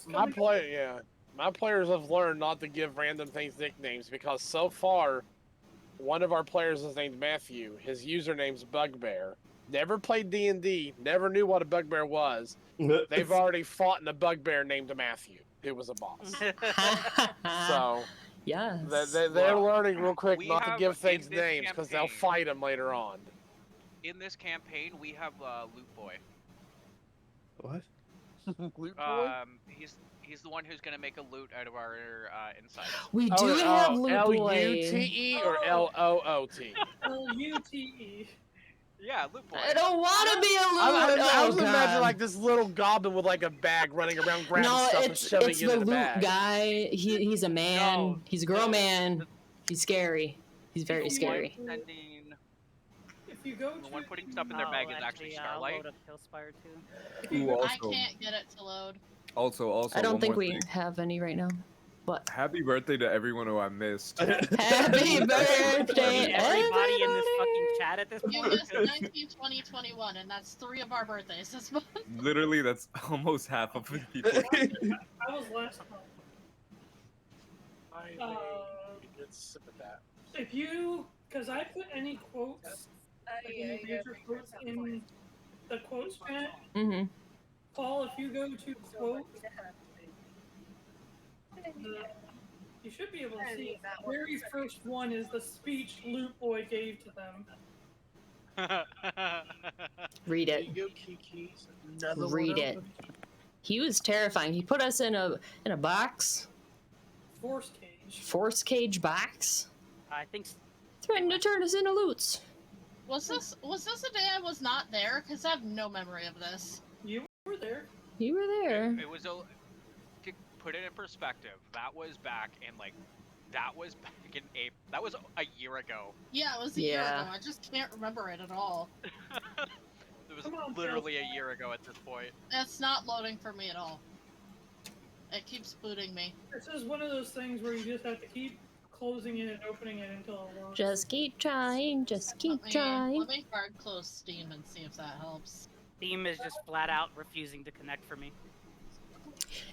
My players have learned not to give random things nicknames because so far, one of our players is named Matthew. His username's Bugbear. Never played D&D, never knew what a bugbear was. They've already fought in a bugbear named Matthew, who was a boss. So, yes. they're learning real quick not to give things names because they'll fight them later on. In this campaign, we have Loot Boy. What? Loot Boy? He's the one who's gonna make a loot out of our insides. We do have Loot Boy. L-U-T-E or L-O-O-T? L-U-T-E. Yeah, Loot Boy. I don't want to be a loot. I was imagining like this little goblin with like a bag running around grabbing stuff and shoving it in the bag. No, it's the loot guy. He's a man. No, he's a girl man. He's scary. He's very scary. If you go the one putting stuff in their bag is actually Starlight. Load up TaleSpire too. I can't get it to load. Also, I don't think we have any right now. What? Happy birthday to everyone who I missed. Happy birthday, everybody in this fucking chat at this point. You missed 19, 20, 21, and that's 3 of our birthdays this month. Literally, that's almost half of the people. I was last month. Good sip of that. If you, because I put any quotes, any major quotes in the quotes chat. Paul, if you go to quote, you should be able to see the very first one is the speech Loot Boy gave to them. Read it. Read it. He was terrifying. He put us in a box. Force cage. Force cage box. I think. Threatened to turn us into loots. Was this a day I was not there? Because I have no memory of this. You were there. You were there. It was to put it in perspective. That was back in that was a year ago. Yeah, it was a year ago. I just can't remember it at all. It was literally a year ago at this point. It's not loading for me at all. It keeps booting me. This is one of those things where you just have to keep closing it and opening it until it loads. Just keep trying. Just keep trying. Let me hard close Steam and see if that helps. Steam is just flat out refusing to connect for me.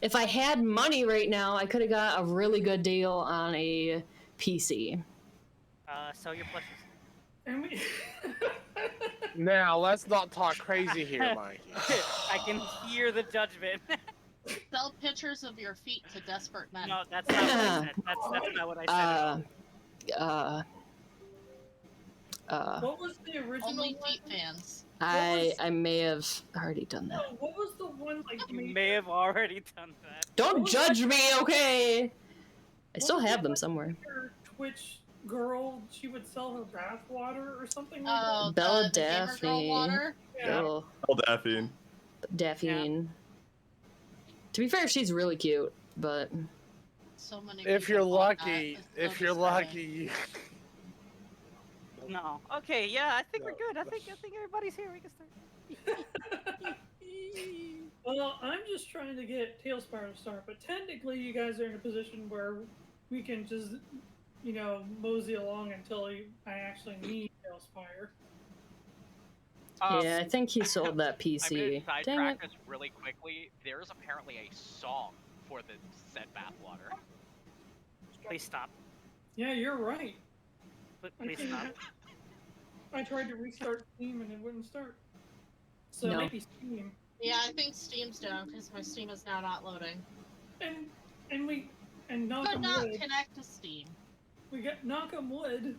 If I had money right now, I could have got a really good deal on a PC. Sell your plushes. And we... Now, let's not talk crazy here, Mikey. I can hear the judgment. Sell pictures of your feet to desperate men. No, that's not what I said. That's not what I said. What was the original Only one? feet fans. I may have already done that. No, what was the one like? You may have already done that. Don't judge me, okay? I still have them somewhere. Twitch girl, she would sell her bath water or something like Oh, that. Bella the gamer girl water? Yeah. Oh, Daphne. Daphne. To be fair, she's really cute, but So many. If people you're bought lucky, that. It's if so you're disturbing. lucky. No. Okay, yeah, I think we're good. I think everybody's here. We can start. Well, I'm just trying to get TaleSpire to start, but technically you guys are in a position where we can just, mosey along until I actually need TaleSpire. yeah, I think he sold that I'm gonna PC. Dang sidetrack it. this really quickly. There is apparently a song for the said bathwater. Please stop. Yeah, you're right. Please stop. I tried to restart Steam and it wouldn't start. So No. maybe Steam. Yeah, I think Steam's down because my Steam is now not loading. And knock Could on not wood, connect to Steam. we got knock on wood,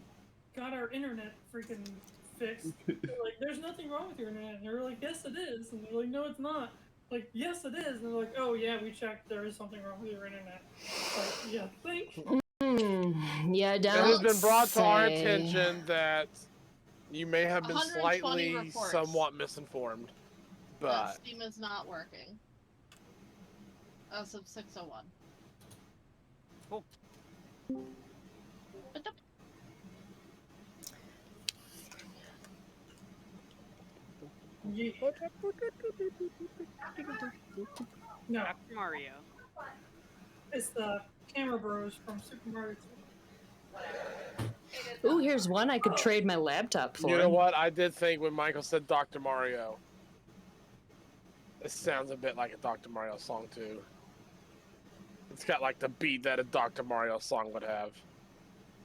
got our internet freaking fixed. They're like, there's nothing wrong with your internet. And they're like, yes it is. And they're like, no it's not. Like, yes it is. And they're like, oh yeah, we checked. There is something wrong with your internet. Like, yeah, thank you. Yeah, It has been brought to our say. attention that you may have been 120 slightly reports. somewhat misinformed. But Steam is not working. As of 6:01. Cool. But the Yeah. No, Dr. Mario. it's the Camera Bros from Super Mario 2. Ooh, here's one I could trade my laptop for. you know what? I did think when Michael said Dr. Mario, it sounds a bit like a Dr. Mario song too. It's got like the beat that a Dr. Mario song would have.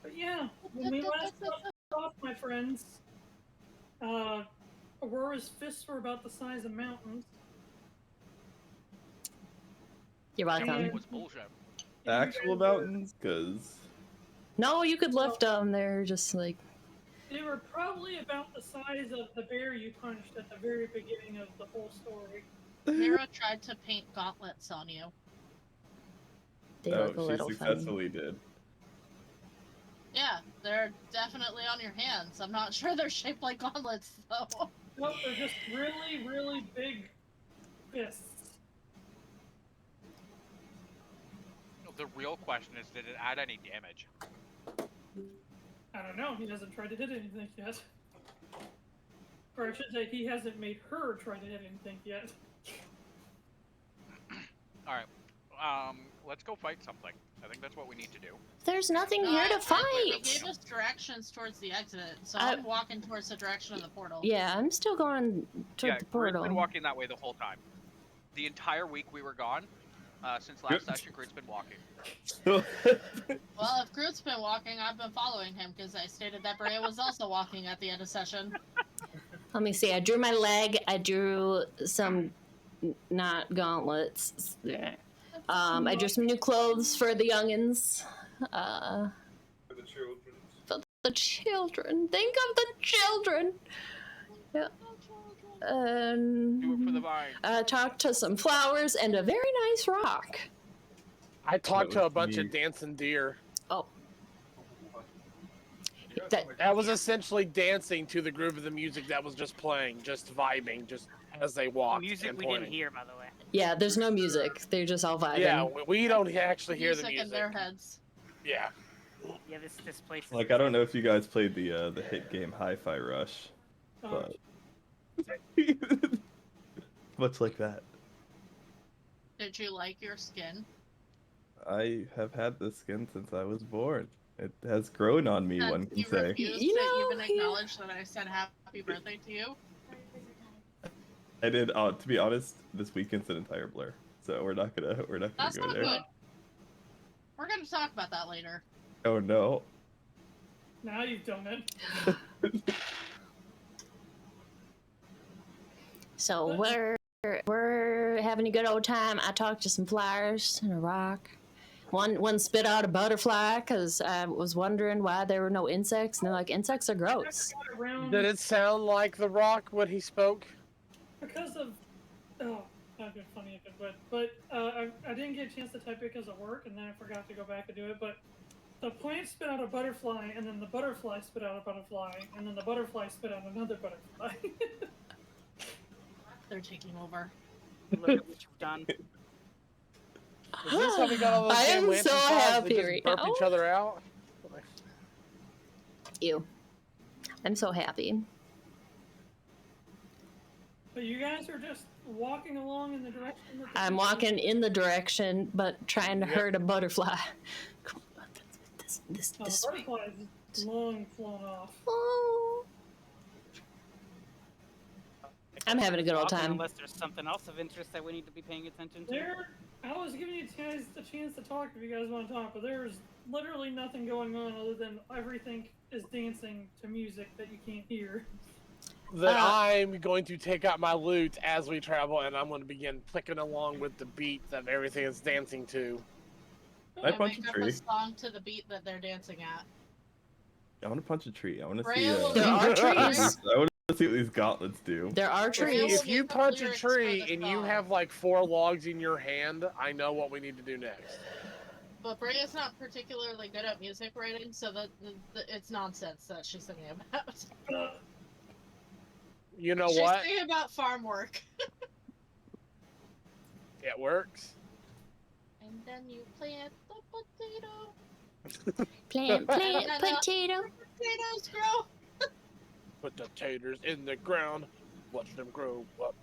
But yeah, when we last left off, my friends, Aurora's fists were about the size of mountains. You're welcome. And- was bullshit. Actual mountains, because No, you could lift them. They're just like. They were probably about the size of the bear you punched at the very beginning of the whole story. Mirra tried to paint gauntlets on you. They look a she little successfully did. Yeah, they're definitely on your hands. I'm not sure they're shaped like gauntlets, though. Nope, they're just really, really big fists. The real question is, did it add any damage? I don't know. He hasn't tried to hit anything yet. Or I should say, he hasn't made her try to hit anything yet. All right. Let's go fight something. I think that's what we need to do. There's nothing here to They fight. gave us directions towards the exit, so I- I'm walking towards the direction of the portal. Yeah, I'm still going to Yeah, the Groot's portal. been walking that way the whole time. The entire week we were gone. Since last session, Groot's been walking. Well, if Groot's been walking, I've been following him because I stated that Breya was also walking at the end of session. Let me see. I drew my leg. I drew some not gauntlets. I drew some new clothes for the youngins. For the children. For the children. Think of the children. Yeah. Do it for the vine. Talked to some flowers and a very nice rock. I talked to was a bunch me. of dancing deer. Oh. That, That was essentially dancing to the groove of the music that was just playing, just vibing, just as they walked. Music and we pointing. didn't hear, by the way. yeah, there's no music. They're just all vibing. Yeah, we don't actually hear the Music music. in their heads. Yeah. Yeah, this place. Is Like, I don't know if you guys played the hit game Hi-Fi Rush, Oh, but much like that. Did you like your skin? I have had this skin since I was born. It has grown on me, That one can you say. refused You to know, even acknowledge that I said happy birthday to you? I did. To be honest, this weekend's an entire blur, so we're not gonna That's go not there. good. We're gonna talk about that later. Oh no. now you've done it. So we're having a good old time. I talked to some flyers and a rock. One spit out a butterfly because I was wondering why there were no insects, and they're like, insects are gross. Around Did it sound like The Rock when he spoke? because of that'd be funny if it would. But I didn't get a chance to type it because of work, and then I forgot to go back and do it. But the plant spit out a butterfly, and then the butterfly spit out a butterfly, and then the butterfly spit out another butterfly. They're taking over. Look at what you've done. Is this how we got all those I damn am lantern so pods? happy They just right burp now. each other out? Ew. I'm so happy. But you guys are just walking along in the direction that the I'm walking in the direction, but trying to Yep. hurt a butterfly. Come on, this the way. butterfly is long flown off. Oh. I'm having a good old Often, time. Unless there's something else of interest that we need to be paying attention to. I was giving you guys the chance to talk if you guys want to talk, but there's literally nothing going on other than everything is dancing to music that you can't hear. That I'm going to take out my loot as we travel, and I'm going to begin clicking along with the beat that everything is dancing to. I And punch make a up tree. a song to the beat that they're dancing at. I want to punch a tree. I want to see. Breya will There are make up trees. I want to see what these gauntlets do. There are If trees. you make up punch a lyrics for tree the and you song. have like 4 logs in your hand, I know what we need to do next. But Breya's not particularly good at music writing, so it's nonsense that she's singing about. You know She's what? singing about farm work. It works. And then you plant the potato. Plant potato. Potatoes grow. Put the taters in the ground, watch them grow up.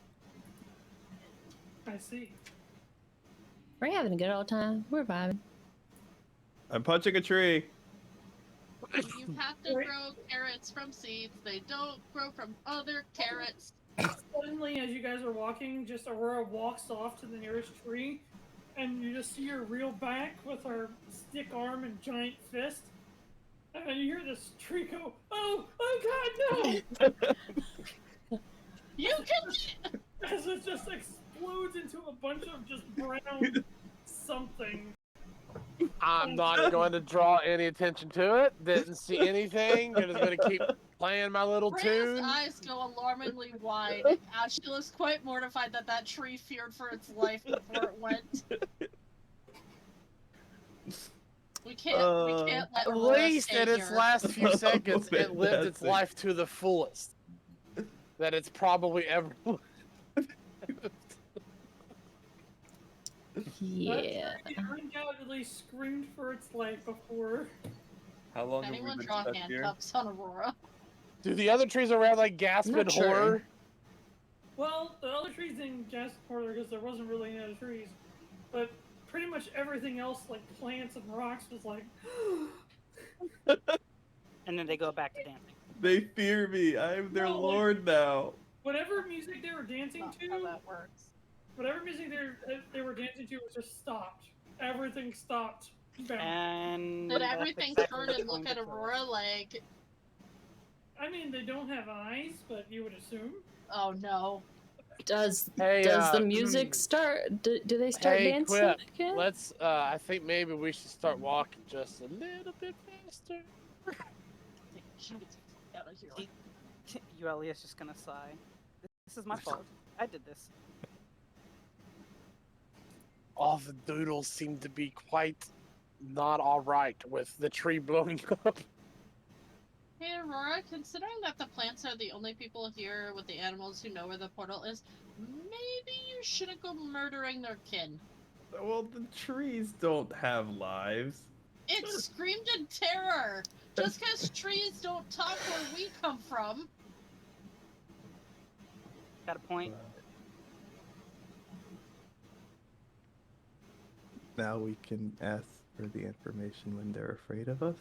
I see. We're having a good old time. We're vibing. I'm punching a tree. You have to grow carrots from seeds. They don't grow from other carrots. Suddenly, as you guys are walking, just Aurora walks off to the nearest tree, and you just see her reel back with her stick arm and giant fist, and you hear this tree go, "Oh God, no!" You can. As it just explodes into a bunch of just brown something. I'm not going to draw any attention to it. Didn't see anything. I'm just going to keep playing my little Breya's tune. eyes go alarmingly wide. She looks quite mortified that that tree feared for its life before it went. We can't let At Aurora least stay in its here. last few seconds, it lived its Fantastic. life to the fullest. That it's probably ever. Yeah. That tree undoubtedly screamed for its life before. How long have we Anyone been draw stuck here? handcuffs on Aurora? Do the other trees around like gasp in Not sure. horror? Well, the other trees didn't gasp harder because there wasn't really any other trees, but pretty much everything else, like plants and rocks, was like. And then they go back to dancing. They fear me. I am their No, like- lord now. Whatever music they were dancing Not to, how that works. whatever music they were dancing to was just stopped. Everything stopped. Bam. And Did that's everything exactly turn what's and going look to at close. Aurora like, I mean, they don't have eyes, but you would assume. oh no? Does Hey, the music start? Do they start hey, dancing Quip, again? let's. I think maybe we should start walking just a little bit faster. She gets out of here. Yuelia's just gonna sigh. This is my fault. I did this. All the doodles seem to be quite not all right with the tree blowing up. Hey Aurora, considering that the plants are the only people here with the animals who know where the portal is, maybe you shouldn't go murdering their kin. Well, the trees don't have lives. It screamed in terror! Just because trees don't talk where we come from. Got a point. Now we can ask for the information when they're afraid of us.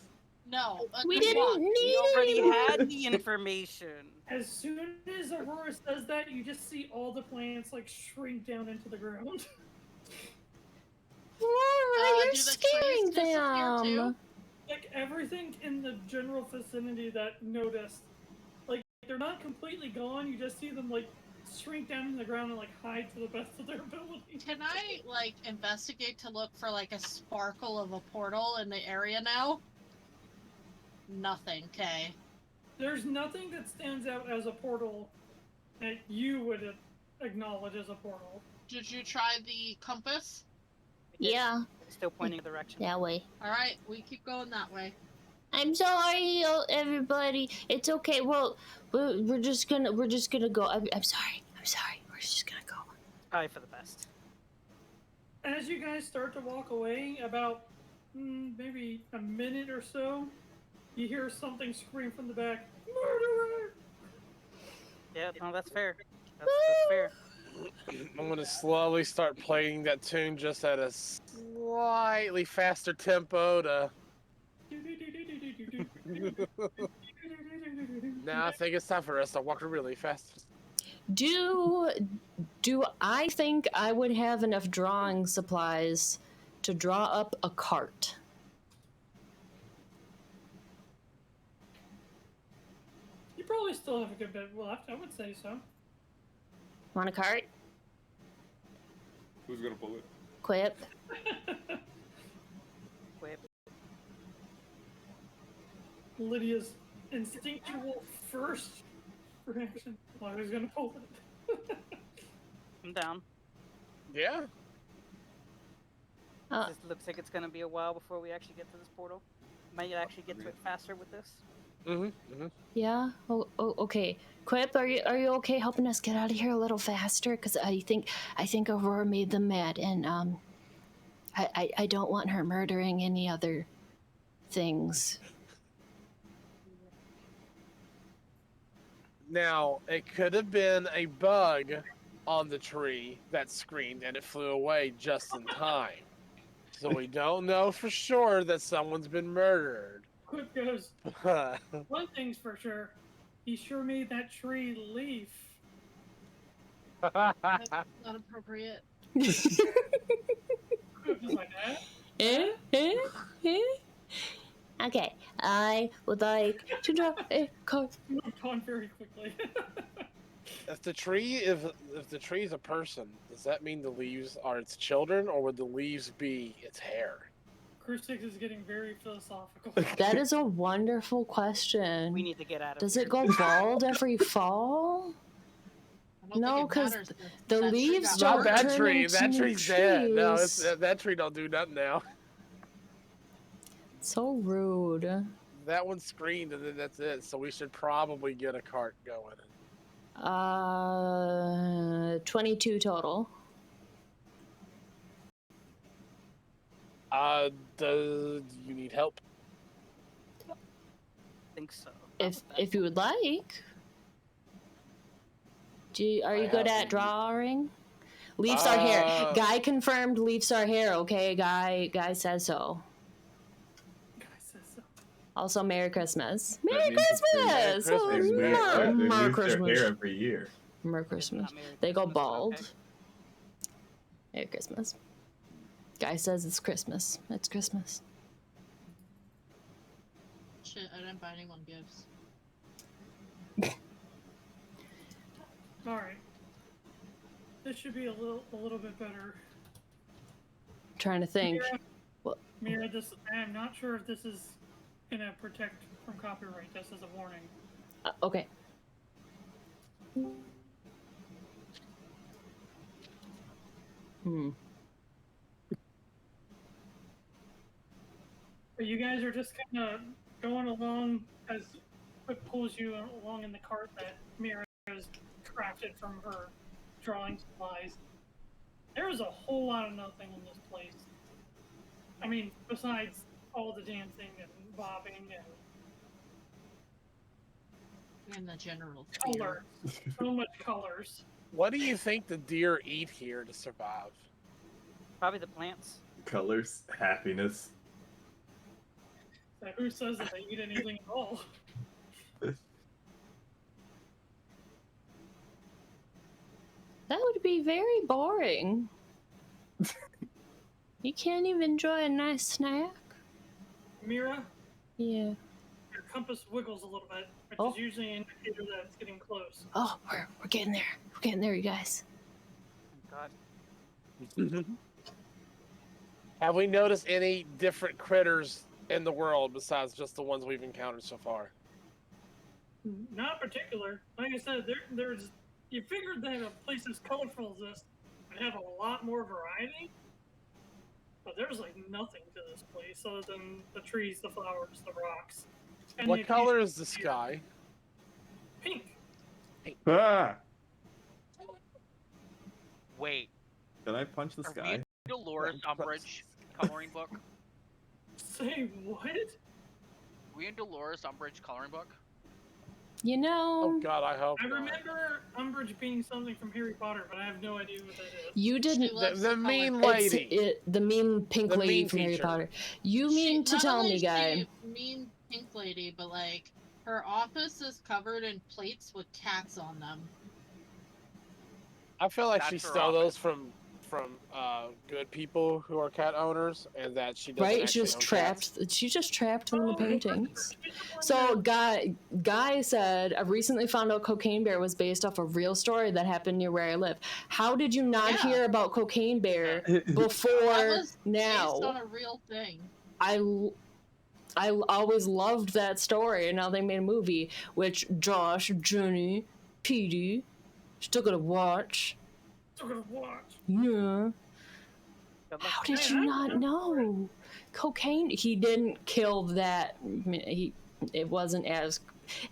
No, We good didn't luck. need We already any had the information. As soon as Aurora says that, you just see all the plants like shrink down into the ground. Laura, you're do the trees scaring disappear too? them. Like everything in the general vicinity that noticed, like they're not completely gone. You just see them like shrink down in the ground and like hide to the best of their ability. Can I, like, investigate to look for, like, a sparkle of a portal in the area now? Nothing, okay. There's nothing that stands out as a portal that you would acknowledge as a portal. Did you try the compass? Yeah, Still pointing the direction. that way. Alright, we keep going that way. I'm sorry, everybody. It's okay. Well, we're just gonna go. I'm sorry. We're just gonna go. Probably for the best. As you guys start to walk away, about maybe a minute or so, you hear something scream from the back, "Murderer!" Yeah, no, that's fair. That's fair. I'm gonna slowly start playing that tune just at a slightly faster tempo to. Now I think it's time for us to walk really fast. Do I think I would have enough drawing supplies to draw up a cart? You probably still have a good bit left, I would say so. Want a cart? Who's gonna pull it? Quip. Whip. Lydia's instinctual first reaction. Well, who's gonna pull it? I'm down. Yeah. This looks like it's gonna be a while before we actually get to this portal. Might actually get to it faster with this. Yeah. Oh, okay. Quip, are you okay helping us get out of here a little faster? Because I think Aurora made them mad, and I don't want her murdering any other things. Now, it could have been a bug on the tree that screamed and it flew away just in time. So we don't know for sure that someone's been murdered. Quip goes, one thing's for sure, he sure made that tree leaf. That's not appropriate. Okay, I would like to draw a card. Moved on very quickly. If the tree is a person, does that mean the leaves are its children, or would the leaves be its hair? Crusix is getting very philosophical. That is a wonderful question. We need to get out of Does here. it go bald every fall? I don't No, think it 'cause matters if the that tree leaves got don't Not burned. that turn tree. into That new tree's dead. No, trees. that tree don't do nothing now. So rude. That one's screened, and then that's it. So we should probably get a cart going. 22 total. Do you need help? I think so. If you would like. Are you good at drawing? Leaves are hair. Guy confirmed leaves are hair, okay? Guy says so. Guy says so. Also, Merry Christmas. That Merry means it's Christmas! Merry Oh, Christmas. They Merry lose their Christmas. hair every year. Merry Christmas. Not Merry They go Christmas, but bald. okay. Merry Christmas. Guy says it's Christmas. It's Christmas. Shit, I didn't buy anyone gifts. Alright. This should be a little bit better. Trying to think. Mirra, I'm not sure if this is gonna protect from copyright, just as a warning. Okay. But you guys are just kind of going along as it pulls you along in the cart that Mirra has crafted from her drawing supplies. There is a whole lot of nothing in this place. I mean, besides all the dancing and bobbing In the general sphere. colors. So much colors. What do you think the deer eat here to survive? Probably the plants. Colors, happiness. So who says that they eat anything at all? That would be very boring. You can't even enjoy a nice snack? Mirra, Yeah. your compass wiggles a little bit, which Oh. is usually an indicator that it's getting close. Oh, we're getting there. We're getting there, you guys. Thank God. Have we noticed any different critters in the world besides just the ones we've encountered so far? Not particular. Like I said, there's. You figured that a place as colorful as this would have a lot more variety, but there's like nothing to this place other than the trees, the flowers, the rocks. And What the color is occasional the sky? Pink. Ah! Wait, Did I punch the are we sky? in Dolores Umbridge coloring book? Say what? We in Dolores Umbridge coloring book? You Oh know, God, I hope I not. remember Umbridge being something from Harry Potter, but I have no idea what that is. you didn't. She loves The the mean color. lady. The mean pink The lady mean from Harry teacher. Potter. You She- mean to not tell only me, is guy? she a mean pink lady, but like her office is covered in plates with cats on them. I feel like That's she her stole those office. from good people who are cat owners, and that she doesn't Right? She actually just own trapped. cats. She just trapped them in the Oh, paintings. she's the one So, that- guy said, I recently found out Cocaine Bear was based off a real story that happened near where I live. How did you not Yeah. hear about Cocaine Bear That before was based now? on a real thing. I always loved that story, and now they made a movie, which Josh, Jenny, Pedi, still gonna watch. Still gonna watch. Yeah. Good luck. How did Man, you I not remember know? Cocaine. He didn't kill that. It wasn't as.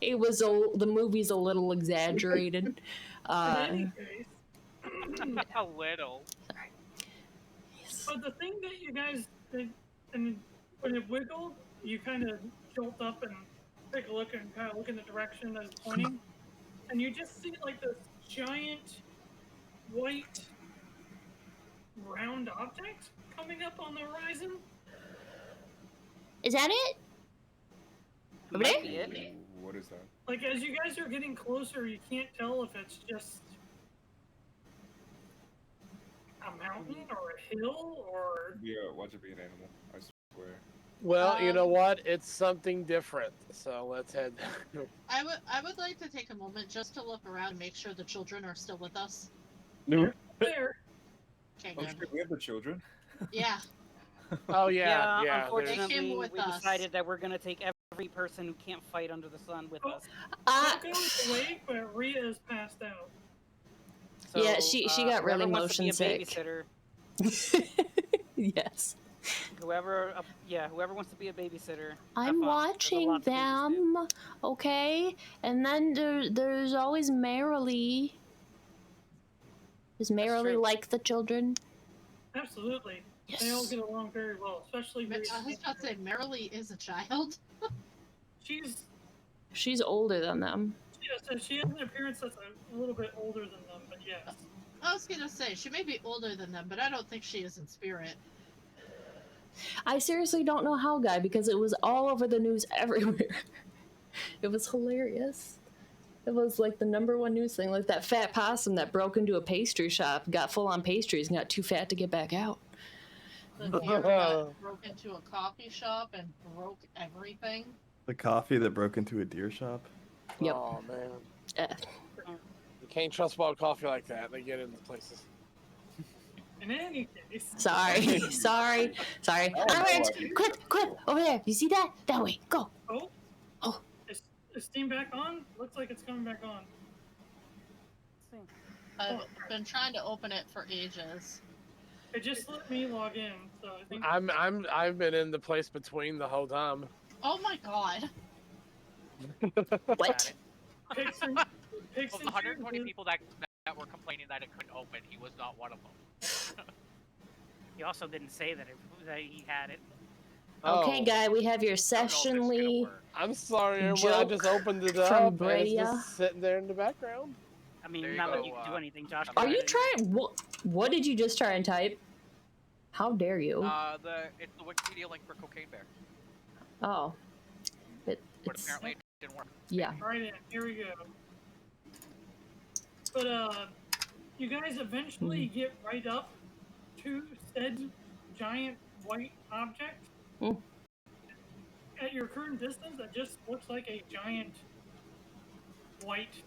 It was the movie's a little exaggerated. In any case, A little. but the thing that you guys did, and when it wiggled, you kind of jolt up and take a look and kind of look in the direction that it's pointing, and you just see like this giant white round object coming up on the horizon. Is that it? Over Might there? be it. What is that? Like as you guys are getting closer, you can't tell if it's just a mountain or a hill or? Yeah, watch it be an animal. I swear. Well, you know what? It's something different. So let's head. I would like to take a moment just to look around and make sure the children are still with us. No. There. Okay, Oh good. shit, we have the children. Yeah. Oh yeah, yeah. Unfortunately, They came with we us. decided that we're gonna take every person who can't fight under the sun with us. I'll go with the wake, but Rhea is passed out. So, Yeah, she got whoever really wants to be a motion sick. babysitter, Yes. whoever wants to be a babysitter. have I'm fun. There's a watching lot of things to do. them, okay? And then there's always Merrily. Is Merrily true. like the children? Absolutely. They all Yes. get along very well, especially I Rhea. was about to say, Merrily is a child. She's older than them. She has an appearance that's a little bit older than them, but yes. I was gonna say, she may be older than them, but I don't think she is in spirit. I seriously don't know how, guy, because it was all over the news everywhere. It was hilarious. It was like the #1 news thing, like that fat possum that broke into a pastry shop, got full on pastries, and got too fat to get back out. The deer that broke into a coffee shop and broke everything. The coffee that broke into a deer shop. Yep. Oh man, Uh, you can't trust bottled coffee like that. They get into places. In any case. sorry, sorry. Alright, quick, over there. You see that? That way, go. Oh. Oh. Is Steam back on? Looks like it's coming back on. I've been trying to open it for ages. It just let me log in, so I think. I've been in the place between the whole time. Oh my god. What? Pixie, Of the 120 people that were complaining that it couldn't open, he was not one of them. He also didn't say that he had it. Okay, Oh, guy, we have your I don't know if this is gonna sessionally. work. I'm sorry, everyone. I Joke just opened it from up and it's Breya. just sitting there in the background. I mean, There you not go, that you can do anything, Josh. Are go you ahead. trying? What did you just try and type? How dare you? It's the Wikipedia link for Cocaine Bear, Oh. but It's, apparently it didn't work. yeah. Right in, here we go. But you guys eventually get right up to said giant white object. Mm. At your current distance, it just looks like a giant white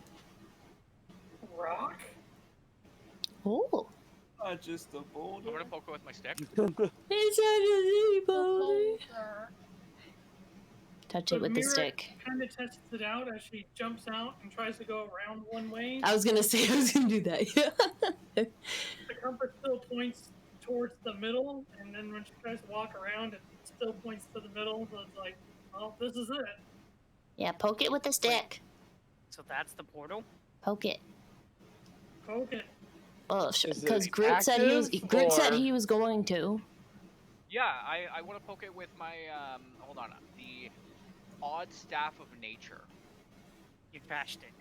rock. Oh. Not just a I'm boulder. gonna poke it with my stick. It's anybody. Touch it with the Mirra stick. kind of tests it out as she jumps out and tries to go around one way. I was gonna say I was gonna do that. The compass still points towards the middle, and then when she tries to walk around, it still points to the middle. So it's like, well, this is it. Yeah, poke it with the stick. So that's the portal? Poke it. Okay. Oh, Is it because Groot said he was. active, Groot said or- he was going to. Yeah, I want to poke it with my hold on, the odd staff of nature. Your trash stick.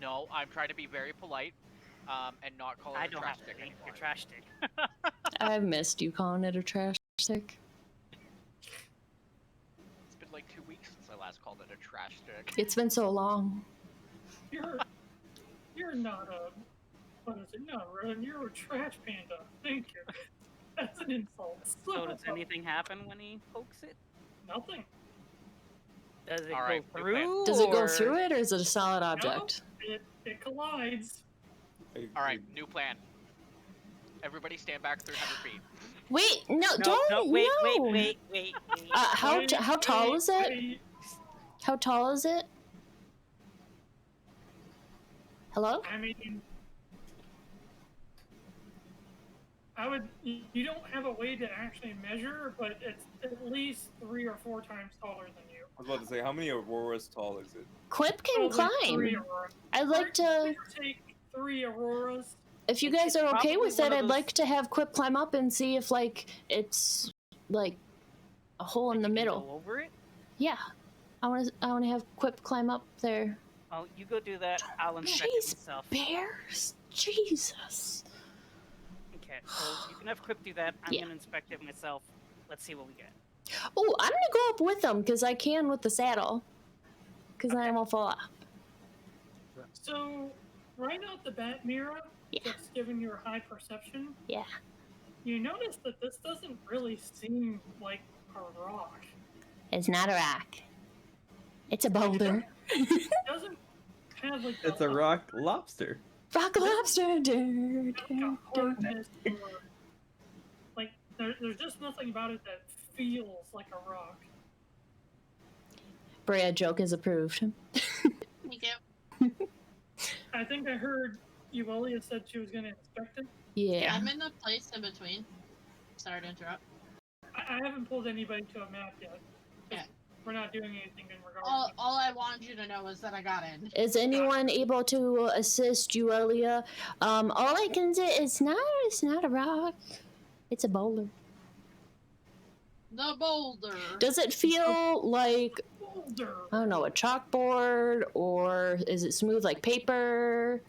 No, I'm trying to be very polite, and not call it I a don't trash have to stick think. anymore. Your trash stick. I've missed you calling it a trash stick. It's been like 2 weeks since I last called it a trash stick. It's been so long. You're not a. What is it? No, Ren, you're a trash panda. Thank you. That's an insult. So does anything happen when he pokes it? Nothing. Does it All right, go new plan. through? Does it go or- through it, or is it a solid object? It collides. All right, new plan. Everybody stand back 300 feet. Wait, no, No, don't. no, wait. How tall is it? Wait. How tall is it? Hello? I mean, you don't have a way to actually measure, but it's at least 3 or 4 times taller than you. I was about to say, how many Auroras tall is it? Quip can Probably 3 climb. Auroras. I'd like to. Take 3 Auroras. If you guys are okay probably with one it, of I'd those- like to have Quip climb up and see if it's like a hole in the You can middle. Go over it? Yeah, I want to have Quip climb up there. Oh, you go do that. I'll inspect Jeez, it myself. bears, Jesus. Okay, so you can have Quip do that. I'm Yeah. gonna inspect it myself. Let's see what we get. Oh, I'm gonna go up with them because I can with the saddle. Because then I won't fall off. So, right out the bat, Mirra, Yeah. just given your high perception, Yeah. you notice that this doesn't really seem like a rock. It's not a rock. It's a boulder. It doesn't have like It's a rock lobster. Rock lobster. like a hardness or like there's just nothing about it that feels like a rock. Breya joke is approved. Thank you. I think I heard Yuelia said she was going to inspect it. Yeah. I'm in the place in between. Sorry to interrupt. I haven't pulled anybody to a map yet. Yeah. We're not doing anything in regards All I wanted you to know is that I got in. Is anyone able to assist Yuelia? All I can say it's not a rock. It's a boulder. The boulder. Does it feel like, boulder. I don't know, a chalkboard, or is it smooth like paper?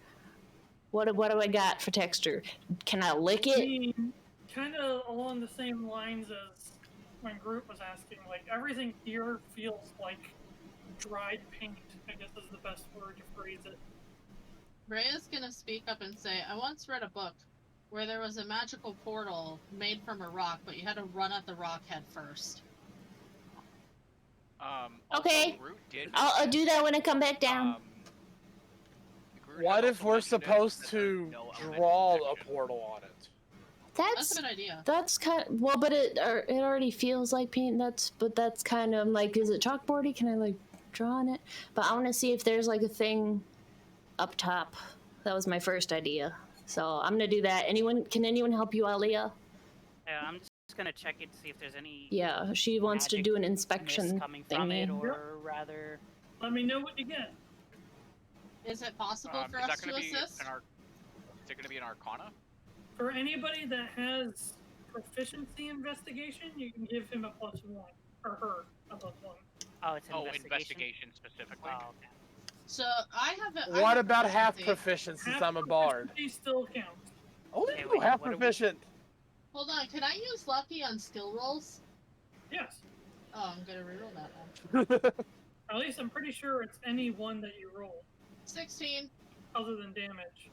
What do I got for texture? Can I lick I it? mean, kind of along the same lines as when Groot was asking, like, everything here feels like dried paint, I guess is the best word to phrase it. Breya's gonna speak up and say, I once read a book where there was a magical portal made from a rock, but you had to run at the rock head first. Also, Okay. Groot did I'll do that when I come back down. Groot What had if also we're mentioned supposed that there's to no elemental draw a protection. portal on it? That's a good idea. That's kind of, well, but it already feels like paint. That's kind of like, is it chalkboardy? Can I like draw on it? But I want to see if there's like a thing up top. That was my first idea. So I'm gonna do that. Can anyone help you, Alia? I'm just gonna check it to see if there's any. Yeah, she wants to magic do an mist inspection coming from it, thingy. or rather. Let me know what you get. Is it possible for Is us that to gonna be assist? is it going to be an Arcana? For anybody that has proficiency investigation, you can give him a +1, or her a +1. Oh, it's Oh, investigation. investigation specifically. Oh, okay. So I have a. What about half proficiency. proficient since Half I'm a bard? proficiency still counts. Only Okay, you wait, half what are we- proficient. Hold on, can I use lucky on skill rolls? Yes. Oh, I'm gonna reroll that one. At least I'm pretty sure it's any one that you roll, 16. other than damage.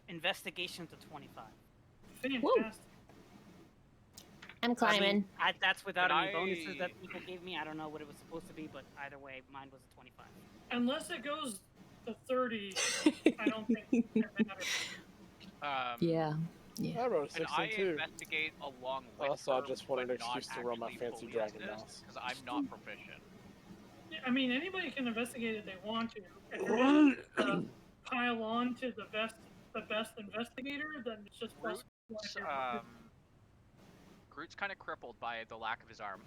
Investigation to 25. Fantastic. I'm I climbing. mean, that's without Can any bonuses I- that people gave me. I don't know what it was supposed to be, but either way, mine was a 25. Unless it goes to 30, I don't think it matters. Yeah. I wrote a Can I 16 too. investigate along with Also, I her, just wanted but an excuse not to run my actually fancy fully dragon assist? mouse. Because I'm not proficient. Yeah, I mean, anybody can investigate if they want to. If you're going to pile on to the best investigator, then it's just +1 if Groot's, you're proficient. Groot's kind of crippled by the lack of his arm.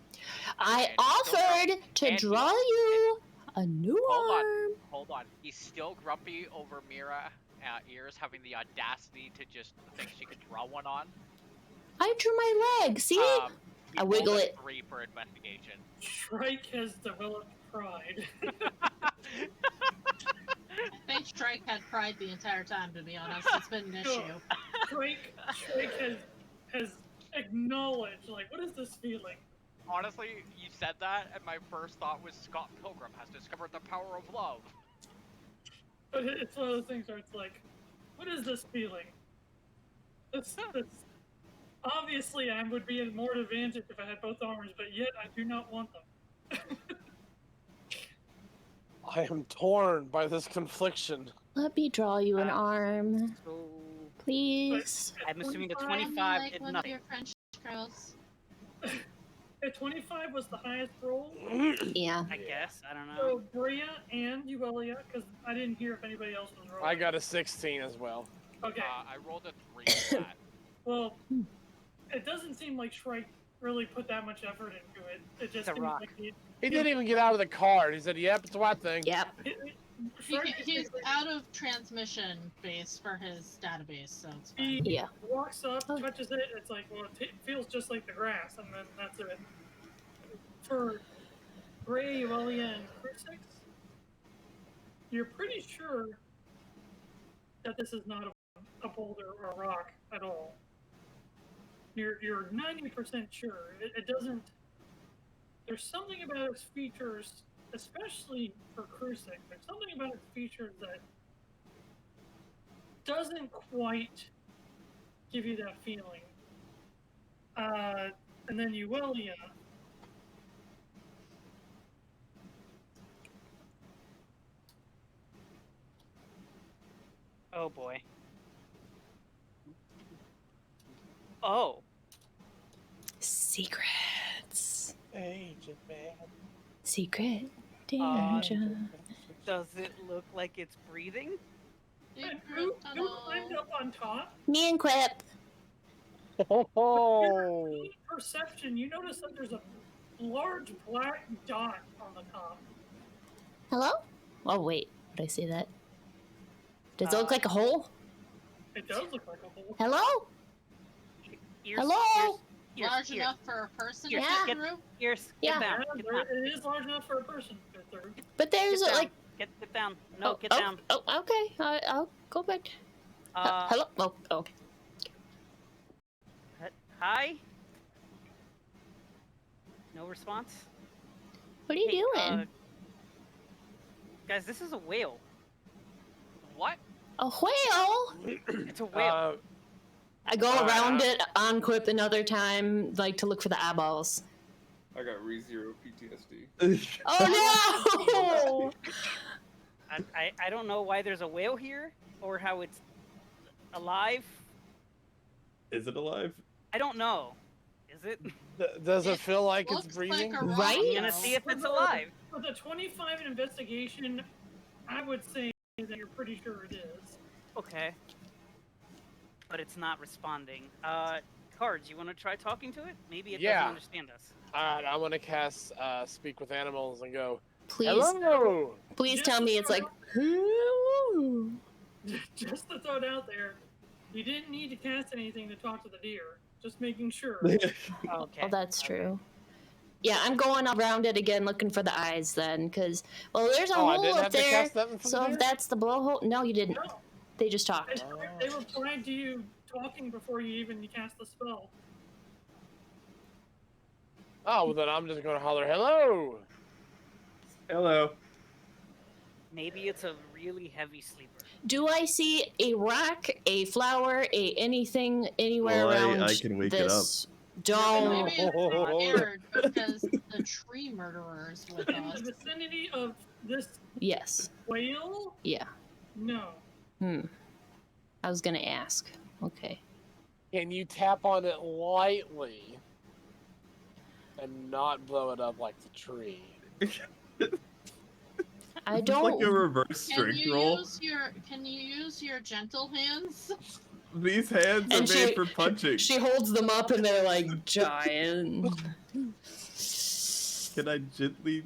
I And he's still offered grumpy. to And draw you a new arm. Hold on. He's still grumpy over Mirra ears having the audacity to just think she could draw one on. I drew my leg. See? He I rolled wiggle a it. 3 for investigation. Shrike has developed pride. I think Shrike had pride the entire time, to be honest. It's been an issue. Shrike has acknowledged, like, what is this feeling? Honestly, you said that, and my first thought was Scott Pilgrim has discovered the power of love. But it's one of those things where it's like, what is this feeling? This obviously I would be at more advantage if I had both arms, but yet I do not want them. I am torn by this confliction. Let me draw you an arm, So please. I'm assuming the 25 25 like did one of nothing. your French girls. At 25 was the highest roll. Yeah. I guess. I don't know. So Breya and Yuelia, because I didn't hear if anybody else was rolling. I got a 16 as well. Okay. I rolled a 3 for that. Well, it doesn't seem like Shrike really put that much effort into it. It just It's a seems rock. like He didn't even get out of the card. He said, "Yep, it's a white thing." Yep. He's out of transmission base for his database, so it's fine. He Yeah. walks up, touches it, it's like, well, it feels just like the grass, and then that's it. For Breya, Yuelia, and Crusix, you're pretty sure that this is not a boulder or a rock at all. You're 90% sure. It doesn't... There's something about its features, especially for Crusix, there's something about its features that doesn't quite give you that feeling. And then Yuelia. Oh boy. Oh. Secrets. Agent man. Secret danger. Does it look like it's breathing? And Secret who tunnel. climbed up on top? Me and Quip. Oh. In perception, you notice that there's a large black dot on the top. Hello? Oh wait, did I see that? Does it look like a hole? It does look like a hole. Hello? Ears, Hello? Ears, Large ears, enough for a person to ears, Yeah. get get, through? ears, Yeah. get down, Yeah, get down, it is large enough for a person to fit through. But there's get down, like. get down. No, Oh, get oh, down. Oh, okay. I'll go back. Hello? Oh. Hi? No response? What are you Hey, doing? guys, this is a whale. What? A whale? It's a whale. I go around it on Quip another time, like to look for the eyeballs. I got re-zero PTSD. Oh no! I don't know why there's a whale here, or how it's alive. Is it alive? I don't know. Is it? Does it feel like it's Looks breathing? like a rock, Right? I'm gonna see if it's alive. With a 25 in investigation, I would say that you're pretty sure it is. Okay. But it's not responding. Cards, you want to try talking to it? Maybe it Yeah. doesn't understand us. Alright, I'm gonna cast Speak with Animals and go, Please, hello! please Just tell me to it's throw like. it Hello. Just to throw it out there, you didn't need to cast anything to talk to the deer. Just making sure. Okay. Oh, that's true. Yeah, I'm going around it again looking for the eyes then, because, well, there's a Oh, I hole didn't up have to there. cast nothing for So the if deer? that's the blowhole. No, you didn't. No, They just talked. they replied to you talking before you even cast the spell. Oh, well then I'm just gonna holler, hello! Hello. Maybe it's a really heavy sleeper. Do I see a rock, a flower, a anything anywhere Well, around I can wake it this? Maybe Don't. it's scared because the tree murderer is with In us. the vicinity of this Yes. whale? Yeah. No. I was gonna ask. Okay. Can you tap on it lightly and not blow it up like the tree? I It's don't. like a reverse Can strength you roll. use your gentle hands? These hands are And made for punching. She holds them up and they're like giant. Can I gently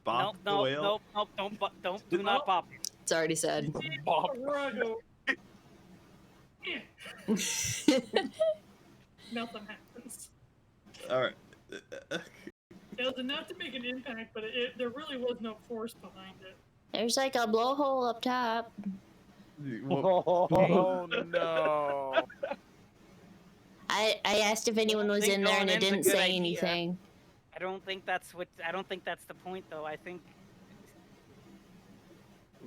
bop the whale? Nope, don't, do not bop it. It's already said. Aurora go, "Eh." Nothing happens. All right. It was enough to make an impact, but there really was no force behind it. There's like a blowhole up top. Oh no! I asked if anyone was think in there and going it in's a didn't good say idea. anything. I don't think that's the point though. I think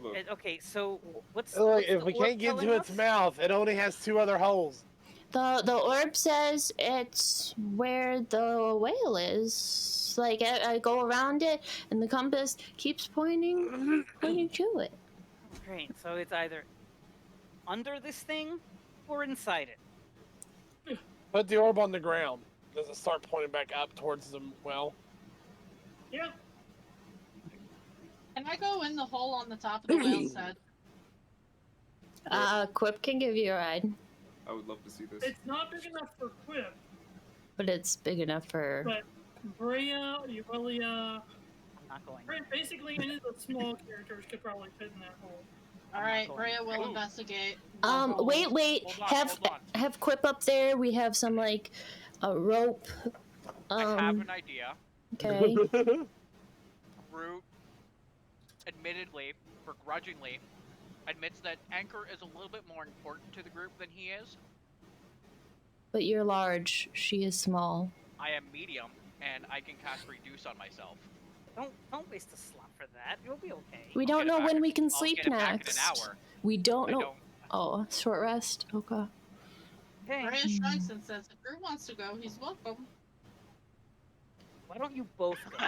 Look, okay, so what's Look, the if we orb can't get telling to its us? mouth, it only has 2 other holes. The orb says it's where the whale is. Like I go around it and the compass keeps pointing to it. Great, so it's either under this thing or inside it. Put the orb on the ground. Does it start pointing back up towards the well? Yeah. Can I go in the hole on the top of the whale's head? Quip can give you a ride, I would love to see this. It's not big enough for Quip, but it's big enough for. but Breya, Yuelia, I'm not going. basically any of the small characters could probably fit in that hole. Alright, going. Breya will Ooh. investigate. the Wait, hole. Hold on, have hold on. have Quip up there. We have some like a rope. I have an idea. Okay. Groot, admittedly, begrudgingly, admits that Anchor is a little bit more important to the group than he is. But you're large. She is small. I am medium, and I can cast Reduce on myself. Don't waste a slot for that. You'll be okay. We I'll don't get it know back when in- we can I'll sleep get it back next. in an hour. We don't I know. don't- Oh, short rest. Okay. Okay. Breya shrugs and says, if Groot wants to go, he's welcome. Why don't you both go?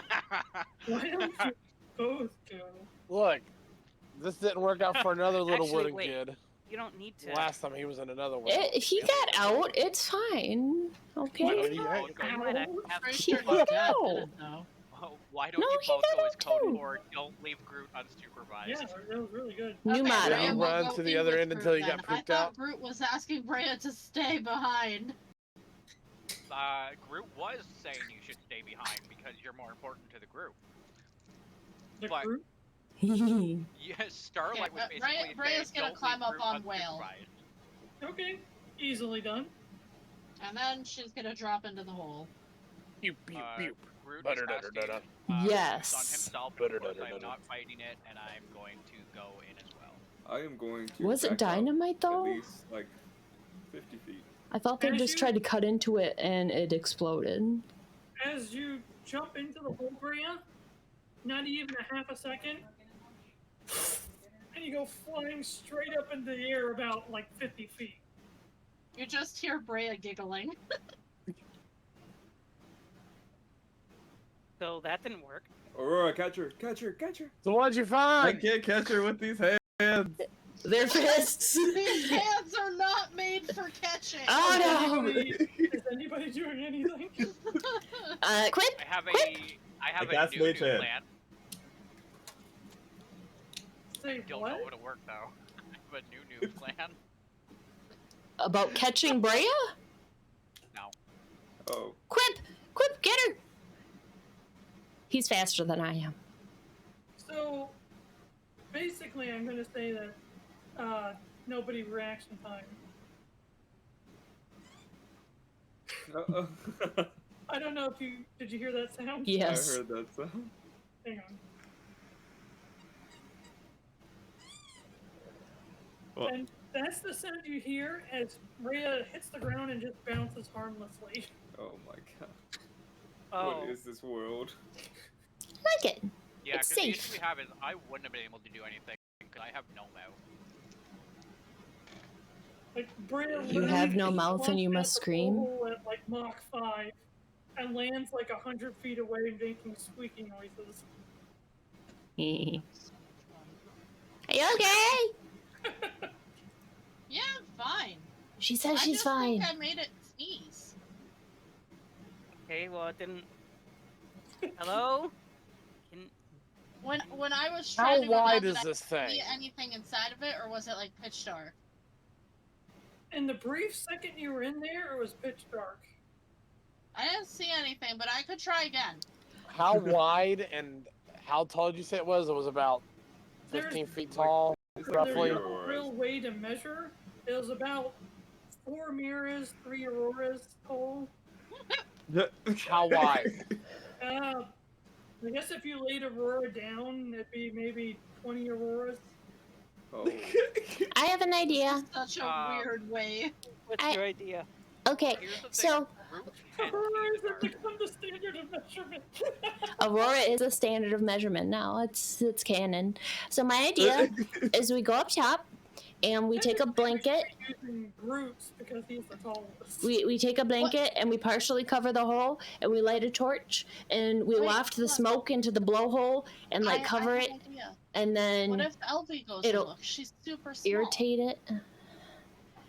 Why don't you both go? Look, this didn't work out for another little Actually, wooden wait. kid. You don't need to. Last time he was in another one. He got out. It's fine. Why Okay. don't you- Both go- You might have Pretty He sure got his dad out. didn't know. Why don't No, you he both got go as out code too. or don't leave Groot unsupervised? Yeah, that was really good. New Okay, motto. Breya will Run go to the in other with end until Groot he got then. pooped I thought out. Groot was asking Breya to stay behind. Groot was saying you should stay behind because you're more important to the group. The But- group? Yes, Starlight was Okay, basically Breya's saying, gonna don't climb leave up Groot on Whale. unsupervised. Okay, easily done. And then she's gonna drop into the hole. Pew, pew, pew. Groot is Butter-dutter-dutter. casting, use Yes. on himself, and of course I'm Butter-dutter-dutter. not fighting it, and I'm going to go in as well. I am going to. Was it back up dynamite At though? least like 50 feet. I thought they As just you- tried to cut into it and it exploded. As you jump into the hole, Breya, not even a half a second, and you go flying straight up into the air about like 50 feet. You just hear Breya giggling. So that didn't work. Aurora, catch her, catch her, catch her. So what'd you I find? can't catch her with these hands. Their fists. These hands are not made for catching. Oh no! Is anybody doing anything? Quip. I have a I new cast Mage Hand. plan. Say Don't what? know it'll work though. I have a new plan. About catching Breya? No. Oh. Quip! Quip, get her! He's faster than I am. So, basically, I'm going to say that nobody reaction time. I don't know if you did you hear that sound? Yes. I heard that sound. Hang on. Well- And that's the sound you hear as Rhea hits the ground and just bounces harmlessly. Oh my god. Oh. What is this world? Like it. Yeah, It's because the safe. issue we have is I wouldn't have been able to do anything because I have no mouth. Like Brea You have no literally mouth and you launched must out the scream? hole at like Mach 5 and lands like 100 feet away making squeaky noises. Are you okay? Yeah, I'm fine. She says I she's just fine. think I made it sneeze. Okay, well, it didn't. Hello? Can... When I was How trying to go wide down, is did I this thing? see anything inside of it, or was it like pitch dark? In the brief second you were in there, it was pitch dark. I didn't see anything, but I could try again. How wide and how tall did you say it was? It was about 15 feet tall, It's roughly. There's no real way to measure. It was about 4 Mirras, 3 Auroras tall. How wide? I guess if you laid Aurora down, it'd be maybe 20 Auroras. Oh. I have an idea. Such a weird way. What's I- your idea? Okay, Here's the thing, so Groot can't Auroras see have become the standard of measurement. Aurora is a standard of measurement now. It's canon. So my idea is we go up top and we take a blanket. Using Groot's because he's the tallest. We take a blanket and we partially cover the hole and we light a torch and we Wait, waft the hold on. smoke into the blowhole and like I cover have it an idea. and What then if Elvie goes it'll to look? She's super small. irritate it.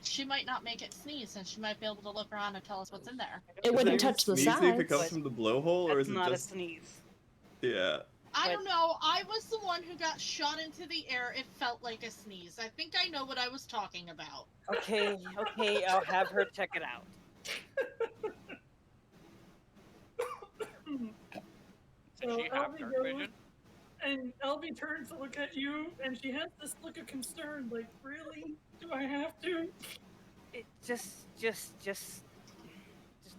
She might not make it sneeze, and she might be able to look around and tell us what's in there. It wouldn't touch the If it comes sides. from the blowhole, or That's is it not just? a sneeze. Yeah. I But- don't know. I was the one who got shot into the air. It felt like a sneeze. I think I know what I was talking about. Okay, okay, I'll have her check it out. So Does she have Elvie dark goes, vision? and Elvie turns to look at you, and she has this look of concern, like, really? Do I have to? It just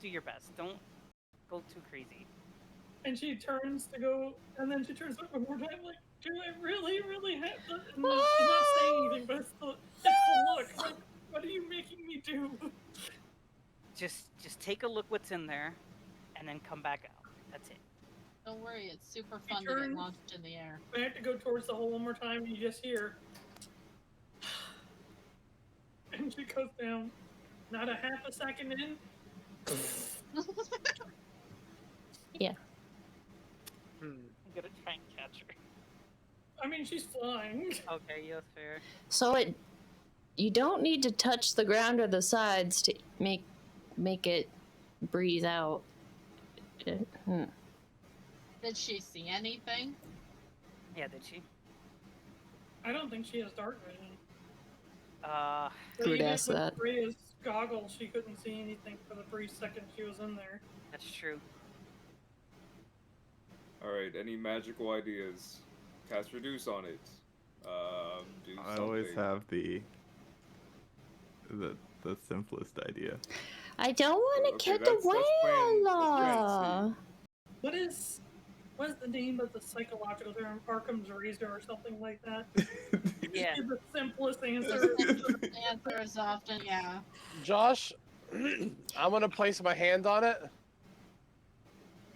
do your best. Don't go too crazy. And she turns to go, and then she turns back one more time, like, do I really, really have to? And she's not saying anything, but it's the look. Like, what are you making me do? Just take a look what's in there, and then come back out. That's it. Don't worry, it's super fun to turn- get launched in the air. I have to go towards the hole one more time, and you just hear. And she goes down. Not a half a second in. Yeah. I'm gonna try and catch her. I mean, she's flying. Okay, yes, fair. So you don't need to touch the ground or the sides to make it breathe out. Did she see anything? Yeah, did she? I don't think she has dark vision. Uh, But Who'd even ask with that? Breya's goggles, she couldn't see anything for the brief second she was in there. that's true. Alright, any magical ideas? Cast Reduce on it. Do I always something. have the simplest idea. I don't want to Okay, get the that's plan- whale. What's the name of the psychological term? Arkham's razor or something like that? Yeah. Give the simplest The answer. simplest answer is often, yeah. Josh, I'm gonna place my hand on it,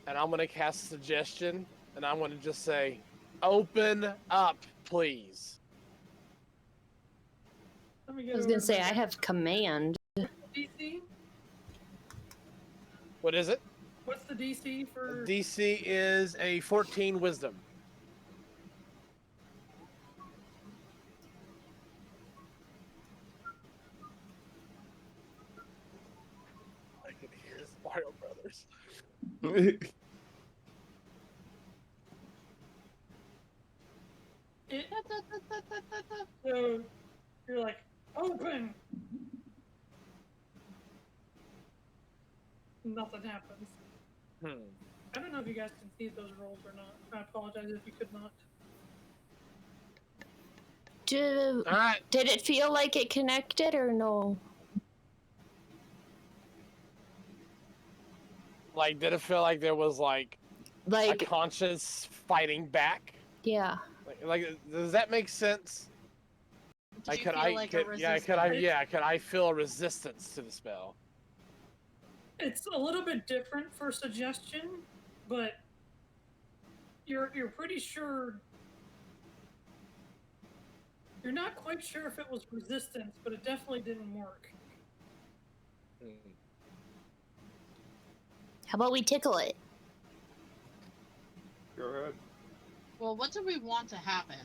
and I'm gonna cast suggestion, and I'm gonna just say, "Open up, please." Let me get I was over gonna to say my I have command. DC. What is it? What's the DC for? DC is a 14 Wisdom. I can hear his Mario Brothers. So you're like, open. Nothing happens. I don't know if you guys can see those rolls or not. I apologize if you could not. All right. Did it feel like it connected or no? Like, did it feel like there was like a Like, conscience fighting back? yeah. Like, does that make sense? Did you could feel I, like could, a yeah, could I feel a resistance to the spell? It's a little bit different for suggestion, but you're pretty sure. You're not quite sure if it was resistance, but it definitely didn't work. How about we tickle it? Go ahead. Well, what do we want to happen?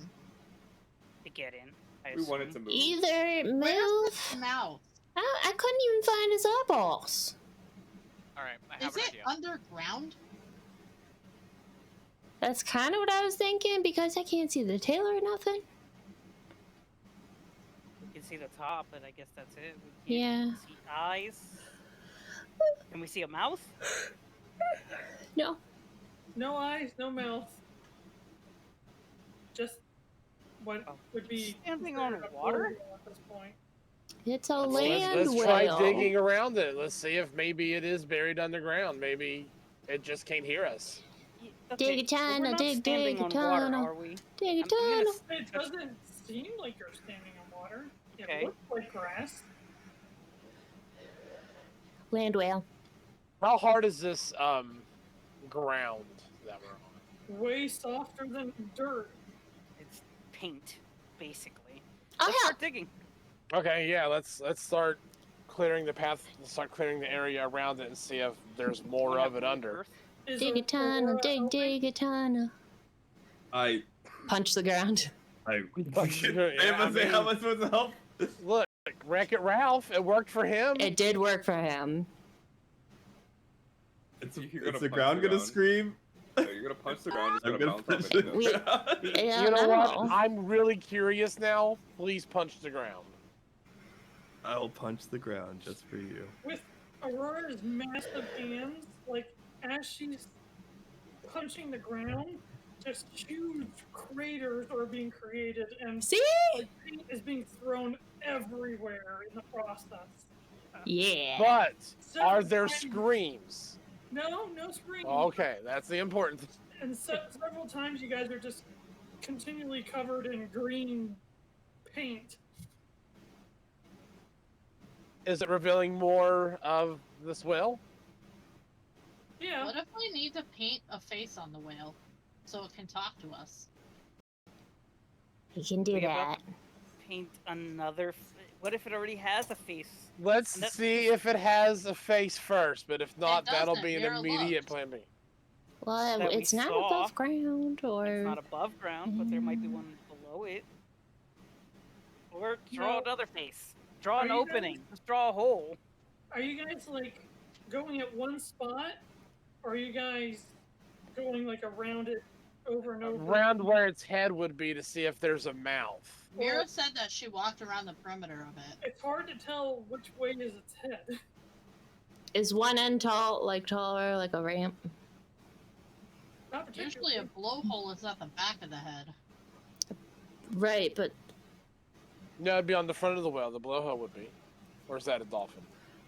To get in. I We want it assume. to move. Either Where's move. the mouth? I couldn't even find his eyeballs. Alright, I have Is an it idea. underground? That's kind of what I was thinking because I can't see the tail or nothing. We can see the top, but I guess that's it. We Yeah. can't see eyes. Can we see a mouth? No. No eyes, no mouth. Just what Oh. would be Standing on considered a water? whale at this point. It's a Let's land try whale. digging around it. Let's see if maybe it is buried underground. Maybe it just can't hear us. Dig a but we're tunnel, not dig, standing dig a on water, tunnel. are we? Dig a I'm gonna tunnel. It doesn't seem like you're standing on water. It Okay. looks like grass. Land whale. How hard is this ground that we're on? Way softer than dirt. It's paint, basically. I'll Let's help. start digging. Okay, yeah, let's start clearing the path. Let's start clearing the area around it and see if there's more Wanna of it move under. earth? Is Dig a tunnel, Aurora dig, helping? dig a tunnel. I Punch the ground. Yeah, how I am I supposed to help? Look, Wreck-It Ralph, it worked for him. It did work for him. It's, You're gonna it's the punch ground the gonna ground. scream. Yeah, you're gonna punch the ground, it's I'm gonna gonna bounce punch off it. the We- ground. Yeah, You know what? no. I'm really curious now. Please punch the ground. I'll punch the ground just for you. With Aurora's massive hands, like as she's punching the ground, just huge craters are being created, and See? like, paint is being thrown everywhere in the process. Yeah. But Several are there times- screams? No, no screams. Okay, that's the important thing. And several times you guys are just continually covered in green paint. Is it revealing more of this whale? Yeah. What if we need to paint a face on the whale so it can talk to us? You can do We have that. Paint another. What if it already has a face? Let's And that- see if it has a face first, but if not, that'll doesn't. be an Mirra immediate looked. plan B. Well, That we it's not saw. above ground, or It's not above ground, but there might be one below it. Or draw No. another face. Draw Are an you opening. guys- Just draw a hole. Are you guys like going at one spot, or are you guys going like around it over and over? Around where its head would be to see if there's a mouth. Mirra said that she walked around the perimeter of it. It's hard to tell which way is its head. is one end taller, like a ramp? Not Usually a particularly. blowhole is at the back of the head. Right, but No, it'd be on the front of the whale. The blowhole would be. Or is that a dolphin?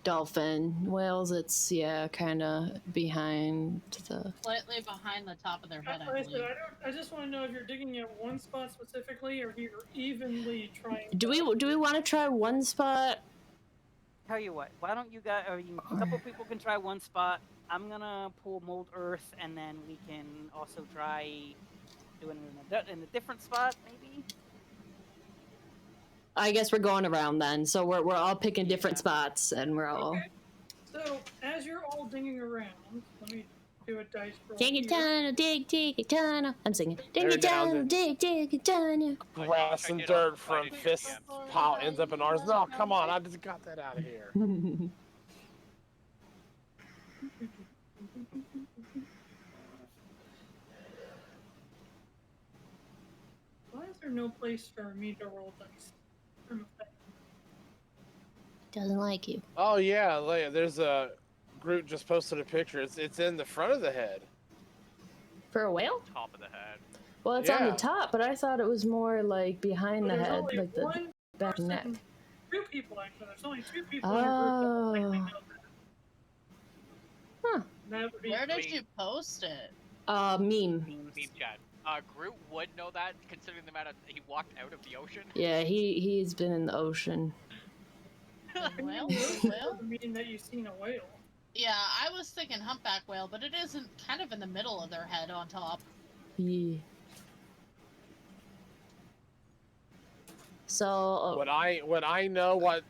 dolphin whales, it's kind of behind the. Slightly behind the top of their head, That's I why I said believe. I just want to know if you're digging at one spot specifically, or if you're evenly trying. Do we want to try one spot? Tell you what, why don't you guys, or you, a couple people can try one spot. I'm gonna pull mold earth, and then we can also try doing it in a different spot, maybe. I guess we're going around then, so we're all picking different Yeah. spots, and we're all. Okay. So as you're all digging around, let me do a dice roll. Dig a here. tunnel, dig a tunnel. I'm singing. Dig They're a down tunnel, there. dig a tunnel. Oh my Grass gosh, I and did dirt all from fighting fist again. pile ends up in ours. No, come on, I just got that out of here. Why is there no place for me to roll dice? Doesn't like you. Oh yeah, there's a Groot just posted a picture. It's in the front of the head. For a whale? Top of the head. Well, it's on Yeah. the top, but I thought it was more like behind the There's head, only like the one back and neck. person- Two people actually. There's only two people in your group that likely Oh. know that. Huh. That would be Where did Wait. you post it? Meme. Meme chat. Groot would know that, considering the amount of he walked out of the ocean. Yeah, he's been in the ocean. Whale? Doesn't Whale? mean that you've seen a whale. Yeah, I was thinking humpback whale, but it isn't kind of in the middle of their head on top. Yeah. So Would I know what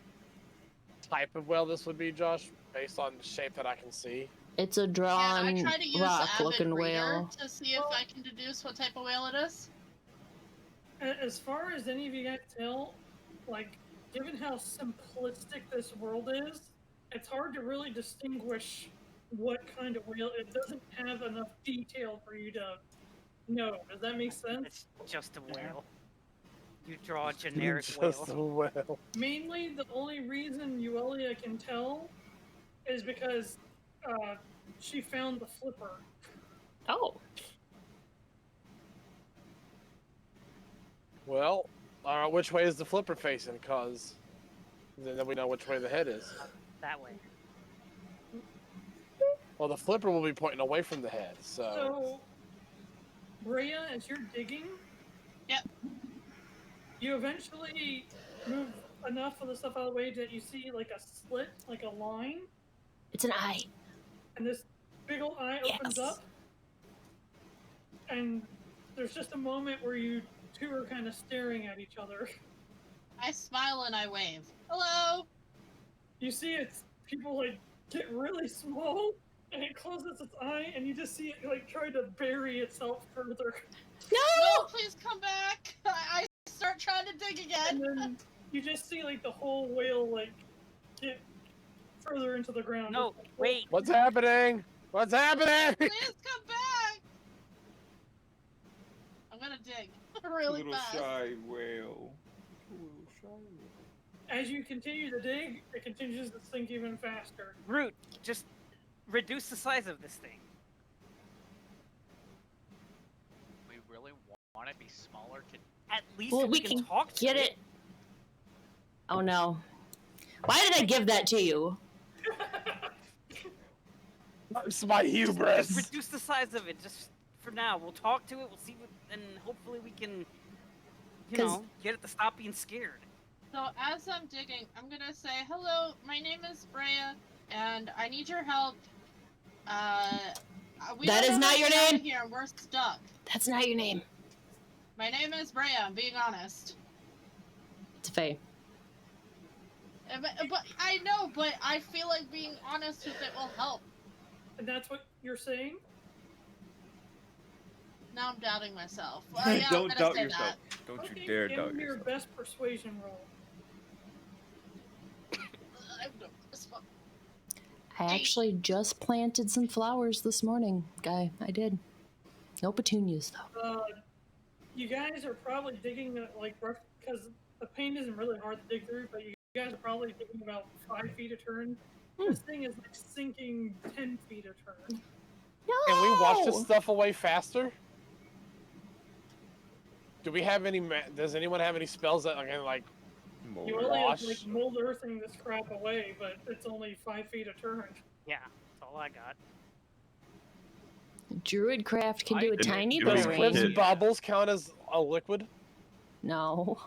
type of whale this would be, Josh, based on the shape that I can see? it's a Yeah, drawn I try to use rock-looking Avid Reader whale. to see if I can deduce what type of whale it is. As far as any of you guys tell, like, given how simplistic this world is, it's hard to really distinguish what kind of whale. It doesn't have enough detail for you to know. Does that make sense? It's just a whale. You draw a generic Just a whale. whale. Mainly, the only reason Yuelia can tell is because she found the flipper. Oh, Well, which way is the flipper facing? Cause then we know which way the head is. That way. Well, the flipper will be pointing away from the head, so. So, Breya, as you're digging, Yep. you eventually move enough of the stuff out of the way that you see like a slit, like a line, it's an eye. and this big old eye opens Yes. up, and there's just a moment where you two are kind of staring at each other. I smile and I wave. Hello! You see it's people like get really small, and it closes its eye, and you just see it like try to bury itself further. No, please come back! I start trying to dig And again. then you just see like the whole whale like get further into the ground. No, wait. What's happening? What's happening? Please come back! I'm gonna dig really Little fast. shy whale. Little shy whale. As you continue to dig, it continues to sink even faster. Groot, just reduce the size of this thing. We really want it to be smaller to. At least Well, we can talk to get it. Oh no! Why did I give that to you? It's my Just hubris. reduce the size of it, just for now. We'll talk to it. We'll see what, and hopefully we can, you 'Cause- know, get it to stop being scared. So as I'm digging, I'm gonna say, hello, my name is Breya, and I need your help We That don't is know not how to your get out of name. Here, we're stuck. That's not your name. My name is Breya. I'm being honest. It's Faye. But I know, but I feel like being honest with it will help. And that's what you're saying? Now I'm doubting myself. Well, yeah, I'm Don't gonna doubt say yourself. that. Don't Okay, you dare give doubt me your yourself. best persuasion roll. I know this one. I actually just planted some flowers this morning, guy. I did. No petunias, though. You guys are probably digging like rough because the paint isn't really hard to dig through, but you guys are probably digging about 5 feet a turn. This thing is like sinking 10 feet a turn. No! Can we wash this stuff away faster? Do we have any? Does anyone have any spells that can like You only have wash? like mold earthing this crap away, but it's only 5 feet a turn. Yeah, that's all I got. Druidcraft can do a didn't tiny do bit Does of it. Cliff's rain. Did- bubbles count as a liquid? No.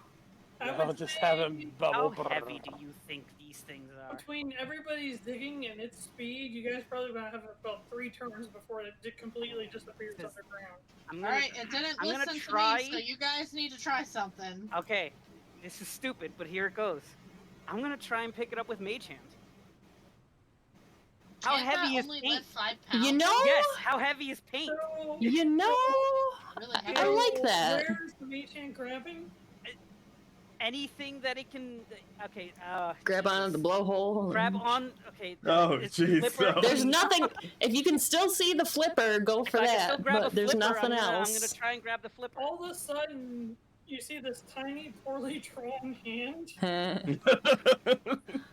I No, would just say having How bubble. heavy do you think these things are? between everybody's digging and its speed, you guys probably about have about 3 turns before it completely disappears This- underground. I'm gonna, Alright, it didn't I'm gonna listen try. to me, so you guys need to try something. Okay, this is stupid, but here it goes. I'm gonna try and pick it up with Mage Hand. How Can't heavy that is only paint? lift 5 pounds? You know? Yes, how heavy is paint? So, You know? Really I heavy. like that. Where's the mage hand grabbing? Anything that it can. Okay. Grab onto the blowhole. Grab and- on. Okay. Oh, it's the jeez, flipper. no. There's nothing. If you can still see the flipper, go If for I can still that. grab a But there's flipper, nothing I'm gonna else. try and grab the flipper. All of a sudden, you see this tiny, poorly drawn hand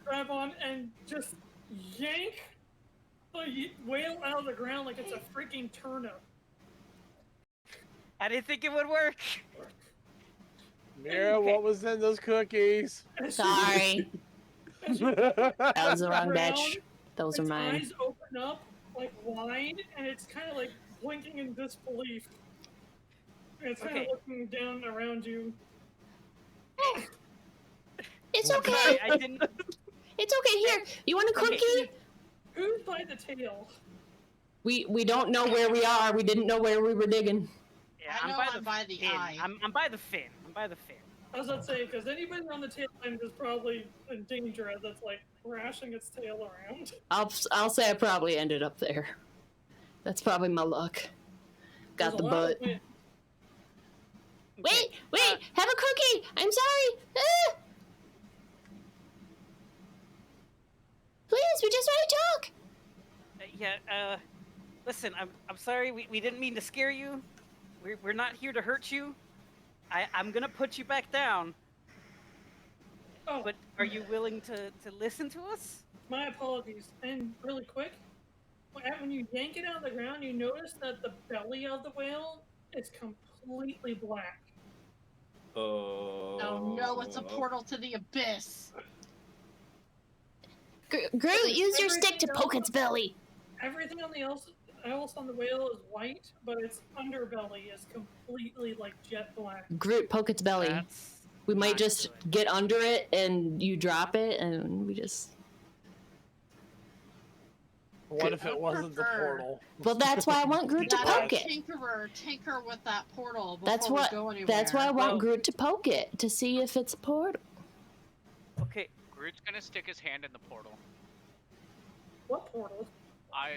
grab on and just yank the whale out of the ground like it's a freaking turnip. I didn't think it would work. Mirra, what was in those cookies? Sorry. As you That was the wrong ground, batch. Those are its mine. eyes open up like wide, and it's kind of like blinking in disbelief. And it's kind of Okay. looking down around you. It's Sorry, okay. I didn't. It's okay. Here, you want a Okay. cookie? Who's by the tail? We don't know where we are. We didn't know where we were digging. Yeah, I know I'm by the fin. eye. I'm by the fin. I'm by the fin. I was about to say, because anybody on the tail end is probably in danger as it's like thrashing its tail around. I'll say I probably ended up there. That's probably my luck. Got There's the a lot butt. of wind. Wait, have a cookie. I'm sorry. Ah! Please, we just want to talk. Listen, I'm sorry. We didn't mean to scare you. We're not here to hurt you. I'm gonna put you back down. Oh, But are you willing to listen to us? my apologies. And really quick, when you yank it out of the ground, you notice that the belly of the whale is completely black. Oh no, it's a portal to the abyss. Groot, use your stick to poke its belly. Everything on the else on the whale is white, but its underbelly is completely like jet black. Groot, poke its belly. That's We might not just good. get under it and you drop it and we just... What if it wasn't the prefer- portal? Well, that's why I want Groot to That poke it. tinker with that portal before That's we what. go anywhere. That's why I want Well- Groot to poke it to see if it's a portal. Okay. Groot's gonna stick his hand in the portal. What portal? I'm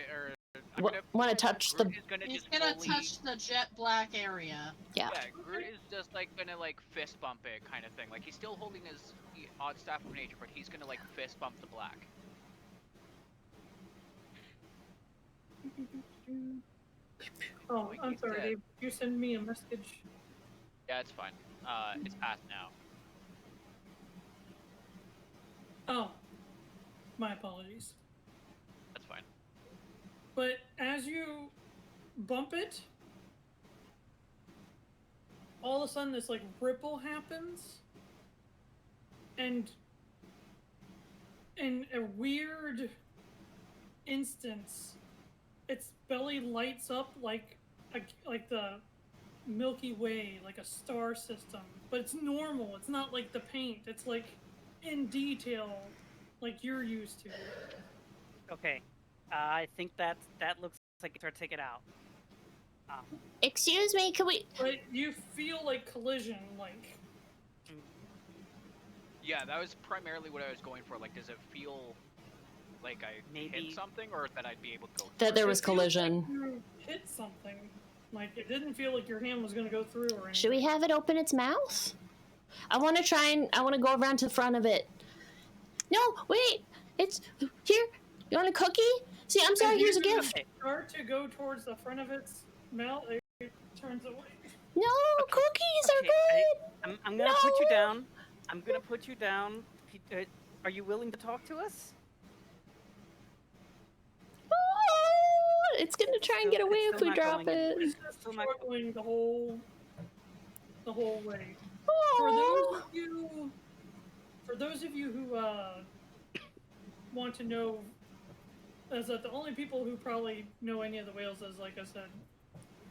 gonna, Want to touch the? Groot is gonna He's just gonna fully, touch the jet black area. Yeah. Yeah, Groot is just like gonna like fist bump it kind of thing. Like he's still holding his odd staff of nature, but he's gonna like fist bump the black. Oh, I'm He's sorry, dead. Dave. You send me a message. Yeah, it's fine. It's past now. Oh, my apologies. That's fine. But as you bump it, all of a sudden this like ripple happens, and in a weird instance, its belly lights up like the Milky Way, like a star system. But it's normal. It's not like the paint. It's like in detail, like you're used to. Okay. I think that looks like it's our ticket out. Excuse me, can we? But you feel like collision, like Yeah, that was primarily what I was going for. Like, does it feel like I Maybe- hit something, or that I'd be able to go? That there it was feels like collision. you hit something. Like it didn't feel like your hand was gonna go through or anything. Should we have it open its mouth? I want to go around to the front of it. No, wait. It's here. You want a cookie? See, I'm sorry. Here's a gift. Start to go towards the front of its mouth. It turns away. No, cookies are Okay, good. I'm gonna put you down. I'm gonna put you down. Are you willing to talk to us? Oh, it's gonna try and get away It's if still we not drop going it. It's just Still not- struggling the whole way. Oh. For those of you who want to know, as that the only people who probably know any of the whales is, like I said,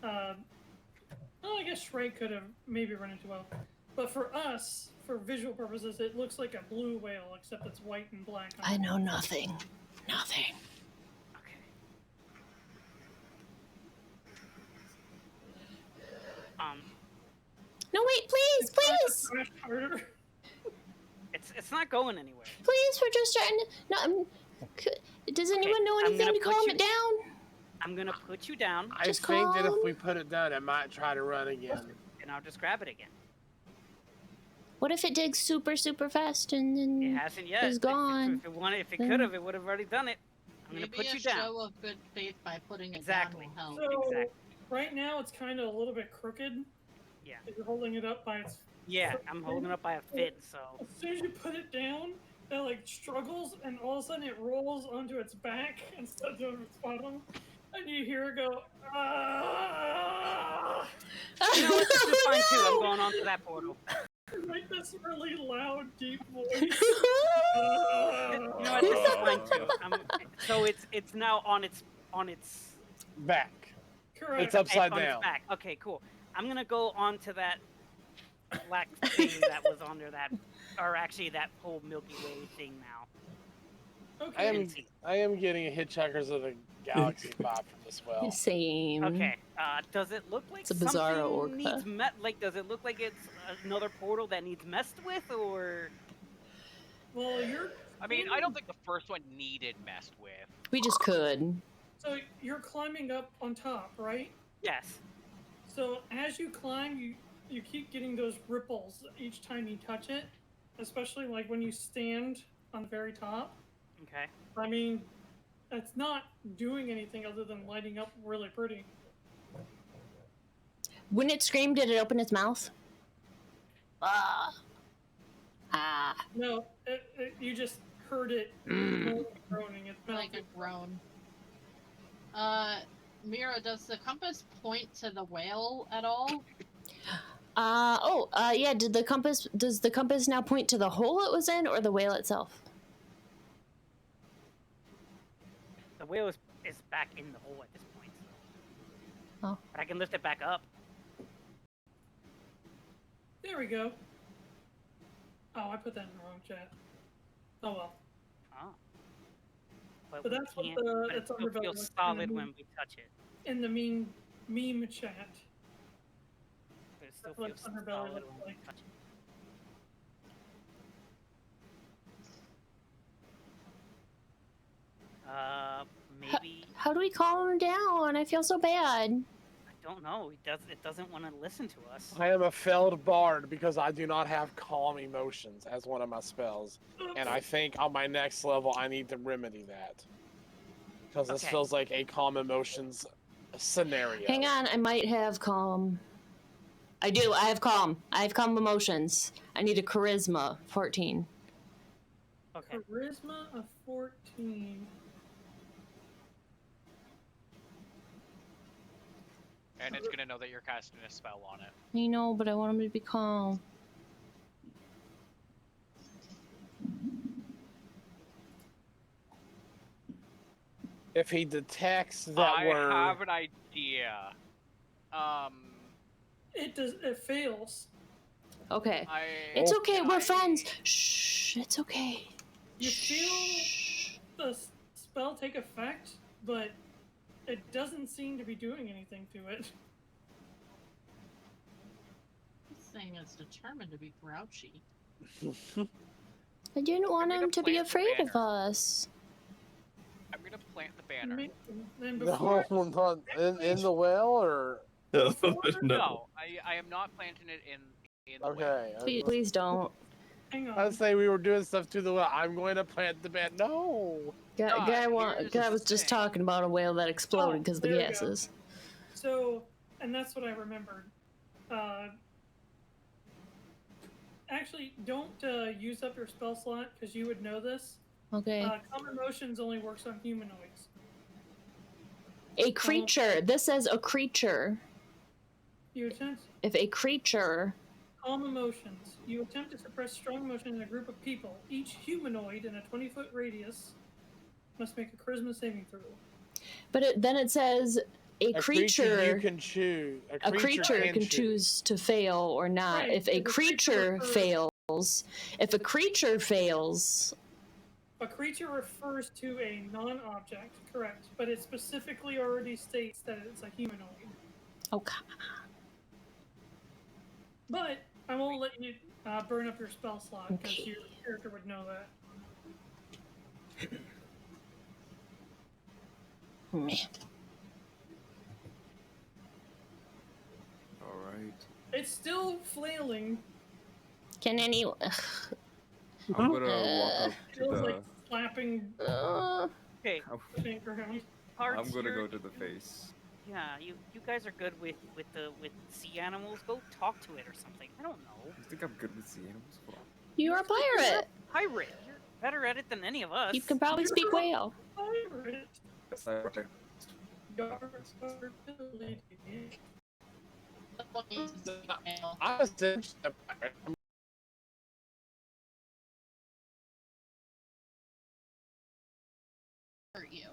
well, I guess Shrike could have maybe run into well, but for us, for visual purposes, it looks like a blue whale, except it's white and black. I know nothing. Nothing. Okay. No, wait, please, please, Crash harder. It's not going anywhere. please. We're just trying to. No, does anyone know I'm anything gonna to put calm you- it down? I'm gonna put you down, I Just think that if calm. we put it down, it might try to run again. and I'll just grab it again. What if it digs super, super fast and then? It hasn't yet. It's gone. If it could have, it would have already done it. I'm Maybe gonna put a you down. show of good faith by putting it Exactly. down will help. So Exactly. right now, it's kind of a little bit crooked. Yeah. If you're holding it up by its. Yeah, I'm holding it up by a fin, so. As soon as you put it down, it like struggles, and all of a sudden it rolls onto its back instead of its bottom, and you hear it go. Ah! You know what? This is fine too. I'm going on to that portal. Like this really loud, deep voice. You know what? This is fine too. So it's now on its Back. Correct. It's upside on its down. back. Okay, cool. I'm gonna go on to that black thing that was under that, or actually that whole Milky Way thing now. Okay. I I am getting a Hitchhikers of the Galaxy vibe from this well. Same. Okay. Does it look like It's a bizarro something orca. needs does it look like it's another portal that needs messed with, or? Well, you're. I mean, I don't think the first one needed messed with. We just could. So you're climbing up on top, right? Yes. So as you climb, you keep getting those ripples each time you touch it, especially like when you stand on the very top. Okay. I mean, it's not doing anything other than lighting up really pretty. When it screamed, did it open its mouth? Ah. Ah. No, you just heard it groaning. It's mouth. Like a groan. Mirra, does the compass point to the whale at all? Yeah, does the compass now point to the hole it was in or the whale itself? The whale is back in the hole at this point. Oh. But I can lift it back up. There we go. Oh, I put that in the wrong chat. Oh well. Oh. But we that's what can't- the- but it it's still underbelly feels looks solid kinda when we touch it. In the meme chat. But it still That's what feels underbelly solid looks when we like. touch it. Maybe How do we calm him down? I feel so bad. I don't know. It doesn't want to listen to us. I am a failed bard because I do not have calm emotions as one of my spells. And I think on my next level I need to remedy that. Because this Okay. feels like a calm emotions scenario. Hang on, I might have calm. I do, I have calm. I have calm emotions. I need a charisma, 14. Okay. Charisma of 14. And it's gonna know that you're casting a spell on it. I know, but I want him to be calm. If he detects that I we're... have an idea. It fails. Okay. It's It's okay, we're friends. Shh, it's okay. You feel the spell take effect, but it doesn't seem to be doing anything to it. This thing is determined to be grouchy. I didn't want gonna him to be plant the afraid of banner. us. I'm gonna plant the banner. Then No, before, not in the well, or No. No, I am not planting it in the well. okay. Please don't. hang on. I was saying we were doing stuff to the well. I'm going to plant the bed. No. God, Guy here's was the just thing. talking about a whale that exploded because of the there we go. gases. So, and that's what I remembered. Actually, don't use up your spell slot because you would know this. Okay. Common motions only works on humanoids. A creature. This says a creature. You attempt If a creature. calm emotions. You attempt to suppress strong emotion in a group of people. Each humanoid in a 20-foot radius must make a charisma saving throw. But then it says a creature. you can choose. A creature can choose to fail or not. Right, If a if a creature creature refers- fails, if a creature fails, A creature refers to a non-object, correct, but it specifically already states that it's a humanoid. okay. But I won't let you burn up your spell slot because Okay. your character would know that. Meh. All right. It's still flailing. Can any? I'm gonna walk up It to feels the. like slapping Okay, the bank ground. Parts I'm gonna here- go to the face. Yeah, you guys are good with sea animals. Go talk to it or something. I don't know. You think I'm good with sea animals? Hold on. You're a pirate. Pirate. You're better at it than any of us. You can probably speak whale. Pirate. Yes, I- I was just Hurt you.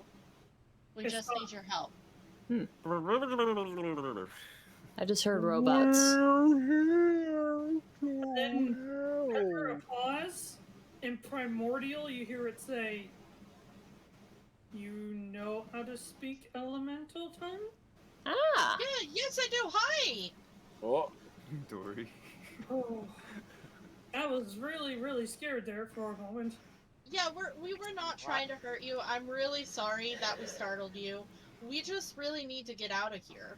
We It's just fine. need your help. I just heard robots. Then after a pause, in Primordial, you hear it say, "You know how to speak elemental tongue?" Ah. Yeah, yes I do. Hi. Oh, Dory. Oh, I was really scared there for a moment. Yeah, we were not trying to hurt you. I'm really sorry that we startled you. We just really need to get out of here.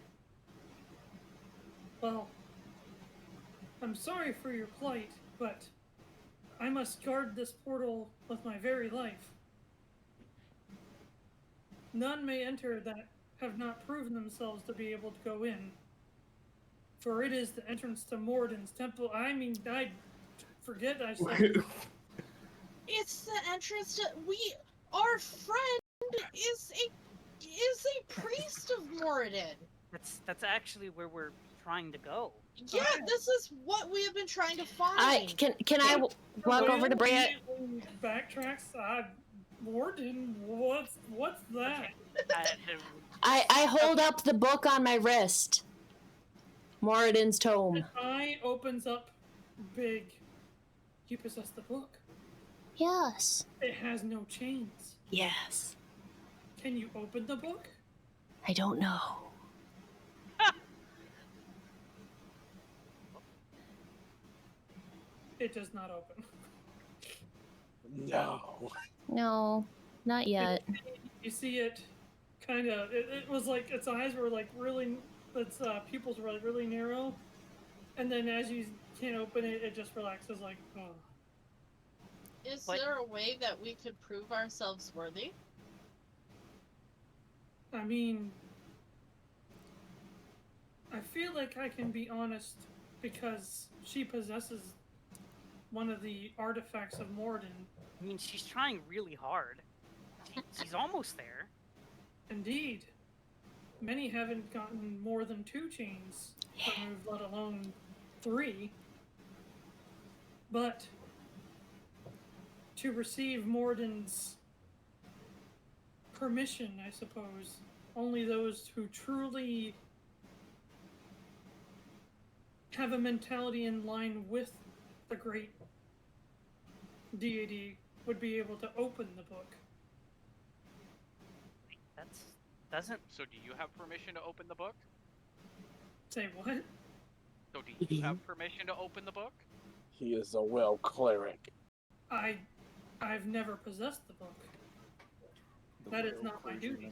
Well, I'm sorry for your plight, but I must guard this portal with my very life. None may enter that have not proven themselves to be able to go in. For it is the entrance to Moradin's temple. I mean, I forget I said. It's the entrance to our friend is a priest of Moradin. That's actually where we're trying to go. Yeah, this is what we have been trying to find. Can I walk over to Breya? Backtracks. Moradin, what's that? I hold up the book on my wrist. Moradin's tome. His eye opens up big. You possess the book. Yes. It has no chains. Yes. Can you open the book? I don't know. It does not open. no. No, not yet. You see it kind of, it was like its eyes were like really, its pupils were like really narrow. And then as you can't open it, it just relaxes like, oh. Is What? there a way that we could prove ourselves worthy? I mean, I feel like I can be honest because she possesses one of the artifacts of Moradin. I mean, she's trying really hard. She's almost there. Indeed. Many haven't gotten more than 2 chains removed, let alone 3. But to receive Moradin's permission, I suppose, only those who truly have a mentality in line with the great deity would be able to open the book. Doesn't. So do you have permission to open the book? Say what? So do you have permission to open the book? He is a well cleric. I've never possessed the book. That is not my duty.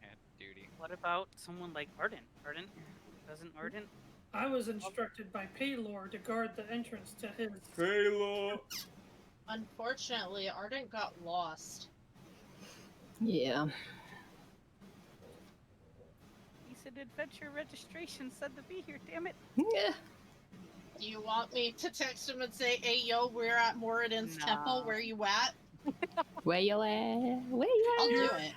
And duty. What about someone like Ardent? Doesn't Ardent? I was instructed by Paylor to guard the entrance to his. Halo. Unfortunately, Ardent got lost. Yeah. He said adventure registration said to be here. Damn it! Yeah. Do you want me to text him and say, "Hey, yo, we're at Moradin's temple. Where you at?" Where you at? Where you I'll at? do it.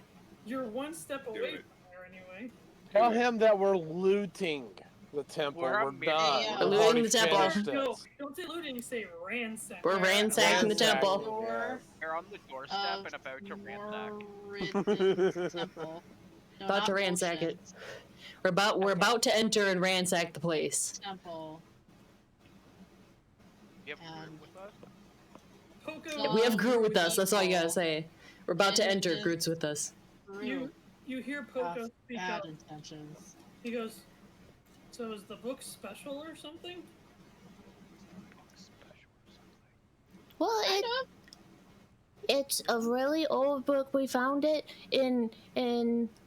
You're one step Do away it. from there anyway. Tell him that we're looting the temple. We're We're a done. Mirra. We've Looting already the temple. finished it. No, don't say looting, say ransack. We're ransacking the temple. Door We're on the doorstep of and about to ransack. Moradin's temple. No, About to not ransack it. Moradin's We're Okay. about to enter and ransack the place. temple. You have Groot And- with us? Poco, We have Groot with us. That's all you gotta say. We're about to enter. Into- Groot's with us. you hear Poco Have speak bad up. intentions. He goes, "So is the book special or something?" Special or something. Well, Kind of. it's a really old book. We found it in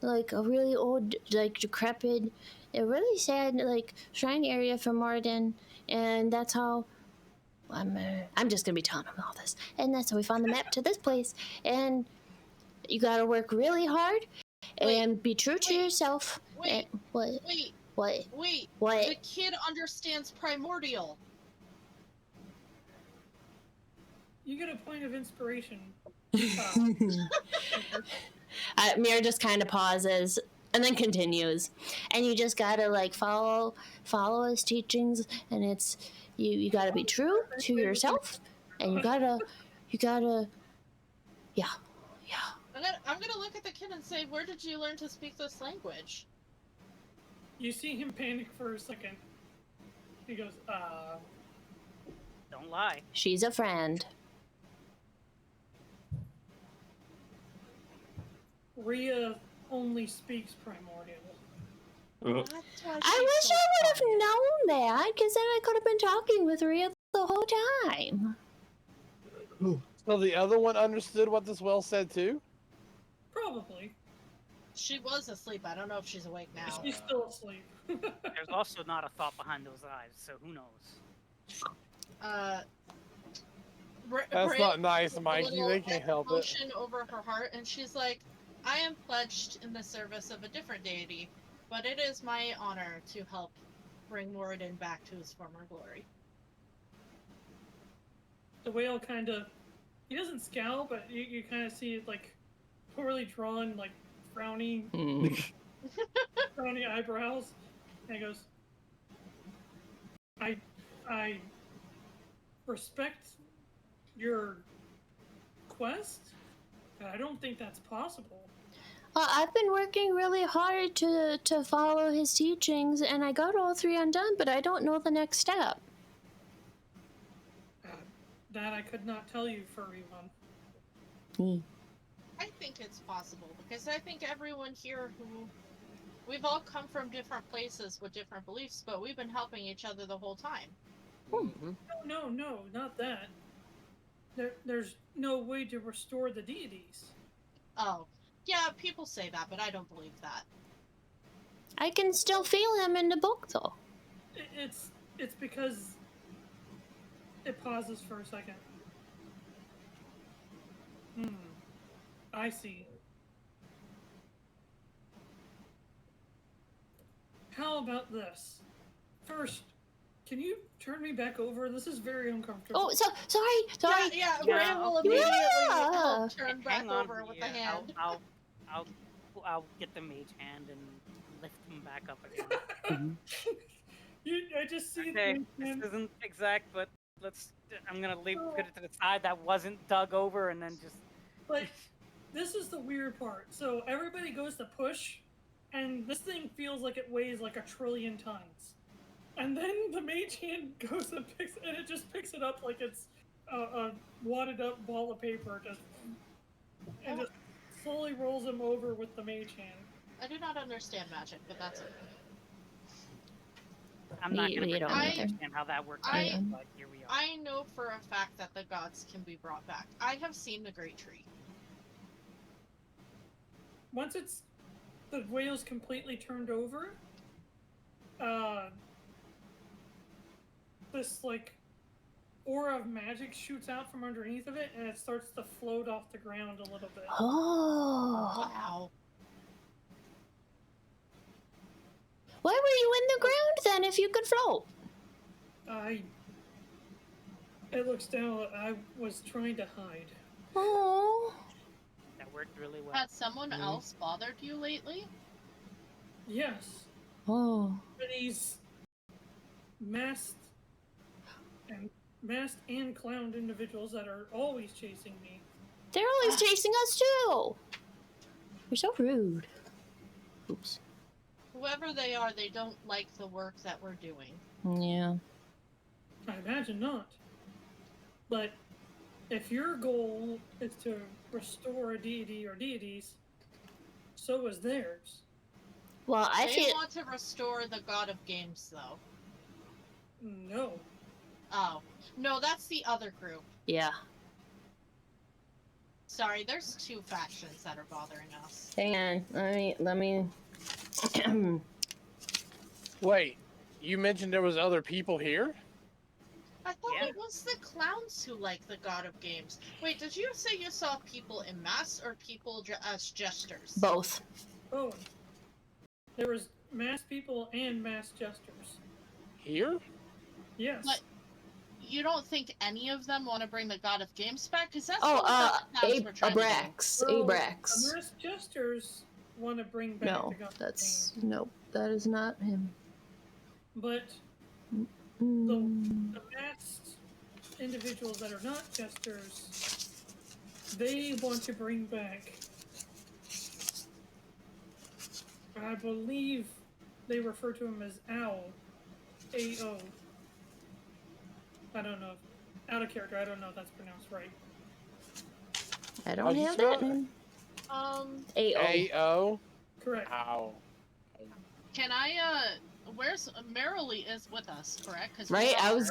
like a really old, like decrepit, a really sad like shrine area from Arden, and that's how. I'm just gonna be telling him all this, and that's how we found the map to this place. And you gotta work really hard, and be true to wait, yourself. wait, And, what? Wait, What? wait. What? The kid understands primordial. You get a point of inspiration. Mirra just kind of pauses and then continues, and you just gotta like follow his teachings, and it's you gotta be true to yourself, and you gotta yeah. I'm gonna look at the kid and say, "Where did you learn to speak this language?" You see him panic for a second. He goes, Don't lie. She's a friend. Rhea only speaks primordial." That's why I she's wish so I would have quiet. known that, because then I could have been talking with Rhea the whole time. So the other one understood what this well said too? Probably. She was asleep. I don't know if she's awake now. She's still asleep. There's also not a thought behind those eyes, so who knows? That's not nice, a Mikey. little They can't help it. emotion over her heart, and she's like, "I am pledged in the service of a different deity, but it is my honor to help bring Moradin back to his former glory." The whale kind of, he doesn't scowl, but you kind of see like poorly drawn, like frowny eyebrows, and he goes, I respect your quest, but I don't think that's possible. Well, I've been working really hard to follow his teachings, and I got all 3 undone, but I don't know the next step. That I could not tell you, furry one. I think it's possible, because I think everyone here we've all come from different places with different beliefs, but we've been helping each other the whole time. No, not that. There's no way to restore the deities. Oh, yeah, people say that, but I don't believe that. I can still feel him in the book, though. It's because it pauses for a second. I see. How about this? First, can you turn me back over? This is very uncomfortable. Oh, sorry. Yeah, Yeah, Bray will okay. immediately Yeah. help turn back Hang on, over with the yeah, hand. I'll get the mage hand and lift him back up again. I just see Okay, the this isn't exact, but I'm gonna put it to the side that wasn't dug over, and then just. like, this is the weird part. So everybody goes to push, and this thing feels like it weighs like 1 trillion tons. And then the mage hand goes and it just picks it up like it's a wadded up ball of paper, and just slowly rolls him over with the mage hand. I do not understand magic, but that's okay. I'm not gonna We pretend don't to either. understand how that works I- either, but here we are. I know for a fact that the gods can be brought back. I have seen the Great Tree. Once the whale's completely turned over, this like aura of magic shoots out from underneath of it, and it starts to float off the ground a little bit. Oh. Wow. Why were you in the ground then if you could float? It looks down. I was trying to hide. Oh. That worked really well. Has someone else bothered you lately? Yes, Oh. but he's masked and clowned individuals that are always chasing me. They're always chasing us too. You're so rude. Oops. Whoever they are, they don't like the work that we're doing. Yeah. I imagine not. But if your goal is to restore a deity or deities, so is theirs. Well, I They feel. want to restore the god of games, though. No. Oh. No, that's the other group. Yeah. Sorry, there's two factions that are bothering us. Hang on. Let me. Wait, you mentioned there was other people here? I thought Yeah. it was the clowns who like the god of games. Wait, did you say you saw people in mass or people as jesters? Both. Oh. There was masked people and masked jesters. Here? Yes. But you don't think any of them want to bring the god of games back? Because that's Oh, what the clowns were trying to do. Abrax. Well, Abrax. the masked jesters want to bring back No, the god of that's games. nope. That is not him. But Mm. the masked individuals that are not jesters, they want to bring back, I believe they refer to him as Owl. A-O. I don't know. Out of character, I don't know if that's pronounced right. I don't How'd you have spell that it? name. Um, A-O? Correct. Ow. can I, where's Merrily is with us, correct? 'Cause we Right? lost I was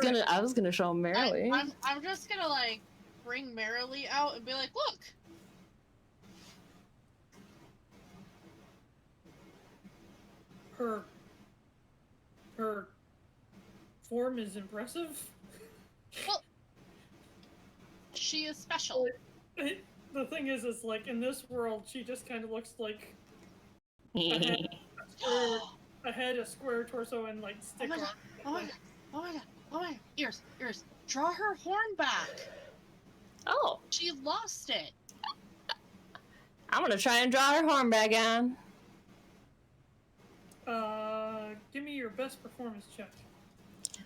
her. gonna show him Merrily. I'm just gonna, like, bring Merrily out and be like, look! Her form is impressive. Well, she is special. The thing is like in this world, she just kind of looks like a head, a square torso, and like Oh stick my god, arms. oh my god, oh my god, oh my god. Ears. Draw her horn back. Oh, She lost it. I'm gonna try and draw her horn back on. Give me your best performance check.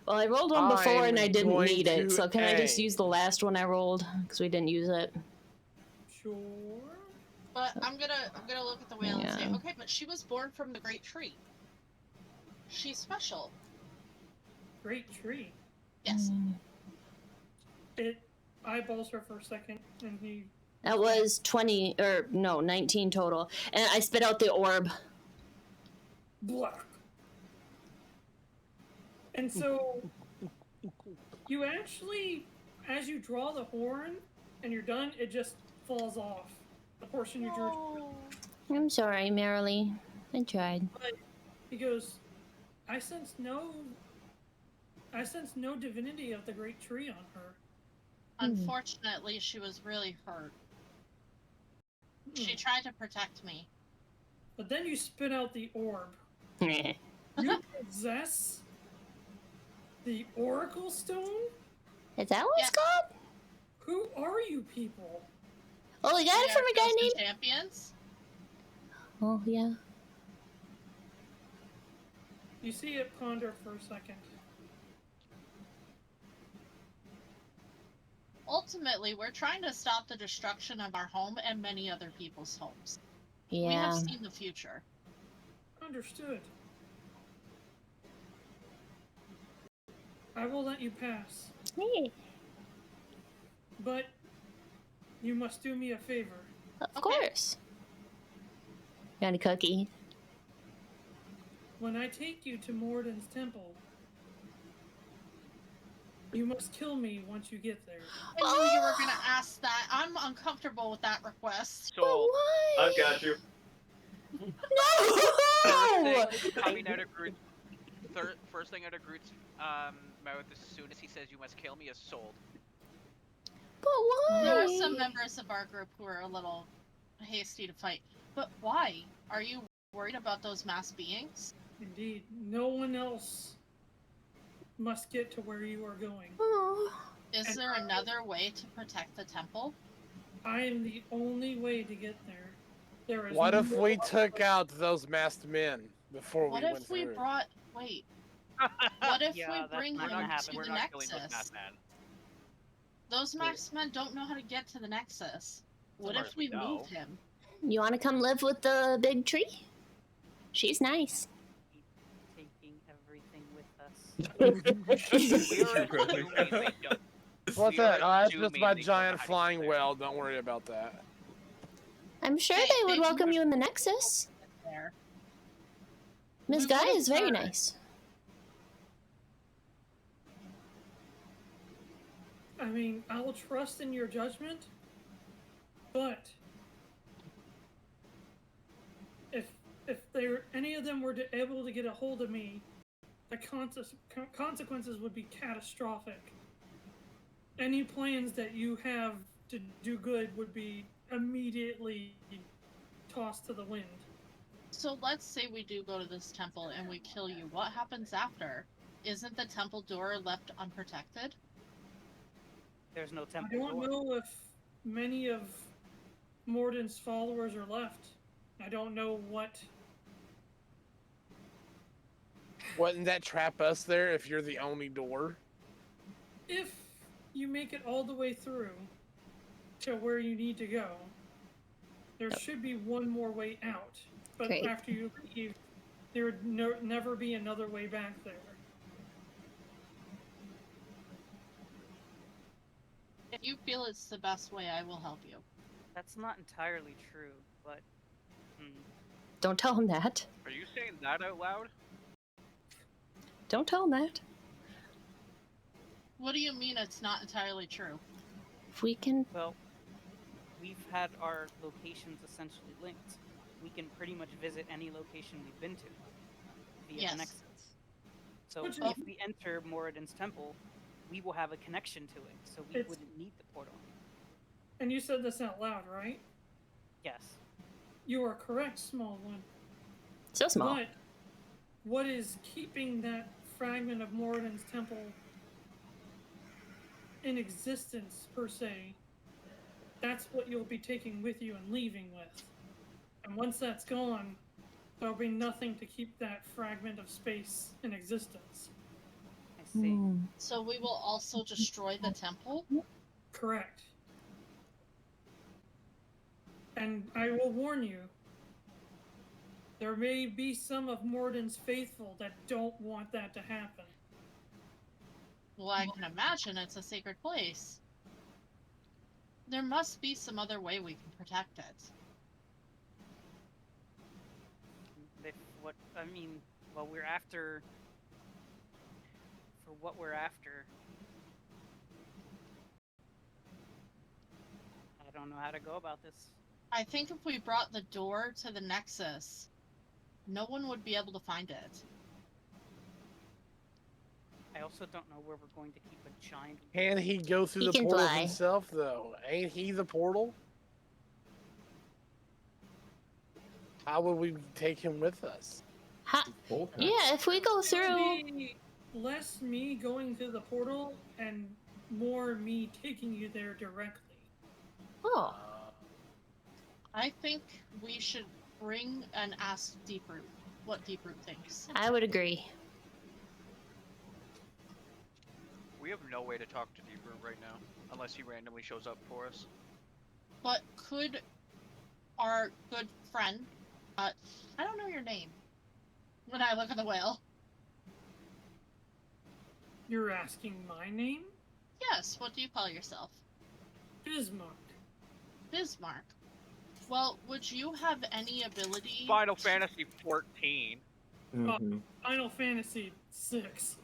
Well, I rolled one before and I I'm didn't going need it, to so can I just A. use the last one I rolled because we didn't use it? Sure. But I'm gonna look at the whale and say, Yeah. okay, but she was born from the great tree. She's special. Great tree. Yes. It eyeballs her for a second, and he. That was 20, or no, 19 total. And I spit out the orb. Black. And so, you actually, as you draw the horn and you're done, it just falls off. The portion you drew. I'm sorry, Merrily. I tried. He goes, I sense no divinity of the great tree on her. Unfortunately, she was really hurt. She tried to protect me. But then you spit out the orb. Is You possess the Oracle Stone? that what it's Yes. called? Who are you people? Oh, we got it We from are a guy chosen named. champions. Oh, yeah. You see it ponder for a second. Ultimately, we're trying to stop the destruction of our home and many other people's homes. We have Yeah. seen the future. Understood. I will let you pass, Hey, but you must do me a favor. of Okay. course. Got a cookie? When I take you to Morden's temple, you must kill me once you get there. I knew you were gonna ask that. I'm uncomfortable with that request. But So, why? I've got you. No! first thing coming out of Groot's, first thing out of Groot's mouth as soon as he says you must kill me is sold. But why? There are some members of our group who are a little hasty to fight. But why? Are you worried about those masked beings? Indeed, no one else must get to where you are going. Oh. Is there another way to protect the temple? I am the only way to get there. There is What if no we other took way. out those masked men before What we went if we through? brought... Wait. What if Yeah, we that's bring not them gonna happen. to We're the not killing those Nexus? masked men. Those masked men don't know how to get to the Nexus. What far if as we we know. move him? You want to come live with the big tree? She's nice. Keep taking everything with us. We are assuming they don't. What's We are that? Oh, that's assuming just my they don't know giant how to get flying there. whale. Don't worry about that. I'm sure Hey, they would they welcome would- you in the Nexus. There. Miss We Guy would've is very heard. nice. I mean, I'll trust in your judgment, but if any of them were able to get a hold of me, the consequences would be catastrophic. Any plans that you have to do good would be immediately tossed to the wind. So let's say we do go to this temple and we kill you. What happens after? Isn't the temple door left unprotected? There's no I temple don't door. know if many of Morden's followers are left. I don't know what. Wouldn't that trap us there if you're the only door? If you make it all the way through to where you need to go, there should be one more way out. But Great. after you leave, there would never be another way back there. If you feel it's the best way, I will help you. That's not entirely true, but Don't tell him that. Are you saying that out loud? Don't tell him that. What do you mean it's not entirely true? If we can. well, we've had our locations essentially linked. We can pretty much visit any location we've been to via Yes. the Nexus. So Which if we enter Moradin's temple, we will have a connection to it, so we It's- wouldn't need the portal. And you said this out loud, right? Yes. You are correct, small one. So small. But what is keeping that fragment of Moradin's temple in existence, per se, that's what you'll be taking with you and leaving with. And once that's gone, there'll be nothing to keep that fragment of space in existence. I see. Hmm. So we will also destroy the temple? Correct. And I will warn you, there may be some of Morden's faithful that don't want that to happen. Well, I can imagine it's a sacred place. There must be some other way we can protect it. Well, we're after. For what we're after, I don't know how to go about this. I think if we brought the door to the Nexus, no one would be able to find it. I also don't know where we're going to keep a giant. Can he go through He the can portal fly. himself, though? Ain't he the portal? How would we take him with us? Yeah, if we go through. It'll be less me going to the portal and more me taking you there directly. Oh, I think we should bring and ask Deeproot what Deeproot thinks. I would agree. We have no way to talk to Deeproot right now, unless he randomly shows up for us. But could our good friend, I don't know your name when I look at the whale. You're asking my name? Yes, what do you call yourself? Bismarck. Bismarck. Well, would you have any ability? Final Fantasy 14. Mhm. Final Fantasy 6.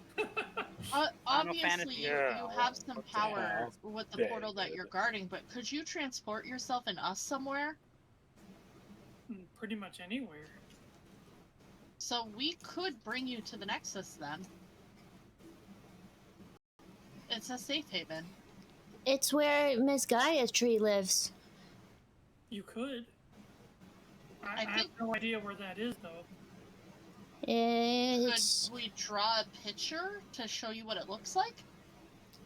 Obviously, Fantasy. you have some What the power hell? with the Dang portal that it. you're guarding, but could you transport yourself and us somewhere? Pretty much anywhere. So we could bring you to the Nexus then. It's a safe haven. It's where Miss Gaia Tree lives. You could. I I have think- no idea where that is, though. It's Could we draw a picture to show you what it looks like?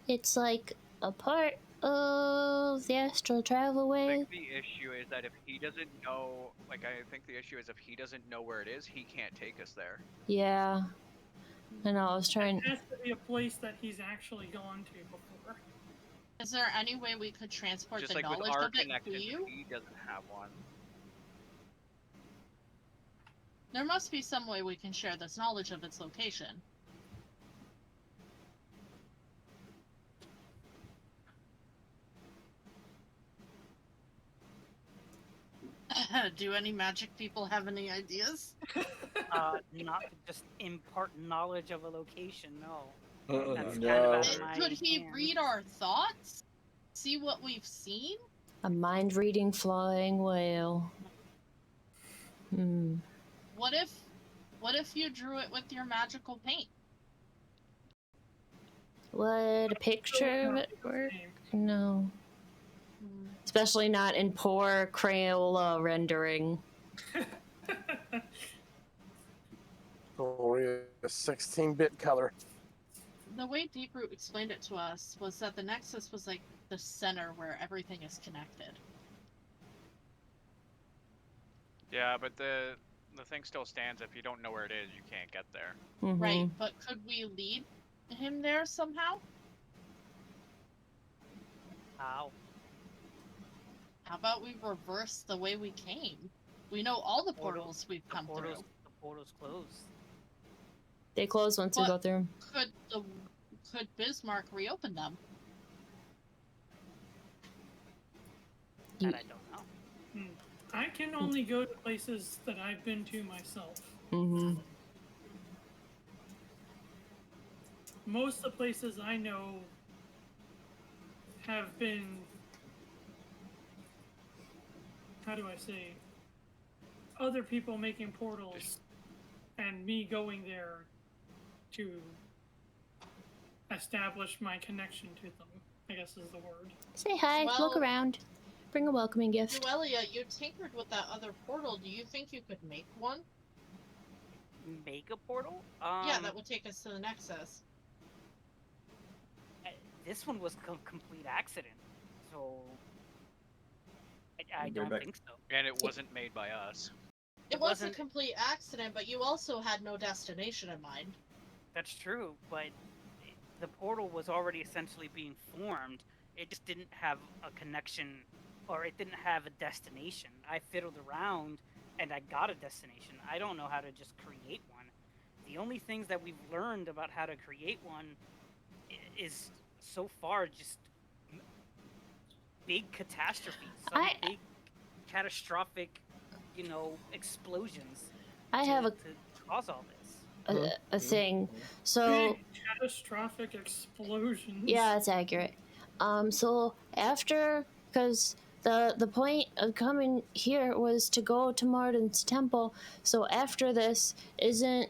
it's like a part of the astral travel I way. think the issue is that if he doesn't know, like, I think the issue is if he doesn't know where it is, he can't take us there. Yeah. I know, I was trying. It has to be a place that he's actually gone to before. Is there any way we could transport Just the like with knowledge our of it connection, to you? he doesn't have one. There must be some way we can share this knowledge of its location. Do any magic people have any ideas? Not to just impart knowledge of a location, no. That's No. kind of out of my Could he hands. read our thoughts? See what we've seen? A mind-reading flying whale. Hmm. What if you drew it with your magical paint? Would a picture of it work? No. Hmm. Especially not in poor Crayola rendering. Gloria, 16-bit color. The way Deeproot explained it to us was that the Nexus was like the center where everything is connected. Yeah, but the thing still stands. If you don't know where it is, you can't get there. Mhm. Right, but could we lead him there somehow? How? How about we reverse the way we came? We know all the portals we've come through. The portal's closed. They close once you But- go through. Could Bismarck reopen them? You- That I don't know. I can only go to places that I've been to myself. Mhm. Most of the places I know have been, how do I say, other people making portals and me going there to establish my connection to them, I guess is the word. Say hi, look Well- around. Bring a welcoming gift. Yuelia, you tinkered with that other portal. Do you think you could make one? Make a portal? Yeah, that would take us to the Nexus. This one was a complete accident, so I Go don't back. think so. And it wasn't made by us. It was a wasn't- complete accident, but you also had no destination in mind. That's true, but the portal was already essentially being formed. It just didn't have a connection, or it didn't have a destination. I fiddled around, and I got a destination. I don't know how to just create one. The only things that we've learned about how to create one is so far just big catastrophes, some big catastrophic, explosions. I have to cause all this. a thing. So Big catastrophic explosions. yeah, it's accurate. So after, because the point of coming here was to go to Martin's temple. So after this, isn't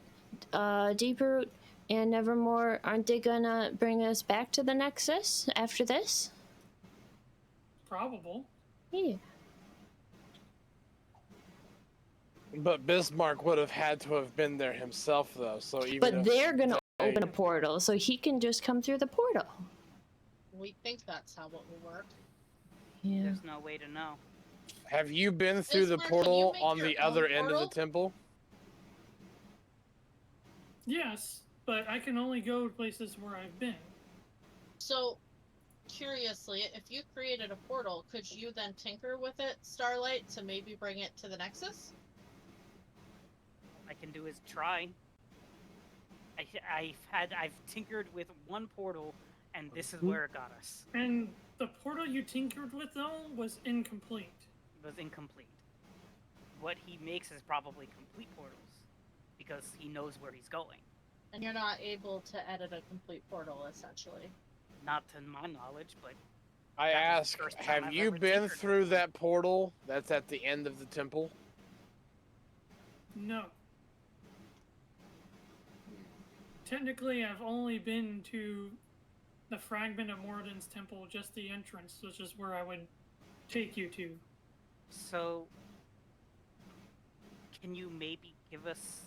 Deeproot and Nevermore, aren't they gonna bring us back to the Nexus after this? Probable. Yeah. But Bismarck would have had to have been there himself, though. So even But if they're gonna open a portal, so he can just come through the portal. We think that's how it will work. Yeah. There's no way to know. have you been through the Bismarck, can you portal make on your the own other end of portal? the temple? Yes, but I can only go to places where I've been. So, curiously, if you created a portal, could you then tinker with it, Starlight, to maybe bring it to the Nexus? I can do is try. I've tinkered with one portal, and this is where it got us. And the portal you tinkered with, though, was incomplete. It was incomplete. what he makes is probably complete portals, because he knows where he's going. And you're not able to edit a complete portal, essentially. Not to my knowledge, but I That was ask, the first time have I've you ever been tinkered through with one. that portal that's at the end of the temple? No. Technically, I've only been to the fragment of Moradin's temple, just the entrance, which is where I would take you to. so can you maybe give us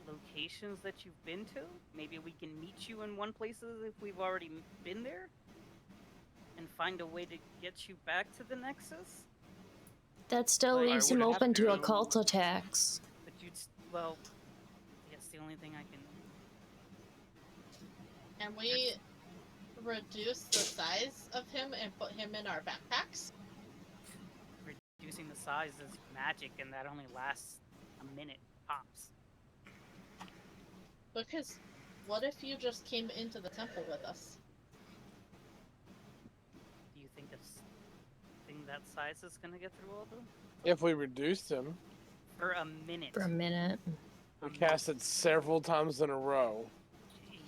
locations that you've been to? Maybe we can meet you in one places if we've already been there, and find a way to get you back to the Nexus. That still Like, leaves I him would open to have to- occult attacks. But well, that's the only thing I can. And we reduce the size of him and put him in our backpacks. Reducing the size is magic, and that only lasts a minute tops. Because what if you just came into the temple with us? Do you think a thing that size is gonna get through all of them? If we reduced him, For a minute. For a minute. we cast it several times in a row.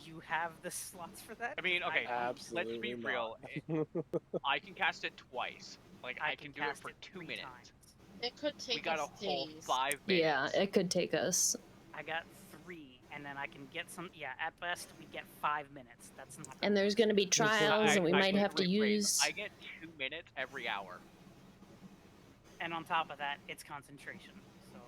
You have the slots for that? I mean, okay, Absolutely let's be not. real. I can cast it twice. Like, I can do it cast for 2 3 minutes. times. It could We take got a us whole days. 5 minutes. Yeah, it could take us. I got 3, and then I can get some. Yeah, at best we get 5 minutes. That's not. And there's going to be trials, and we might can have to rephrase. use. I get 2 minutes every hour. And on top of that, it's concentration. So.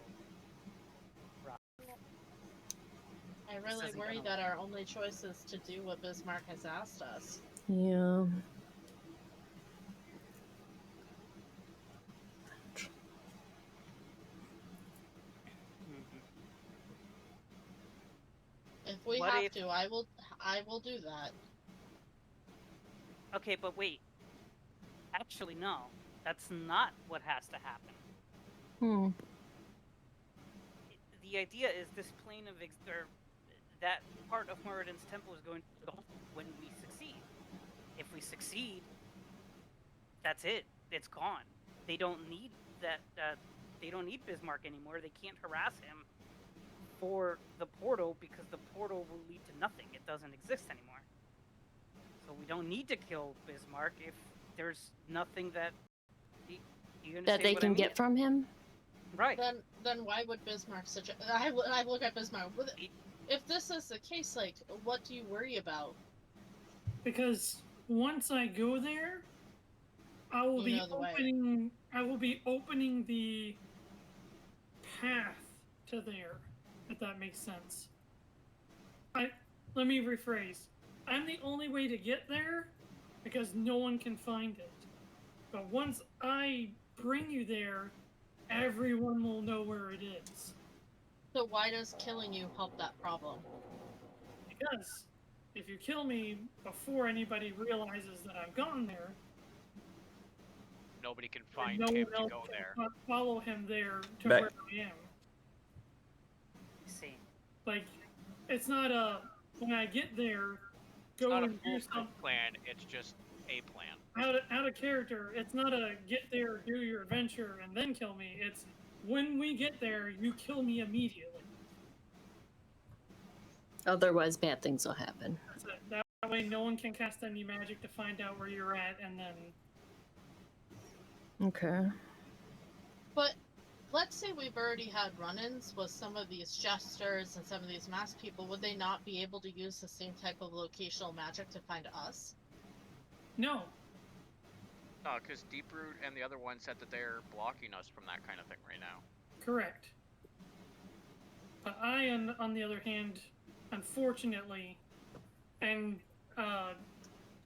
I really isn't worry gonna that our only choice is to do what Bismarck has asked us. Yeah. If we What have if- to, I will do that. Okay, but wait. Actually, no. That's not what has to happen. Hmm. The idea is this plane of that part of Moradin's temple is going to go when we succeed. If we succeed, that's it. It's gone. They don't need that. They don't need Bismarck anymore. They can't harass him for the portal because the portal will lead to nothing. It doesn't exist anymore. So we don't need to kill Bismarck if there's nothing that you That they understand what I can mean? get from him? Right. Then why would Bismarck such a... I look at Bismarck. If this is the case, like, what do you worry about? Because once I go there, I will You be know the way. opening the path to there, if that makes sense. Let me rephrase. I'm the only way to get there because no one can find it. But once I bring you there, everyone will know where it is. So why does killing you help that problem? Because if you kill me before anybody realizes that I've gone there, Nobody can then find no him one to else go can there. follow him there to Back- where I am. See. Like, it's not a when I get there, It's go not a and do foolproof something plan, it's just a plan. out of character. It's not a get there, do your adventure, and then kill me. It's when we get there, you kill me immediately. Otherwise, bad things will happen. That's it. That way, no one can cast any magic to find out where you're at, and then Okay. But let's say we've already had run-ins with some of these jesters and some of these masked people. Would they not be able to use the same type of locational magic to find us? no. No, because Deeproot and the other one said that they're blocking us from that kind of thing right now. Correct. But I, on the other hand, unfortunately, and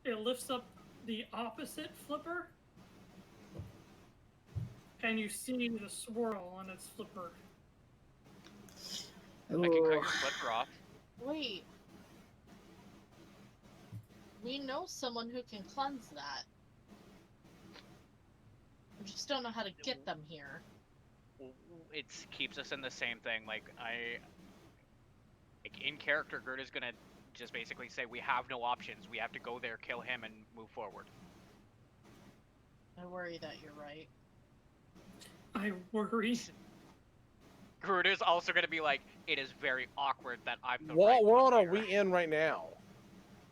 it lifts up the opposite flipper, and you see the swirl on its flipper. I can cut Ooh. your flipper off. Wait. We know someone who can cleanse that. We just don't know how to get them here. It keeps us in the same thing. Like, in character, Groot is gonna just basically say, we have no options. We have to go there, kill him, and move forward. I worry that you're right. I worry. Groot is also gonna be like, it is very awkward that I'm the What right world one are we in right now?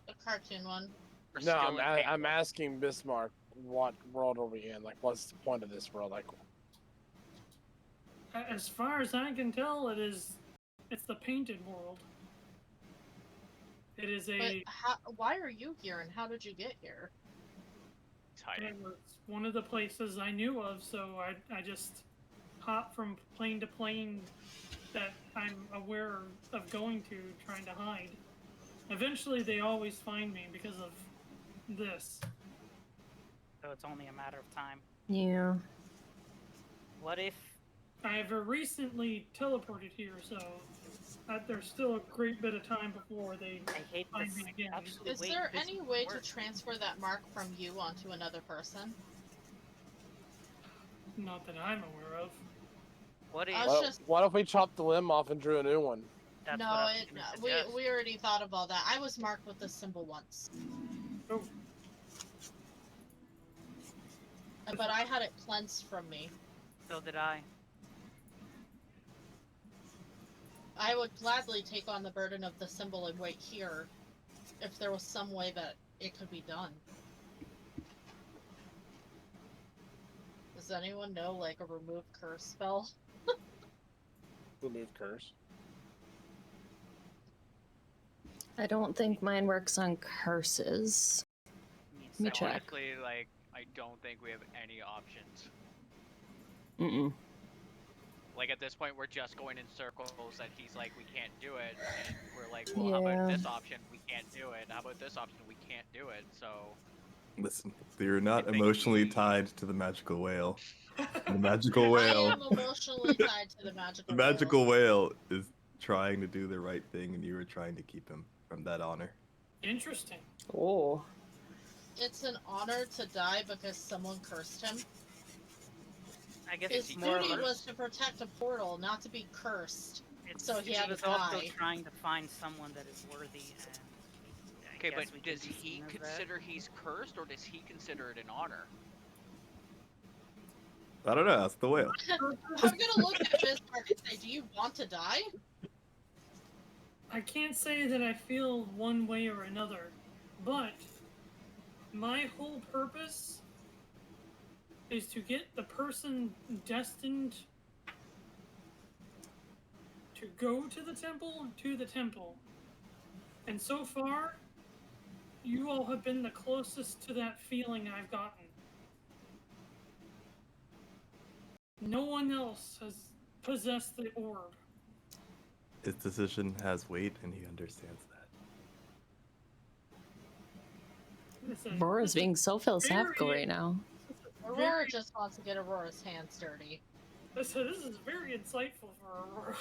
The cartoon one. We're No, still in I'm Paintworld. asking Bismarck, what world are we in? Like, what's the point of this world? Like, As far as I can tell, it's the painted world. It is a. Why are you here, and how did you get here? It's hiding. It was one of the places I knew of, so I just hop from plane to plane that I'm aware of going to, trying to hide. Eventually, they always find me because of this. So it's only a matter of time. Yeah. What if? I have recently teleported here, so there's still a great bit of time before they I hate find this. me again. Actually, Is wait, there this any would way work. to transfer that mark from you onto another person? Not that I'm aware of. What if? I was what if we chopped the limb off and drew a new one? That's no, what I was gonna suggest. we already thought of all that. I was marked with this symbol once. Oh, But I had it cleansed from me. So did I. I would gladly take on the burden of the symbol and wait here if there was some way that it could be done. Does anyone know, like, a remove curse spell? Remove curse. I don't think mine works on curses. Let me So check. honestly, like, I don't think we have any options. Mm-mm. Like, at this point, we're just going in circles that he's like, we can't do it, and we're like, well, how about Yeah. this option? We can't do it. How about this option? We can't do it, so... Listen, you're not I think emotionally we- tied to the magical whale. The magical whale. I am emotionally tied to the magical The magical whale is trying to do the right thing, and you are trying to keep him from that honor. interesting. Oh. It's an honor to die because someone cursed him. I guess His it's more. duty was to protect a portal, not to be cursed. So he had was to also die. trying to find someone that is worthy. And I Okay, guess but we can does be he seen as that. consider he's cursed, or does he consider it an honor? I don't know. Ask the whale. I'm gonna look at Bismarck and say, do you want to die? I can't say that I feel one way or another, but my whole purpose is to get the person destined to go to the temple. And so far, you all have been the closest to that feeling I've gotten. No one else has possessed the orb. His decision has weight, and he understands that. It's a- Aurora's being so philosophical Very- right now. Aurora Very- just wants to get Aurora's hands dirty. So this is very insightful for Aurora.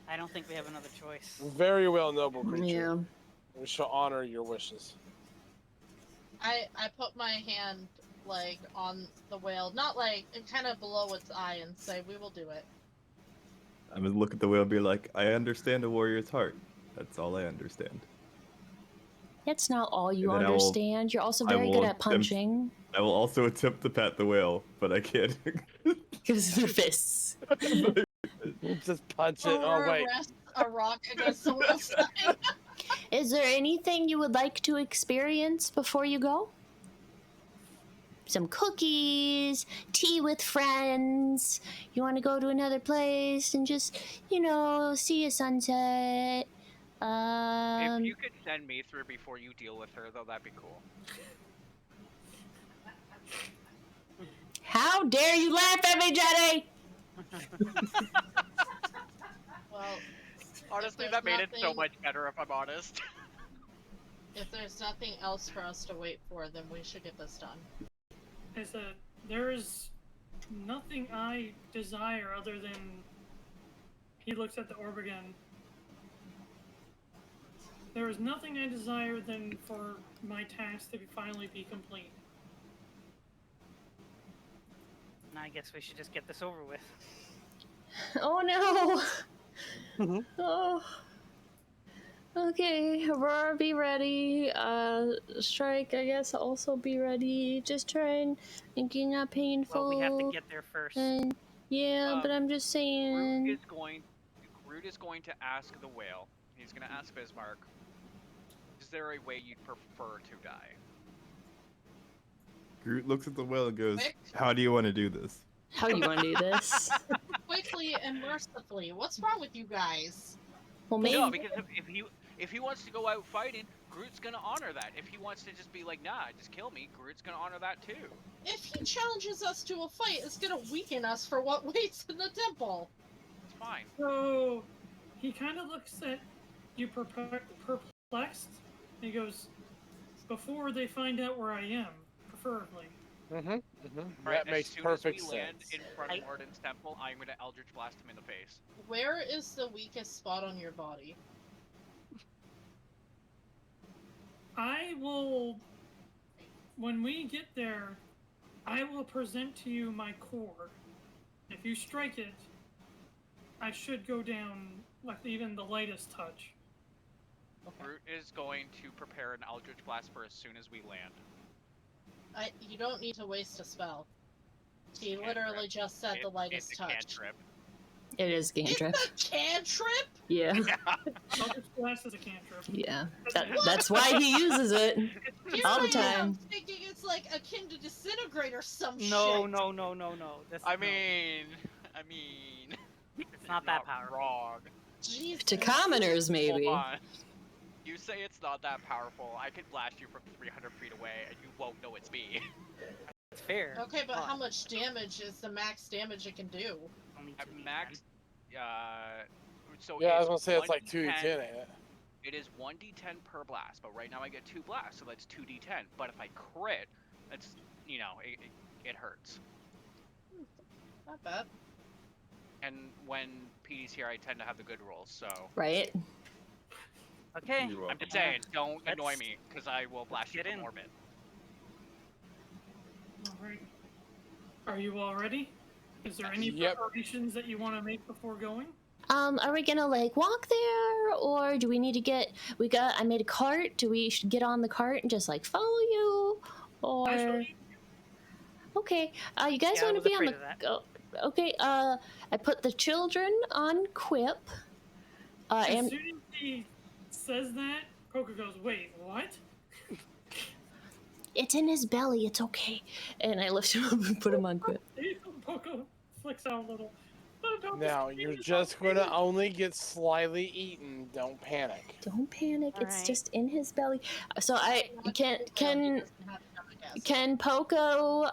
I don't think we have another choice. Very well, noble creature. Yeah. We shall honor your wishes. I put my hand, like, on the whale, not like, kind of below its eye and say, we will do it. I'm gonna look at the whale and be like, I understand a warrior's heart. That's all I understand. That's not all you And then understand. You're also I very good will at punching. I will also attempt to pat the whale, but I can't. Because of the fists. Just punch it. Oh, Aurora wait. rests a rock against someone's side. Is there anything you would like to experience before you go? Some cookies, tea with friends. You want to go to another place and just, see a sunset. If you could send me through before you deal with her, though, that'd be cool. How dare you laugh at me, Jenny? Well, Honestly, there's that made it so nothing- much better, if I'm honest. if there's nothing else for us to wait for, then we should get this done. There is nothing I desire other than. He looks at the orb again. There is nothing I desire than for my task to finally be complete. And I guess we should just get this over with. Oh no! Oh. Okay, Aurora, be ready. Shrike, I guess, also be ready. Just try and make it not painful. Well, we have to get there first. And Yeah, but I'm just saying. Groot is going to ask the whale. He's going to ask Bismarck, is there a way you'd prefer to die? Groot looks at the whale and goes, Quick. "How do you want to do this?" How do you want to do this? Quickly and mercifully. What's wrong with you guys? Well, maybe. No, because if he wants to go out fighting, Groot's gonna honor that. If he wants to just be like, nah, just kill me, Groot's gonna honor that too. If he challenges us to a fight, it's gonna weaken us for what waits in the temple. It's fine. So he kind of looks at you perplexed, and he goes, "Before they find out where I am, preferably." Right, That makes perfect as soon as we land sense. in front of Ardent's temple, I'm gonna Eldritch Blast him in the face. Where is the weakest spot on your body? I will, when we get there, I will present to you my core. If you strike it, I should go down like even the lightest touch. Groot is going to prepare an Eldritch Blast for as soon as we land. You don't need to waste a spell. He Cantrip. literally just said the lightest It's a touch. cantrip. It is cantrip. It's a cantrip? Yeah. Eldritch Blast is a cantrip. Yeah. That's why he uses it Here all the I am time. thinking it's like akin to disintegrate or some No, shit. no. That's, I no. mean, It's not that powerful. Wrong. Jesus. To commoners, maybe. Hold on. You say it's not that powerful. I could blast you from 300 feet away, and you won't know it's me. It's fair. Okay, but how much damage is the max damage it can do? Only At 2d10. max, so Yeah, I was it's gonna say it's like 1d10 2d10, ain't it? It is 1d10 per blast, but right now I get 2 blasts, so that's 2d10. But if I crit, that's, you know, it hurts. Not bad. And when Pedi's here, I tend to have the good rolls, so... Right? Okay. You're I'm welcome. just saying, don't Let's annoy me, because I will blast you get from in. orbit. Alright. Are you all ready? Is there any Yep. preparations that you want to make before going? Are we gonna like walk there, or do we need to get? I made a cart. Do we should get on the cart and just like follow you, or? Actually, Okay. You guys Yeah, I want to was be on afraid the? of that. Go. Okay. I put the children on Quip. as And soon as he says that, Coco goes, "Wait, what?" it's in his belly. It's okay. And I lift him up and put him on Quip. Coco flicks out a little. "But don't Now, just you're leave us just on gonna stage." only get slightly eaten. Don't panic. Don't panic. It's Alright. just in his belly. So I Not can He can doesn't have enough gas. can Poco,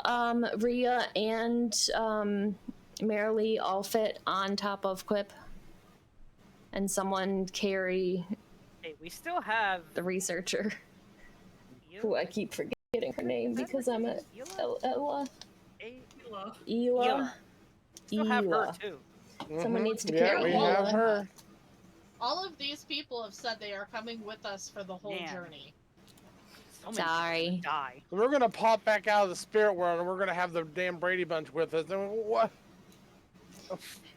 Rhea, and Merrily all fit on top of Quip, and someone carry Hey, we still have. the researcher, who I keep forgetting her name because I'm a Ella. Ela. Ela. Still have her Ela. too. Someone Mhm. needs to Yeah, carry we Ela. have her. All of these people have said they are coming with us for the whole Man. journey. So many people Sorry. die. We're gonna pop back out of the spirit world, and we're gonna have the damn Brady Bunch with us. And what?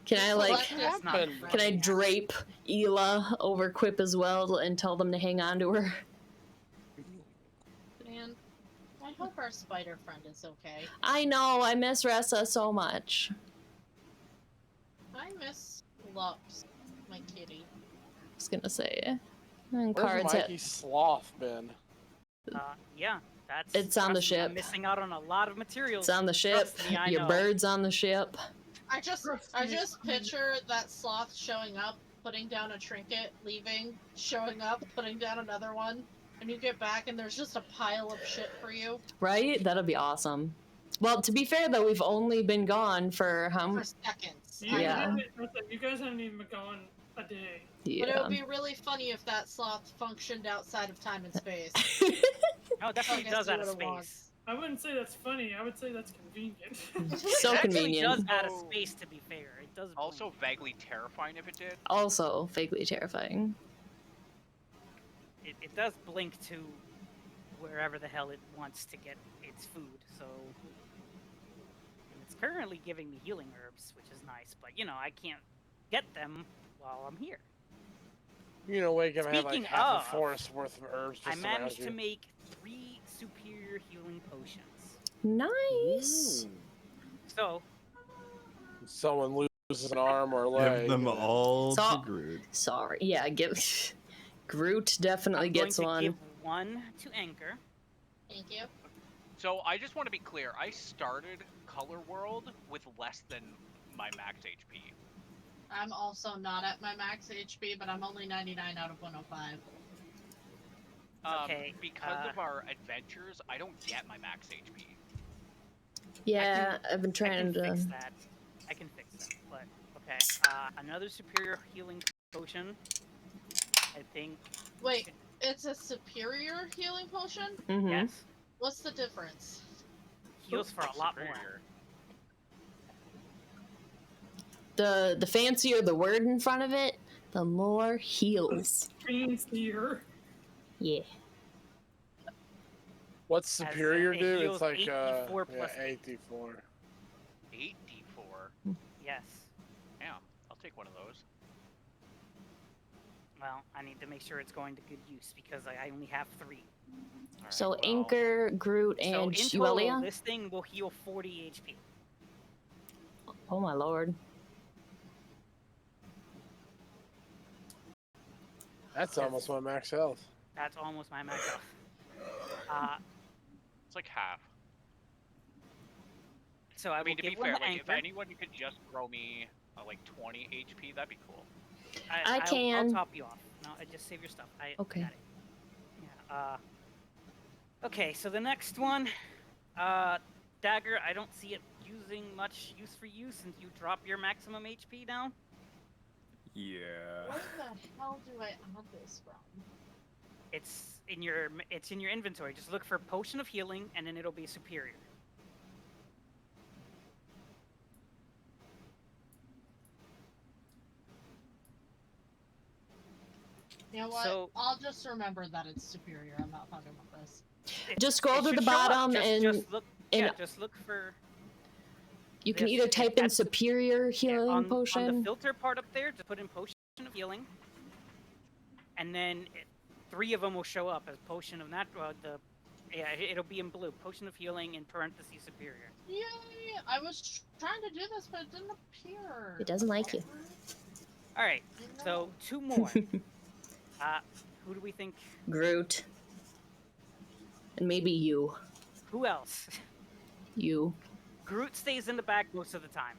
Can I like? What That's not happened? fair. Can I drape Ela over Quip as well and tell them to hang on to her? Man, I hope our spider friend is okay. I know. I miss Ressa so much. I miss Lux, my kitty. I was gonna say. And Where's cards Mikey Sloth been? Yeah, that's. It's on the trust me, I'm ship. missing out on a lot of materials. It's on the ship. Trust me, I Your know. bird's on the ship. I just picture that sloth showing up, putting down a trinket, leaving, showing up, putting down another one, and you get back and there's just a pile of shit for you Right? That'd be awesome. Well, to be fair though, we've only been gone for how for much? seconds. Yeah. You guys haven't even been gone a day. But it Yeah. would be really funny if that sloth functioned outside of time and space. No, it definitely I guess does do out of what it space. wants. I wouldn't say that's funny. I would say that's convenient. So It actually convenient. does out of Oh. space, to be fair. It does. Also blink. vaguely terrifying if it did. Also, vaguely terrifying. It does blink to wherever the hell it wants to get its food. So and it's currently giving me healing herbs, which is nice. But you know, I can't get them while I'm here. You know, wake up and have like Speaking half of, a forest worth of herbs I just around managed you. to make 3 superior healing potions. Nice. So someone loses an arm or a leg. Give them all So- to Groot. Sorry. Yeah, give Groot definitely I'm gets going to one. give one to Anchor. Thank you. So I just want to be clear. I started Color World with less than my max HP. I'm also not at my max HP, but I'm only 99 out of 105. Okay, Because of our adventures, I don't get my max HP. Yeah, I've been I trying can to. fix that. I can fix that. But okay, another superior healing potion. I think. Wait, it's a superior healing potion? Mhm. Yes. What's the difference? Heals for a lot more. Superior. The fancier the word in front of it, the more heals. Fancier. Yeah. What's superior it do? heals It's like 8d4 yeah, plus 8d4. 8d4. Yes. Damn, I'll take one of those. Well, I need to make sure it's going to good use because I only have 3. Alright, So well, Anchor, Groot, So and in total, Yuelia. this thing will heal 40 HP. Oh my lord. That's almost my max health. That's almost my max health. It's like half. So I I mean, will to be give one fair, to like, if Anchor. anyone could just throw me like 20 HP, that'd be cool. I can. I'll top you off. No, just save your stuff. Okay. Got it. Yeah. Okay, so the next one, Dagger. I don't see it using much use for you since you drop your maximum HP down. Yeah. Where the hell do I add this from? It's in your inventory. Just look for Potion of Healing, and then it'll be superior. You know what? So- I'll just remember that it's superior. I'm not talking about this. Just scroll It to the should show up. bottom and just look. and- Yeah, just look for. you can this. either If type in that's- superior healing on potion. the filter part up there, just put in Potion of Healing, and then 3 of them will show up as Potion of it'll be in blue. Potion of Healing in parentheses superior. Yay! I was trying to do this, but it didn't appear. It doesn't like you. All right, I so know. 2 more. Who do we think? Groot. And maybe you. Who else? You. Groot stays in the back most of the time.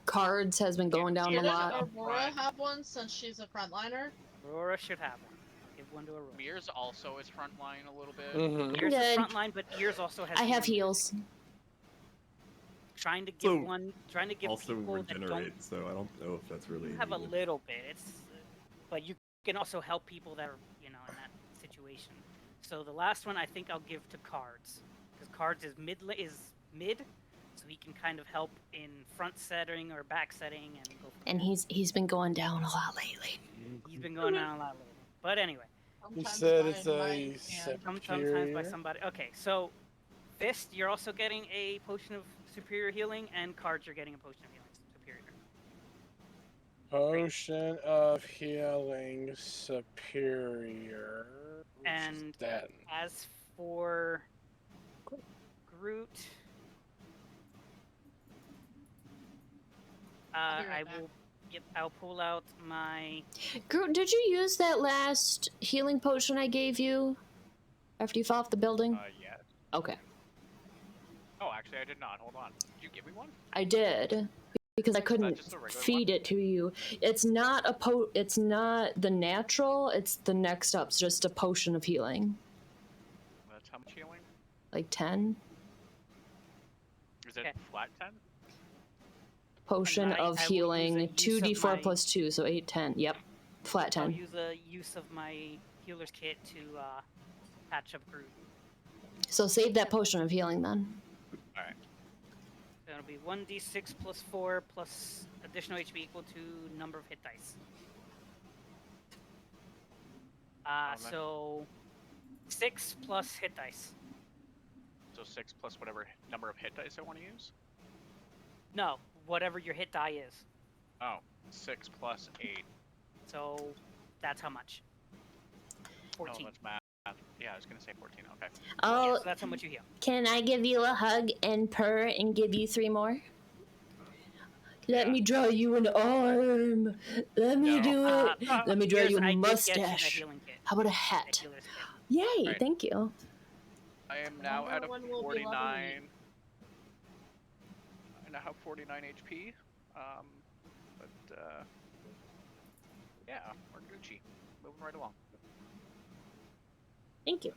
Cards has been going down a Didn't lot. Aurora have one since she's a frontliner? Aurora should have one. I'll give one to Aurora. Mirror's also is frontline a little bit. Mm-hmm. Ears is Good. frontline, but Ears also has. I have healing. heals. Trying to give So, Trying to give Also people that don't regenerate, so I don't know if that's really. have a needed. little bit. But you can also help people that are, in that situation. So the last one I think I'll give to Cards, because Cards is mid, so he can kind of help in front setting or back setting and go. From And he's been going down a lot lately. he's been going down a lot lately. But anyway, You Sometimes said by it's my a hand. sometimes superior. by somebody. Okay, so Fist, you're also getting a potion of superior healing, and Cards, you're getting a potion of healing superior. Potion of healing superior. And that. as for Groot, I'll be right I back. will. Yep, I'll pull out my. Groot, did you use that last healing potion I gave you after you fell off the building? Yes. Okay. Oh, actually, I did not. Hold on. Did you give me one? I did. Because I couldn't just a regular feed it to you. It's not it's not the natural, it's the next up. It's just a potion of healing. That's how much healing? Like 10? Is it Okay. flat 10? Potion I of will use a healing. use of 2d4 my- plus 2, so 8, 10. Yep. Flat I'll 10. use a use of my healer's kit to patch up Groot. So save that potion of healing then. Alright. So it'll be 1d6 plus 4 plus additional HP equal to number of hit dice. man. So 6 plus hit dice. So 6 plus whatever number of hit dice I want to use? No, whatever your hit die is. Oh, 6 plus 8. So that's how much. 14. No, that's math. Yeah, I was gonna say 14. Okay. Oh, Yeah, so that's how much you heal. can I give you a hug and purr and give you 3 more? Let me draw you an arm. Let me No. do it. Let me draw Here's- you a I did get you that mustache. healing kit. How about a That hat? healer's kit. Yay! Right. Thank you. I am now Wonder at a when we'll be level 49. I now have 49 HP. Yeah, we're Gucci. Moving right along. Thank you.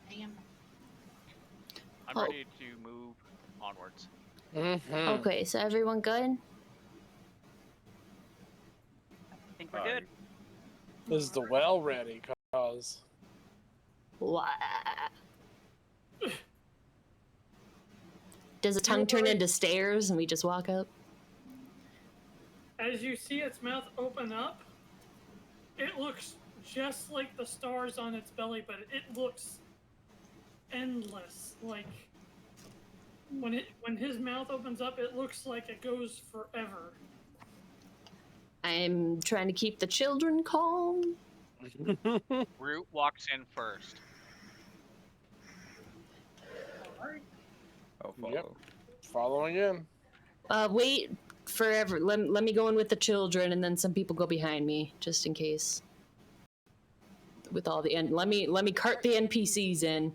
Damn. I'm Oh. ready to move onwards. Okay, so everyone good? I think we're good. Is the well ready? Cause What? Does the tongue turn into stairs and we just walk up? As you see its mouth open up, it looks just like the stars on its belly, but it looks endless. Like when his mouth opens up, it looks like it goes forever. I'm trying to keep the children calm. Groot walks in first. Alright. I'll follow. Yep. Following in. Wait forever. Let me go in with the children, and then some people go behind me, just in case. With all the let me cart the NPCs in,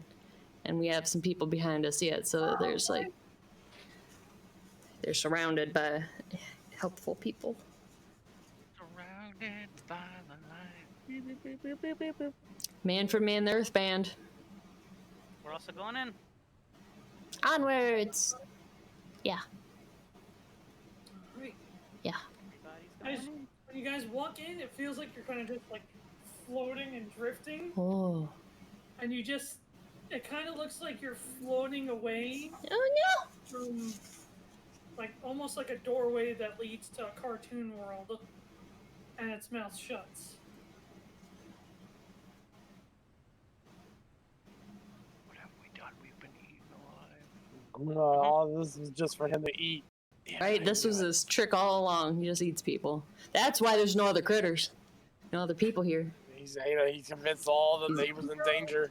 and we have some people behind us yet. So there's like they're surrounded by helpful people. Surrounded by the light. Man for man, the Earth Band. We're also going in. Onwards. Yeah. Alright. Yeah. Everybody's going in. When you guys walk in, it feels like you're kind of just like floating and drifting, Oh. and it kind of looks like you're floating away Oh from like almost like a doorway that leads to a cartoon world, and its mouth shuts. What have we done? We've been eaten alive. No, this is just for him to eat. no! Right. This was his trick all along. He just eats people. That's why there's no other critters, no other people here. He's he's convinced all that he was in danger.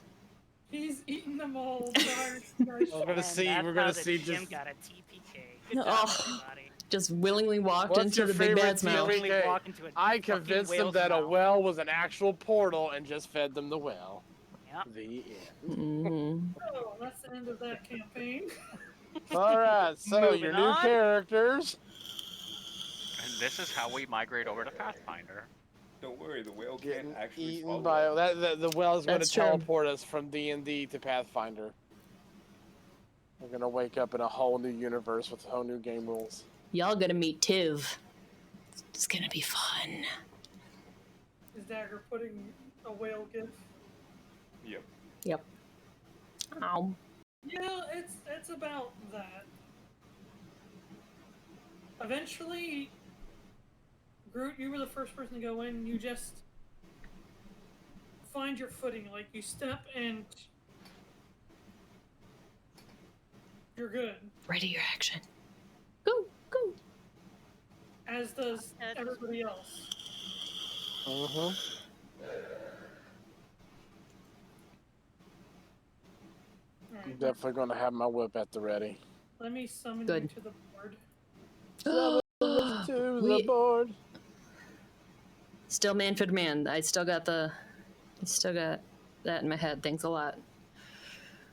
He's eating them all. Guys. We're gonna And see. that's We're how gonna the see. Jim Just got a TPK. Good job, Oh. everybody. Just willingly walked What's into your the big favorite bad's mouth. TPK? Willingly walk into a I fucking convinced him whale's that a mouth. well was an actual portal and just fed them the well. Yep. The end. Hmm. Oh, that's the end of that campaign. All right. So Moving your new on. characters. And this is how we migrate over to Pathfinder. Don't worry, the whale Getting can't actually eaten swallow by us. the well is going to That's true. teleport us from D&D to Pathfinder. We're gonna wake up in a whole new universe with whole new game rules. Y'all gonna meet Tiv. It's gonna be fun. Is Dagger putting a whale gif? Yep. Yep. Ow. Yeah, it's about that. Eventually, Groot, you were the first person to go in. You just find your footing. Like, you step and you're good. Ready your action. Go, go. As does everybody else. Mm-hmm. I'm Alright, definitely gonna have my whip at the ready. let me summon Good. you to the board. To the We- board. Still man for man. I still got that in my head. Thanks a lot.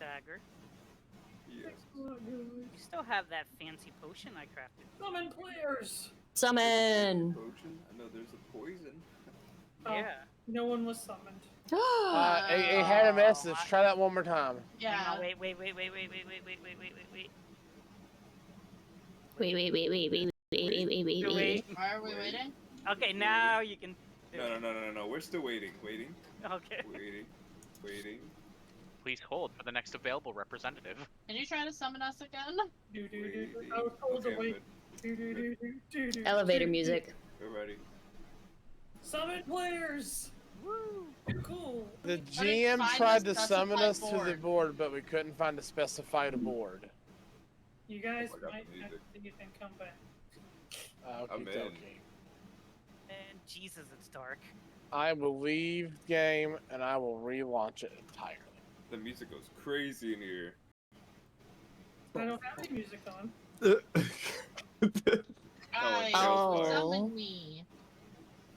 Dagger. Yes. You still have that fancy potion I crafted. Summon players! Summon. Potion? I know there's a poison. Oh, Yeah. no one was summoned. It had a message. Try that one more time. Hang Yeah. on, wait. Wait. Why are we waiting? Okay, now you can do it. No. We're still waiting. Waiting. Okay. Waiting. Please hold for the next available representative. Can you try to summon us again? Do. I was told to Okay, I'm wait. good. Do. Elevator music. We're ready. Summon players! Woo! Cool. The But GM it's tried fine to to summon us specify to the board, but we couldn't find a specified board. You guys Oh, I got might the have music. to leave and come back. I'm in. Okay. And Jesus, it's dark. I will leave game and I will relaunch it entirely. The music goes crazy in here. I don't have any music on. Guys, Oh. summon me.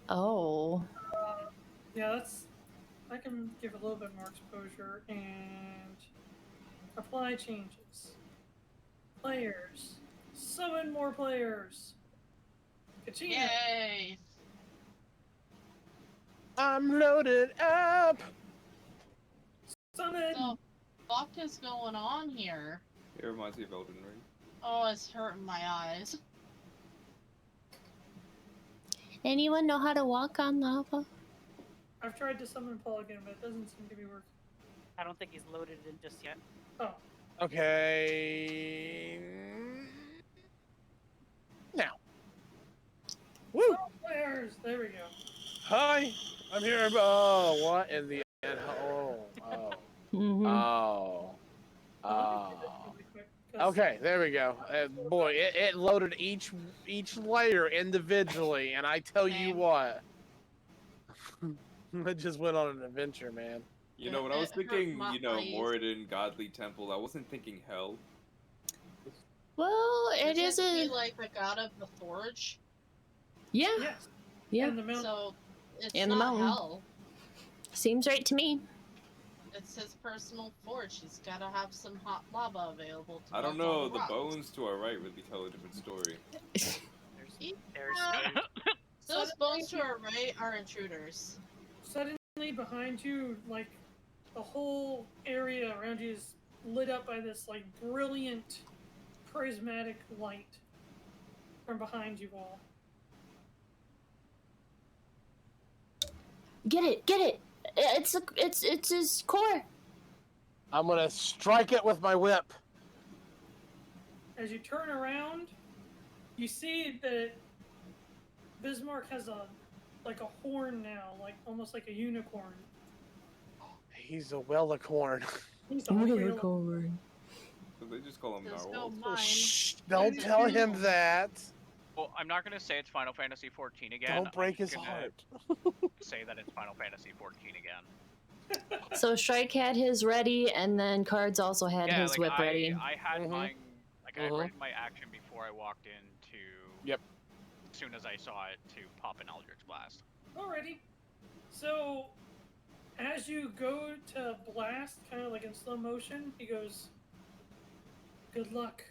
Oh. Yeah, that's. I can give a little bit more exposure and apply changes. Players. Summon more players. Kachina. Yay! I'm loaded up. Summon. So, fuck is going on here? It reminds me of Elden Ring. Oh, it's hurting my eyes. Anyone know how to walk on lava? I've tried to summon Paul again, but it doesn't seem to be working. I don't think he's loaded in just yet. Oh, Okay. Now. Woo! oh, players. There we go. Hi. I'm here. Oh, what in the end? Oh. Oh. Mm-hmm. Oh. Let me Oh. do this really quick, 'cause Okay, there we go. Boy, it loaded each layer individually, and I tell you Same. what, I just went on an adventure, man. You know, when I was It hurt thinking, my you know, eyes. Moradin, Godly Temple, I wasn't thinking hell. Well, it Does is be a like the god of the forge? yeah, Yes. yeah. And the mountain. So, it's And the not mountain. hell. Seems right to me. It's his personal forge. He's gotta have some hot lava available to I don't melt all know, the rocks. bones to our right really tell a different story. There's Yeah. Those bones to our right are intruders. Suddenly behind you, like the whole area around you is lit up by this like brilliant prismatic light from behind you all. Get it, get it. It's his core. I'm gonna strike it with my whip. As you turn around, you see that Bismarck has a horn now, like almost like a unicorn. He's a Wellicorn. He's a real- Unicorn. So they just call him There's no narwhals. mine. Shh, don't tell him that. Well, I'm not gonna say it's Final Fantasy 14 again. Don't break I'm his gonna heart. Say that it's Final Fantasy 14 again. So Shrike had his ready, and then Cards also had Yeah, his like whip ready. I had Mhm. mine. Like I Mhm. read my action before I walked into. Yep. As soon as I saw it, to pop an Eldritch Blast. Alrighty. So, as you go to blast, kind of like in slow motion, he goes, "Good luck."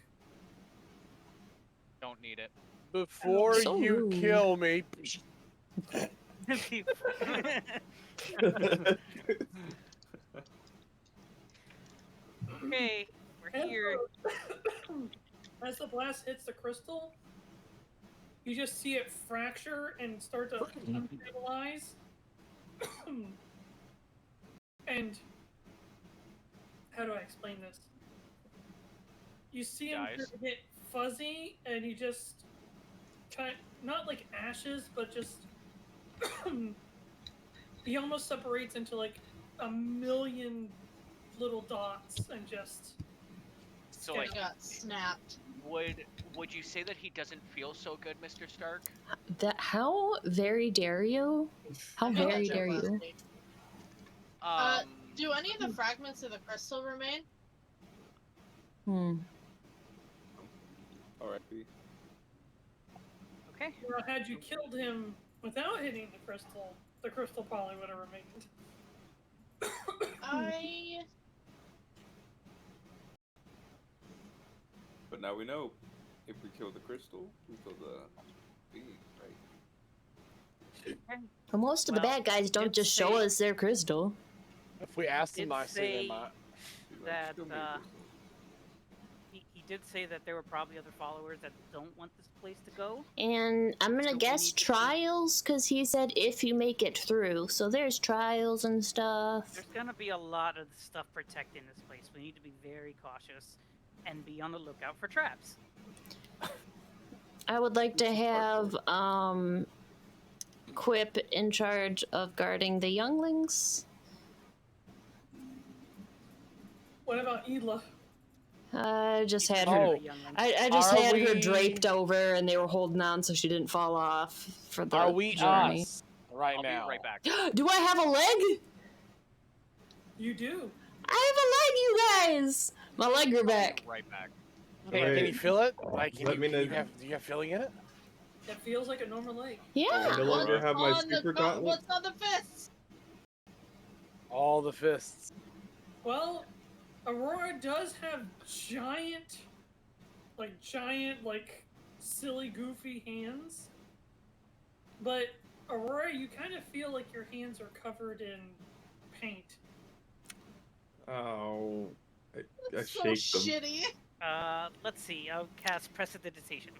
Don't need it. Before So you rude. kill me. Okay, we're here. As the blast hits the crystal, you just see it fracture and start to unstabilize. And how do I explain this? You see him Dies. start to get fuzzy, and he just not like ashes, but just he almost separates into like a million little dots and just So Yeah. like, He got snapped. would you say that he doesn't feel so good, Mr. Stark? That how very dare you? How I made that very joke dare last you? week. Do any of the fragments of the crystal remain? Hmm. Alright. Okay. Well, had you killed him without hitting the crystal probably would have remained. I But now we know. If we kill the crystal, we kill the being, right? Well, most of the Well, bad guys don't did just show say- us their crystal. If we ask them Did nicely, they say- might. Be like, That, "Kill me, crystal." He did say that there were probably other followers that don't want this place to go. And I'm So gonna we guess need to see- trials, because he said if you make it through. So there's trials and stuff. There's gonna be a lot of stuff protecting this place. We need to be very cautious and be on the lookout for traps. I would like to have Quip in charge of guarding the younglings. What about Edla? I just had Oh. her. Youngling. I just Are had her we- draped over, and they were holding on so she didn't fall off for the Are we journey. us right I'll now? be right back. Do I have a leg? You do. I have a leg, you guys. My leg grew back. Right back. Can you feel it? Like, Does that mean do you that- have feeling in it? It feels like a normal leg. Yeah. I no longer have my super gauntlet. What's on the fists? All the fists. Well, Aurora does have giant, silly, goofy hands. But, Aurora, you kind of feel like your hands are covered in paint. Oh, I That's so shake them. shitty. Let's see. I'll cast Prestidigitation.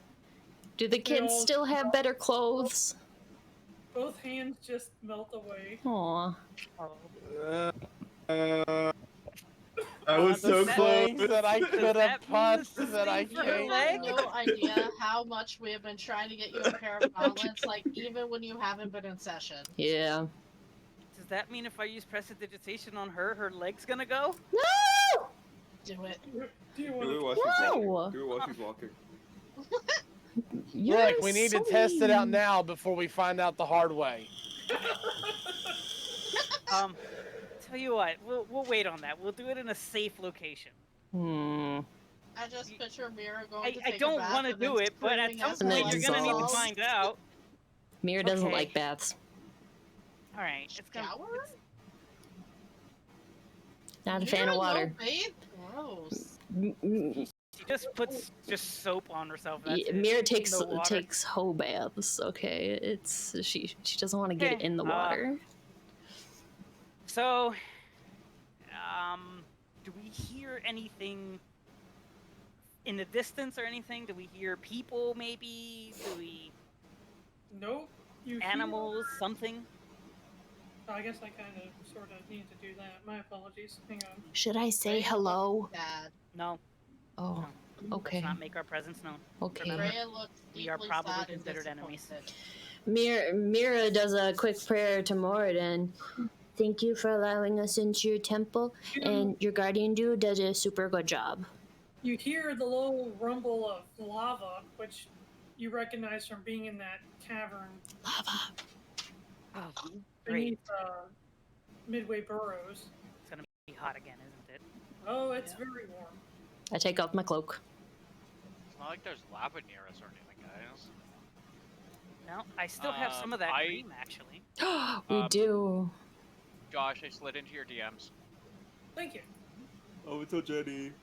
Do the kids all- still have better clothes? Both hands just melt away. Aw. I was so that close. Things that I could have that mean punched this is that I the You same can't. have no idea how much we have been trying to get you a pair of gauntlets, like, even when you haven't been in session. Yeah. Does that mean if I use Prestidigitation on her, her leg's gonna go? No! Do it. Do you Do want it to while she's No. walking. Do it while she's walking. You're Look, we need to test it out mean. now before we find out the hard way. Tell you what, we'll wait on that. We'll do it in a safe location. Hmm. I just picture Mirra going to I take don't a bath want to and then do it, but at screaming some as And then point the you're gonna need to dissolves. find out. Mira doesn't Okay. like baths. All right, it's gonna. Shower? Not a fan of Mirra, water. No bathe? Gross. She just puts just soap on herself. That's it. Mira takes No water. takes hoe baths. Okay, it's she doesn't want to get it Okay, in the water. So, do we hear anything in the distance or anything? Do we hear people? Maybe? Do we Nope. You hear- animals? Something? I guess I kind of, sort of need to do that. My apologies. Hang on. Should I say Freya hello? looks Sad. No. Oh, okay, Let's not make our presence known. okay. Freya looks We are deeply probably sad and considered enemies. disappointed. Mira does a quick prayer to Moradin. Thank you for allowing us into your temple, and your guardian dude does a super good job. You hear the low rumble of lava, which you recognize from being in that cavern Lava. Oh, great. beneath Midway Burrows. It's gonna be hot again, isn't it? Oh, it's very warm. I take off my cloak. It's not like there's lava near us or anything, guys. No, I still have some of that I- cream actually. We do. Josh, I slid into your DMs. Thank you. Oh, it's a Jenny.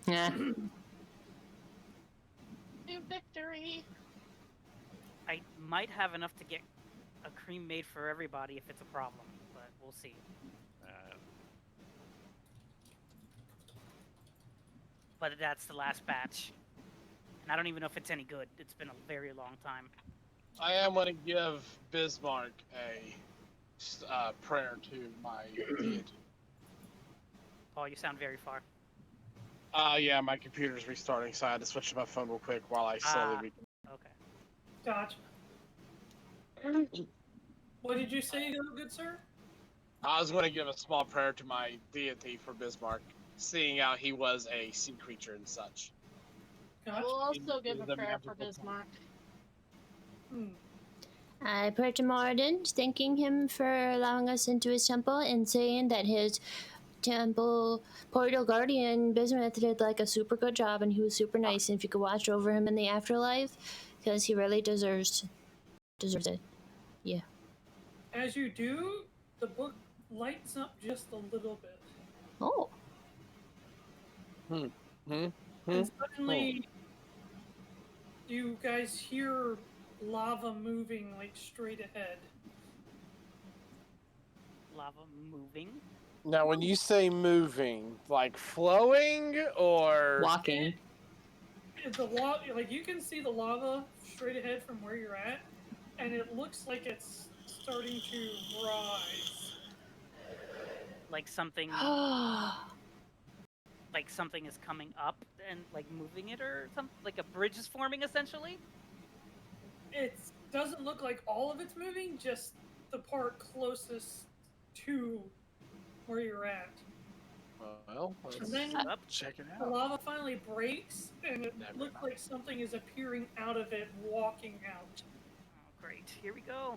Yeah. New victory. I might have enough to get a cream made for everybody if it's a problem, but we'll see. But that's the last batch. And I don't even know if it's any good. It's been a very long time. I am going to give Bismarck a prayer to my deity. Paul, you sound very far. Yeah, my computer's restarting, so I had to switch to my phone real quick while I slowly. Okay. Gotcha. What did you say, good sir? I was going to give a small prayer to my deity for Bismarck, seeing how he was a sea creature and such. I Gotcha. will also give a The prayer for magical Bismarck. I pray to Moradin, thanking him for allowing us into his temple and saying that his temple portal guardian Bismuth did like a super good job and he was super nice. And if you could watch over him in the afterlife, because he really deserves it. Yeah. As you do, the book lights up just a little bit. Oh. And suddenly, you guys hear lava moving like straight ahead. Lava moving. Now, when you say moving, like flowing or Walking. Like you can see the lava straight ahead from where you're at, and it looks like it's starting to rise. Like something like something is coming up and like moving it or something, like a bridge is forming essentially. It doesn't look like all of it's moving, just the part closest to where you're at. well, let's And then Up. check it the out. lava finally breaks, and it Never looks mind. like something is appearing out of it, walking out. Oh, great. Here we go.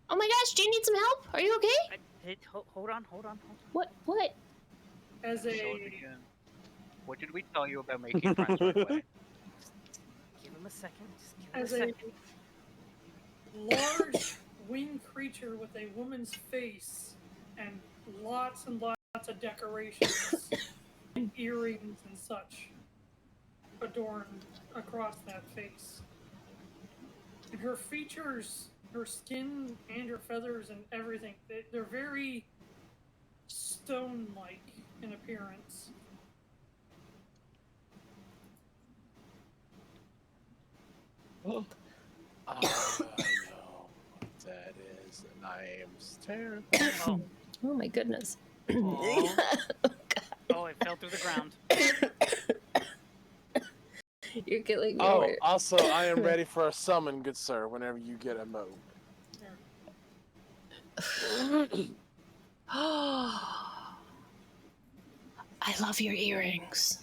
Oh my gosh, do you need some help? Are you okay? Hold on. What? As Show it a again. What did we tell you about making friends right away? Give him a second. Just give him a As a second. large winged creature with a woman's face and lots of decorations, and earrings and such adorned across that face. And her features, her skin and her feathers and everything, they're very stone-like in appearance. Oh, I know what that is, and I am terrible. Oh my goodness. Oh. Oh, it fell through the ground. You're killing me. Oh, also, I am ready for a summon, good sir, whenever you get a mode. Oh, I love your earrings.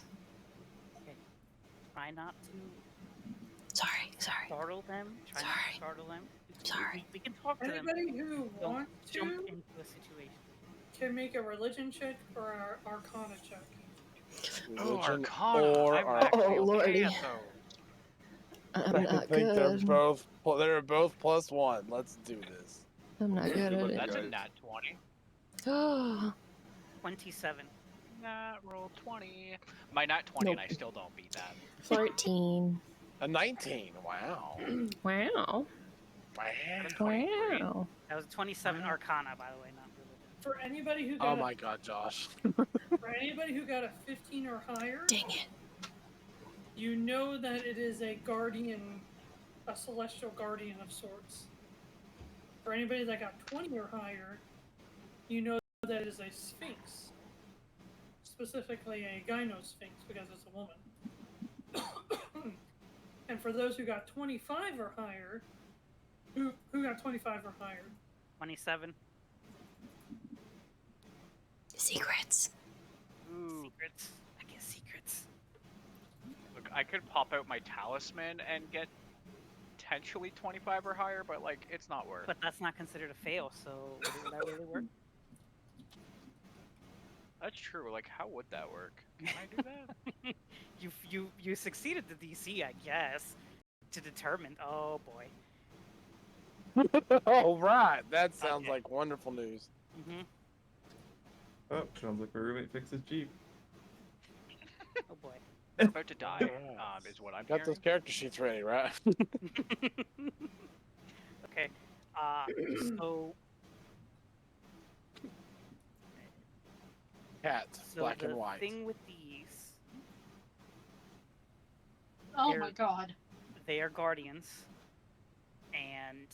Okay. Try not to Sorry. startle them. Try not Sorry. to startle them. Sorry. We can talk to them. Anybody who Don't wants jump to into a situation. can make a religion check or an arcana check. Religion Arcana. or I'm Arcana. actually Oh, okay lordy. at those. I'm I not think they're good. both +1. Let's do this. I'm not good at it. That's a Guys. nat 20. Oh, 27. Nat roll 20. My nat 20 and I still don't beat that. 14. A 19. Wow. Wow. Wow. Wow. That was 27 Arcana, by the way, not religion. For anybody who Oh got my god, Josh. for anybody who got a 15 or higher, Dang it. you know that it is a guardian, a celestial guardian of sorts. For anybody that got 20 or higher, you know that it is a sphinx. Specifically a gynosphinx because it's a woman. And for those who got 25 or higher, who got 25 or higher? 27. Secrets. Ooh. Secrets. I guess secrets. Look, I could pop out my talisman and get potentially 25 or higher, but like, it's not worth. But that's not considered a fail, so would that really work? That's true. Like, how would that work? Can I do that? You succeeded the DC, I guess, to determine. Oh boy. All right. That sounds Okay. like wonderful news. Mhm. Oh, sounds like my roommate fixed his Jeep. Oh boy. We're about to die. Yes. Is what I'm Got those hearing. character sheets ready, right? Okay. So Cat, black the and white. thing with these, Oh They're- my god. they are guardians, and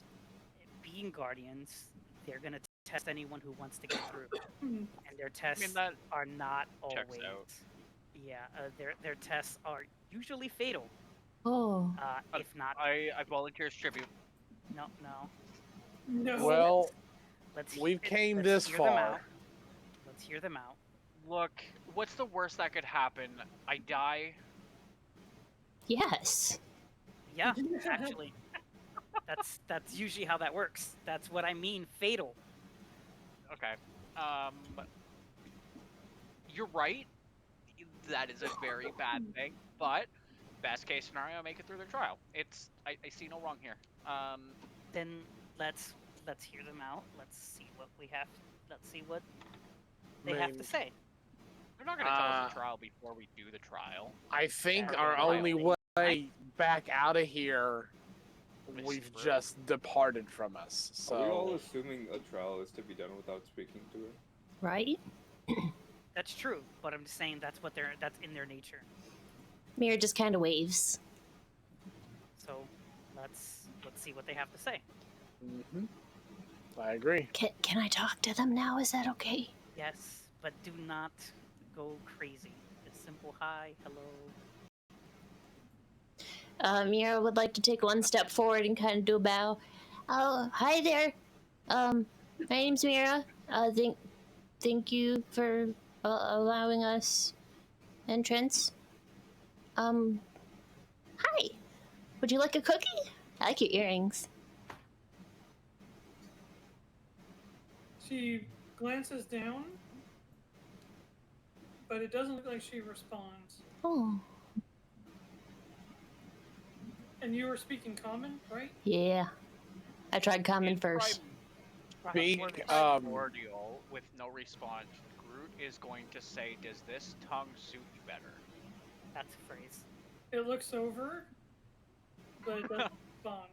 being guardians, they're gonna test anyone who wants to get through, and their tests that are not checks always. out. Yeah, their tests are usually fatal. Oh. If not, I volunteer as tribute. no. No. Well, Let's. we've came let's this hear them far. out. Let's hear them out. Look, what's the worst that could happen? I die. Yes. Yeah, actually, that's usually how that works. That's what I mean, fatal. Okay. You're right. That is a very bad thing, but best case scenario, make it through the trial. I see no wrong here. Then let's hear them out. Let's see what we have. Let's see what they have to mean, say. They're not gonna tell us the trial before we do the trial. I think Yeah, our really. only way back out of here, Miss we've Breya. just departed from us. Are we all So assuming a trial is to be done without speaking to her? Right? That's true, but I'm just saying that's in their nature. Mirra just kind of waves. So let's see what they have to say. Mhm. I agree. Can I talk to them now? Is that okay? Yes, but do not go crazy. A simple hi, hello. Mirra would like to take one step forward and kind of do a bow. Oh, hi there. My name's Mirra. Thank you for allowing us entrance. Hi. Would you like a cookie? I like your earrings. She glances down but it doesn't look like she responds. Oh, And you were speaking common, right? yeah. I tried common In first. Speak, Primordial with no response, Groot is going to say, "Does this tongue suit you better?" That's a phrase. It looks over, but it doesn't respond.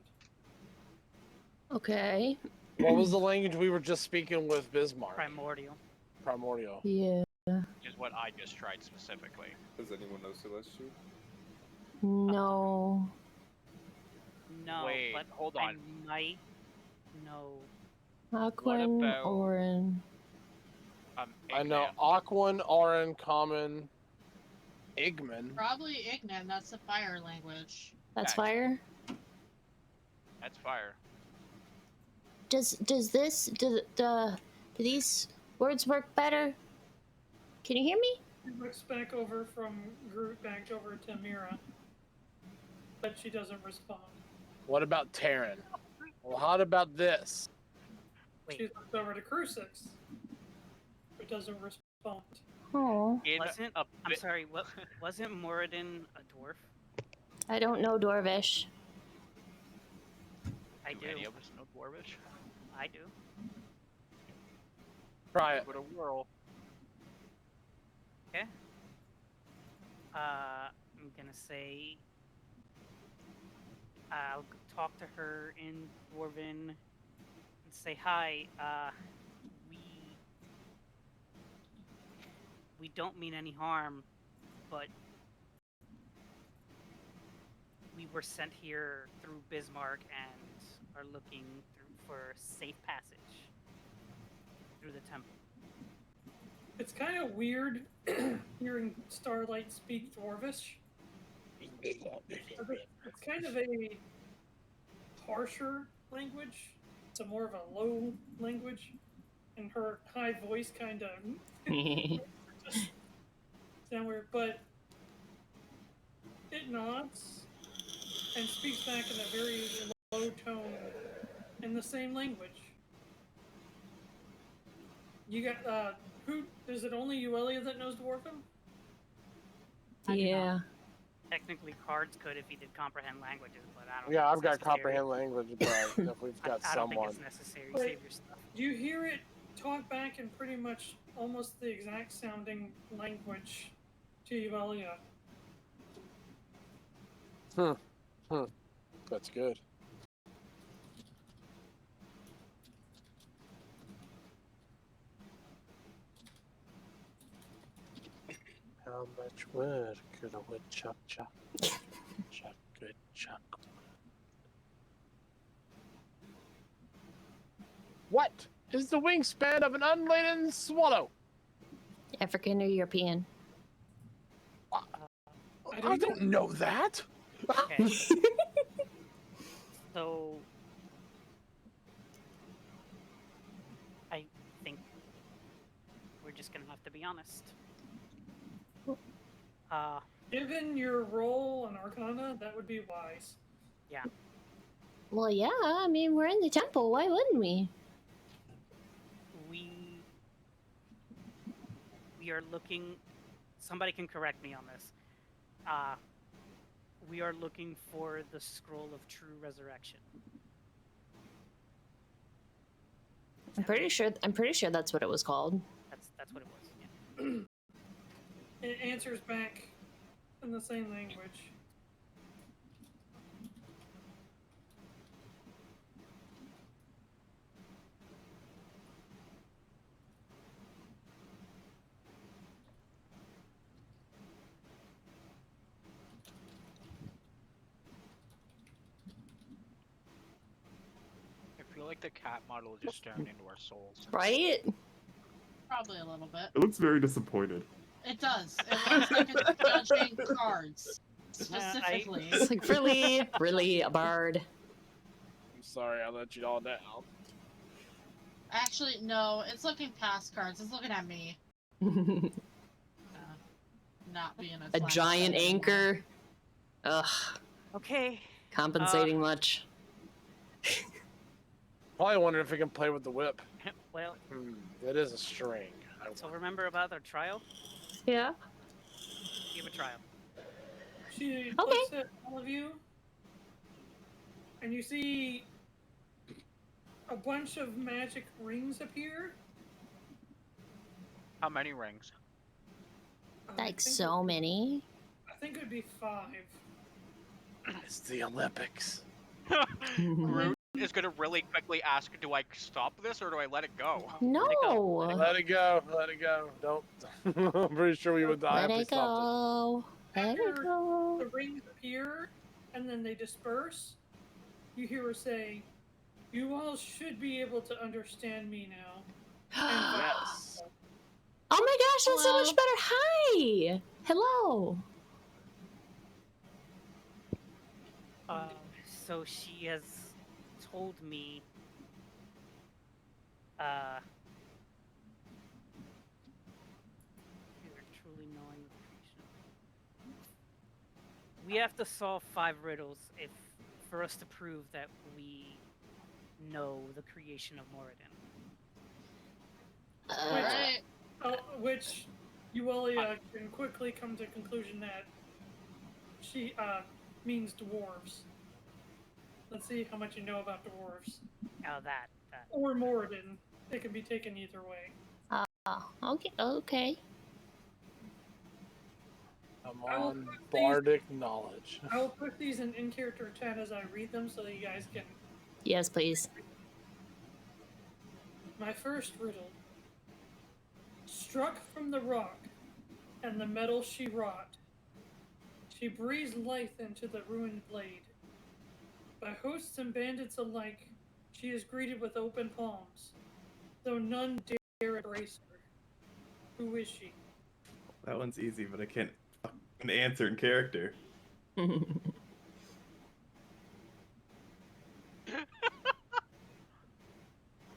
Okay. what was the language we were just speaking with Bismarck? Primordial. Primordial. Yeah. Is what I just tried specifically. Does anyone know Celestial? No. No, Wait, but hold I on. might know. Aquan, about- Orin. I know Ignan. Aquan, Auron, Common, Igman. Probably Ignan, that's the fire language. That's Gotcha. fire. That's fire. Do these words work better? Can you hear me? She looks back over from Groot back over to Mirra, but she doesn't respond. What about Terran? Well, how about this? Wait. She looks over to Crusix, but doesn't respond. Oh, In Wasn't a I'm bit- sorry. What wasn't Moradin a dwarf? I don't know Dwarvish. I Do do. any of us know Dwarvish? I do. Try it. What a whirl. Okay. I'm gonna say I'll talk to her in Dwarven and say hi. We don't mean any harm, but we were sent here through Bismarck and are looking for safe passage through the temple. It's kind of weird hearing Starlight speak Dwarvish. It's kind of a harsher language. It's a more of a low language, and her high voice kind of just sound weird. But it nods and speaks back in a very low tone in the same language. You got who? Is it only Yuelia that knows Dwarven? Yeah. Technically, cards could if he did comprehend languages, but I don't. Yeah, think I've it's got necessary. comprehend language, but if we've got I don't think someone. it's necessary. Wait. Save your stuff. Do you hear it talk back in pretty much almost the exact sounding language to Yuelia? That's good. How much wood could a woodchuck chuck? Chuck, good chuck. What is the wingspan of an unladen swallow? African or European? I don't know that. Okay. So, I think we're just gonna have to be honest. Given your role in Arcana, that would be wise. Yeah. Well, yeah. I mean, we're in the temple. Why wouldn't we? We are looking. Somebody can correct me on this. We are looking for the scroll of true resurrection. I'm pretty sure that's what it was called. That's what it was. Yeah. It answers back in the same language. I feel like the cat model just turned into our souls. Right? Probably a little bit. It looks very disappointed. It does. It looks like it's judging cards. Specifically. It's like, really, a bard. I'm sorry, I let you all down. Actually, no, it's looking past cards. It's looking at me. Not being A flat giant anymore. anchor. Ugh, Okay. compensating much. Probably wondering if we can play with the whip. Well, It is a string. so remember about the trial? Yeah. Give it a try. She Okay. looks at all of you, and you see a bunch of magic rings appear. How many rings? I Like think so many. I think it would be 5. It's the Olympics. Groot is gonna really quickly ask, do I stop this or do I let it go? No. Let it go. Let it go. Don't. I'm pretty sure we would die Let if we it stopped go. Let it After go. the rings appear, and then they disperse, you hear her say, "You all should be able to understand me now." And Yes. Oh my gosh, that's so much Hello? better. Hi. Hello. So she has told me you are truly knowing the creation. We have to solve 5 riddles for us to prove that we know the creation of Moradin. Alright. which Yuelia can quickly come to the conclusion that she means dwarves. Let's see how much you know about dwarves. Oh, that. Or Moradin. It can be taken either way. Oh, okay. I'm I will on put these- bardic knowledge. I will put these in in-character chat as I read them so that you guys can... Yes, please. My first riddle. Struck from the rock, and the metal she wrought. She breathes life into the ruined blade. By hosts and bandits alike, she is greeted with open palms, though none dare embrace her. Who is she? That one's easy, but I can't fucking answer in character.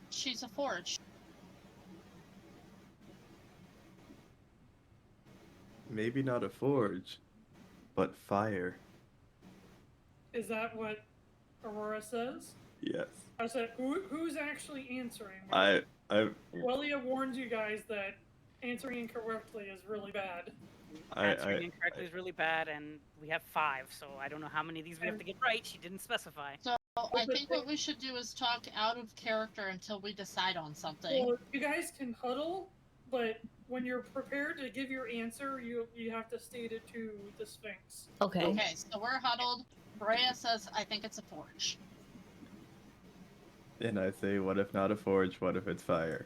She's a forge. Maybe not a forge, but fire. Is that what Aurora says? Yes. I said, who's actually answering? I Yuelia warns you guys that answering incorrectly is really bad. Answering incorrectly is really bad, and we have 5, so I don't know how many of these we have to get right. She didn't specify. So I think what we should do is talk out of character until we decide on something. Well, you guys can huddle, but when you're prepared to give your answer, you have to state it to the Sphinx. Okay. Okay, so we're huddled. Breya says, I think it's a forge. And I say, what if not a forge? What if it's fire?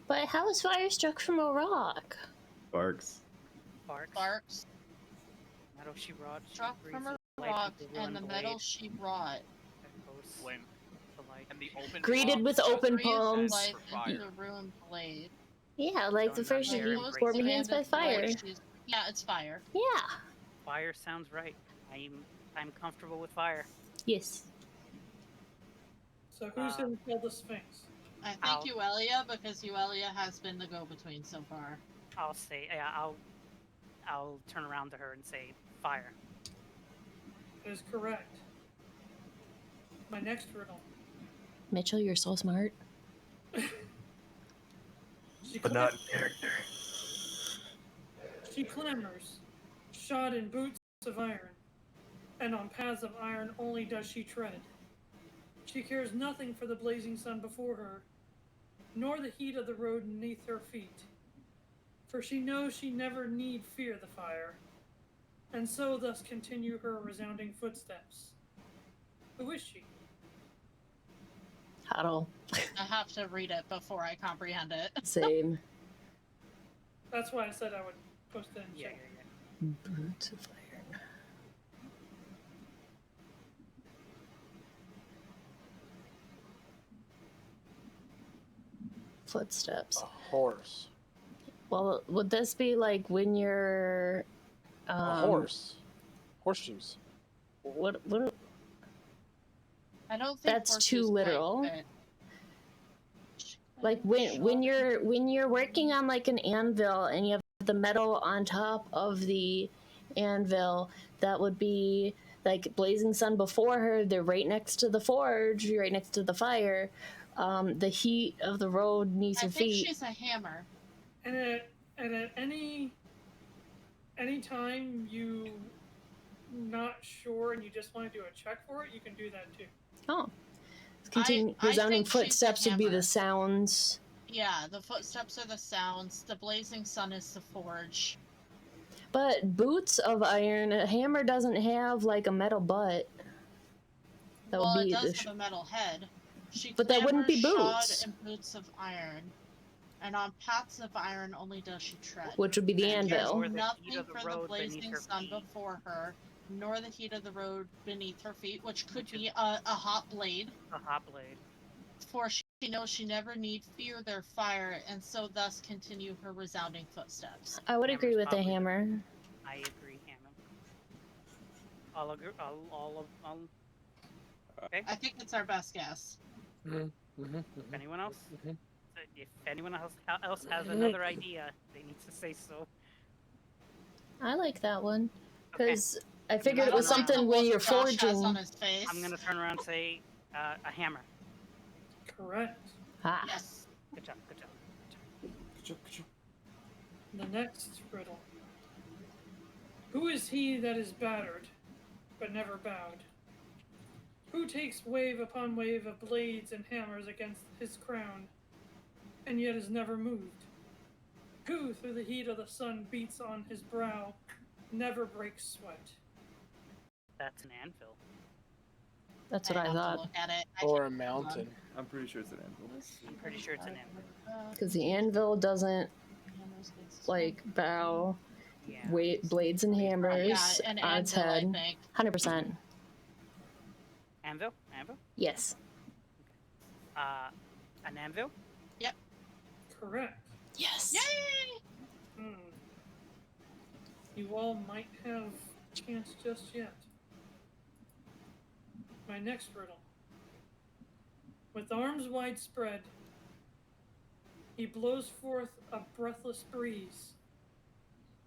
But how is fire struck from a rock? Sparks. Sparks. Metal she wrought. Struck from a rock, and the metal she wrought. Flame. And the open Greeted palms with open Breathes palms. life For fire. into the ruined blade. Yeah, like the first Very you great. warm your hands by Bandits fire. alike, yeah, it's fire. Yeah. Fire sounds right. I'm comfortable with fire. Yes. So who's going to kill the Sphinx? I think Yuelia, because Yuelia has been the go-between so far. I'll say, yeah, I'll turn around to her and say, fire. That is correct. My next riddle. Mitchell, you're so smart. But not in character. She clamors, shod in boots of iron, and on paths of iron only does she tread. She cares nothing for the blazing sun before her, nor the heat of the road beneath her feet, for she knows she never need fear the fire, and so thus continue her resounding footsteps. Who is she? Huddle. I have to read it before I comprehend it. Same. That's why I said I would post it in Yeah, chat. Boots of iron. Footsteps. A horse. Well, would this be like when you're A horse. Horseshoes. What I don't think That's horses too quite literal. fit. like when you're working on like an anvil and you have the metal on top of the anvil, that would be like blazing sun before her. They're right next to the forge, right next to the fire. The heat of the road needs I your think feet. she's a hammer. And at any anytime you not sure and you just want to do a check for it, you can do that too. Oh. Continue. I Resounding think she's the footsteps would be the hammer. sounds. Yeah, the footsteps are the sounds. The blazing sun is the forge. But boots of iron, a hammer doesn't have like a metal butt. That Well, would it be does the. have a metal head. She But that wouldn't be clambers boots. shod in boots of iron, and on paths of iron only does she tread. Which would be the And anvil. Or the heat nothing of the for the road beneath blazing her sun feet. before her, nor the heat of the road beneath her feet, which could Which is- be a hot blade. A hot blade. For she knows she never need fear their fire, and so thus continue her resounding footsteps. I would Hammer's agree with the probably the- hammer. I agree, hammer. I'll agree. I'll I think it's our best guess. anyone else? Mhm. If anyone else has another idea, they need to say so. I like that one. Okay. Because I figured I it was don't like the something when look you're Josh has on forging. his face. I'm gonna turn around and say a hammer. Correct. Ah. Yes. Good job. Good job. Good job, good job. The next riddle. Who is he that is battered, but never bowed? Who takes wave upon wave of blades and hammers against his crown, and yet is never moved? Who through the heat of the sun beats on his brow, never breaks sweat? That's an anvil. That's what I have to thought. look at it. Or a mountain. I'm pretty sure it's an anvil. I'm pretty sure it's an anvil. Because the anvil doesn't like bow, Yeah. blades and hammers Yeah, an on its anvil, I head. think. 100%. Anvil? Anvil? Yes. An anvil? Correct. Yes. Yay! You all might have a chance just yet. My next riddle. With arms wide spread, he blows forth a breathless breeze.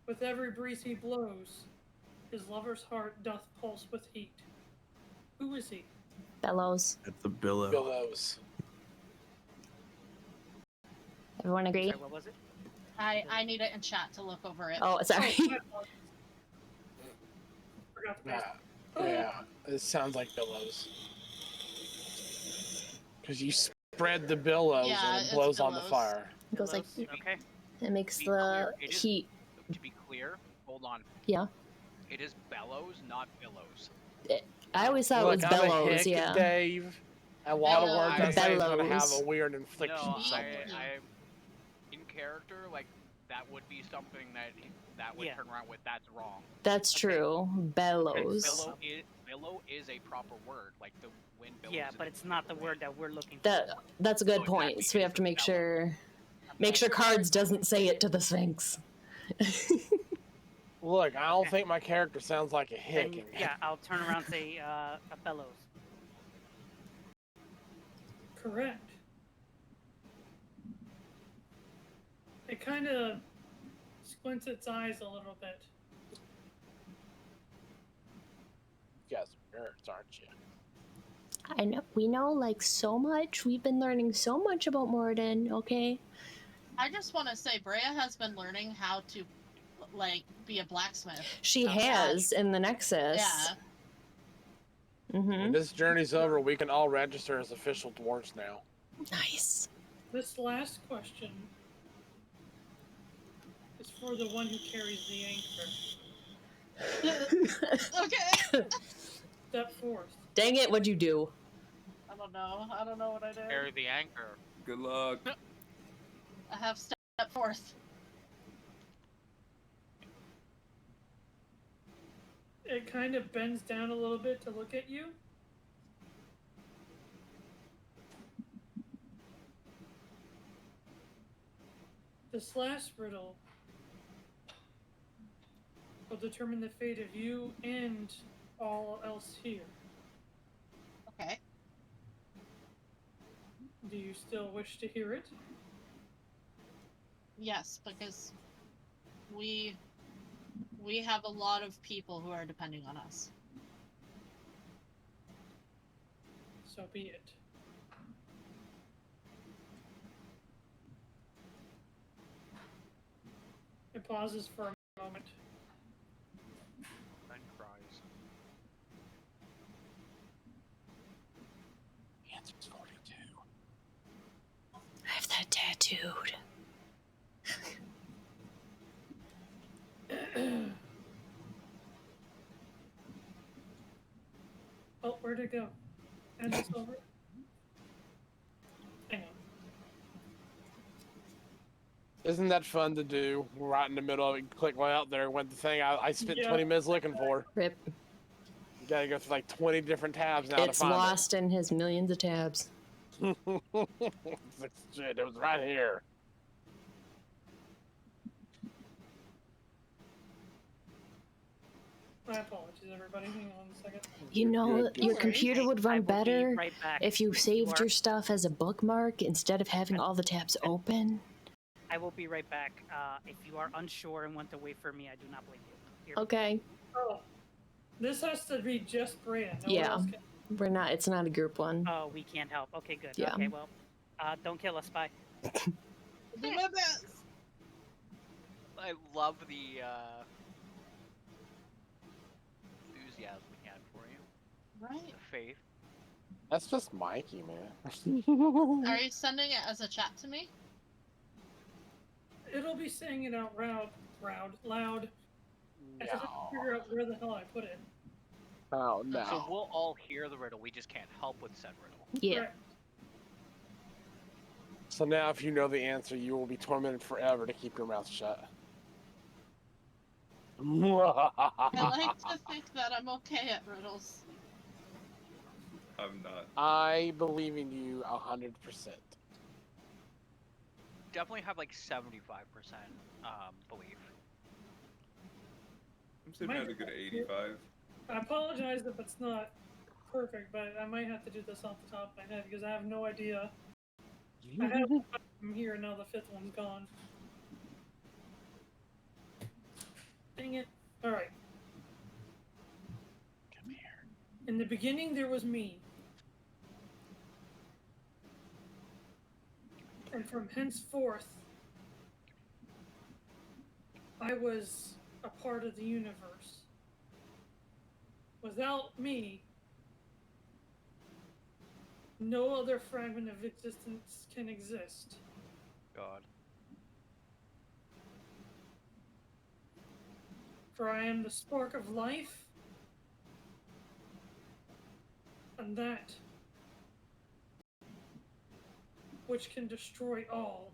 With every breeze he blows, his lover's heart doth pulse with heat. Who is he? Bellows. It's a billow. Billows. Everyone agree? Sorry, what was it? I need it in chat to look over it. Oh, sorry. Oh, my apologies. Forgot to paste Yeah. Yeah. It sounds like billows. Because you spread the billows Yeah, and it it's blows on the billows. fire. It goes like, Billows? Okay. it makes Be the clear, it is- heat. To be clear, hold on. Yeah. It is bellows, not billows. I always thought Look, it was I'm a bellows, hick, yeah. Dave. A lot of words I Bellows. say is going to have Bellows. a weird inflection No, somewhere. I, in character, like that would be something that would Yeah. turn around with. That's wrong. That's Okay. true. Bellows. Billow is a proper word, like the wind billows. Yeah, in but a it's not the different word way. that we're looking for. That's a good Oh, point. exactly. So we have to make Bellows. sure Cards doesn't say it to the Sphinx. Look, I don't think my character sounds like a Then, hick. yeah, I'll turn around and say a bellows. Correct. It kind of squints its eyes a little bit. You guys are nerds, aren't you? I know we know like so much. We've been learning so much about Morden, okay? I just want to say, Breya has been learning how to, like, be a blacksmith. She Oh, has in the Nexus. Yeah. Mm-hmm. When this journey's over, we can all register as official dwarves now. Nice. This last question is for the one who carries the anchor. Okay. Step forth. Dang it, what'd you do? I don't know. I don't know what I did. Carry the anchor. Good luck. I have step forth. It kind of bends down a little bit to look at you. This last riddle will determine the fate of you and all else here. Okay. Do you still wish to hear it? Yes, because we have a lot of people who are depending on us. So be it. It pauses for a moment. answer's 42. I have that tattooed. Oh, where'd it go? And it's over. Hang on. Isn't that fun to do? Right in the middle of it, click right out there. Went the thing I spent Yeah. 20 minutes looking for. Rip. You gotta go through like 20 different tabs now to It's find lost in his millions of tabs. it. It's like, shit, it was right here. My apologies, everybody. Hang on a second. You know, Good, good. your No computer worries. would I run will be better right back. if you saved are- your stuff as a bookmark instead of having all the tabs open. I will be right back. If you are unsure and want to wait for me, I do not blame you. Here we Okay. Oh, this has to be just Breya. No one Yeah. else can. We're not, it's not a group one. go. Oh, we can't help. Okay, good. Yeah. Okay, well, don't kill us, spy. Do my best. I love the enthusiasm we had for you. Right. The faith. That's just Mikey, man. Are you sending it as a chat to me? It'll be saying it out loud. I just have to No. figure out where the hell I put it. Oh, So no. we'll all hear the riddle. We just can't help with said riddle. Yeah. Right. So now if you know the answer, you will be tormented forever to keep your mouth shut. I like to think that I'm okay at riddles. I'm not. I believe in you 100%. Definitely have like 75% belief. I'm sitting at a good 85. I apologize if it's not perfect, but I might have to do this off the top of my head because I have no idea. I have one from here, now the fifth one's gone. Dang it. Alright. Come here. In the beginning, there was me. And from henceforth, I was a part of the universe. Without me, no other fragment of existence can exist. God. For I am the spark of life, and that which can destroy all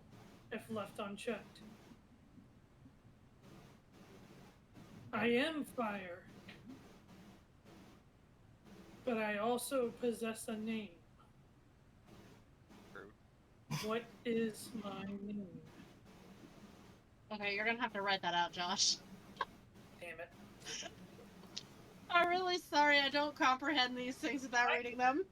if left unchecked. I am fire, but I also possess a name. Groot. What is my name? Okay, you're gonna have to write that out, Josh. Damn it. I'm really sorry, I don't comprehend these things without reading them.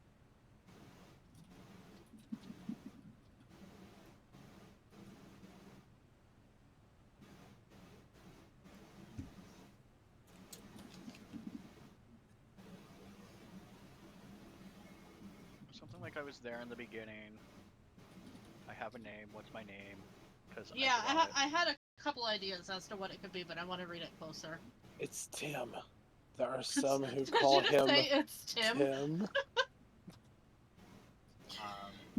Something like I was there in the beginning. I have a name. What's my name? Because Yeah, I had a couple ideas as to what it could be, but I want to read it closer. It's Tim. There are some who Did call you just him say it's Tim? Tim.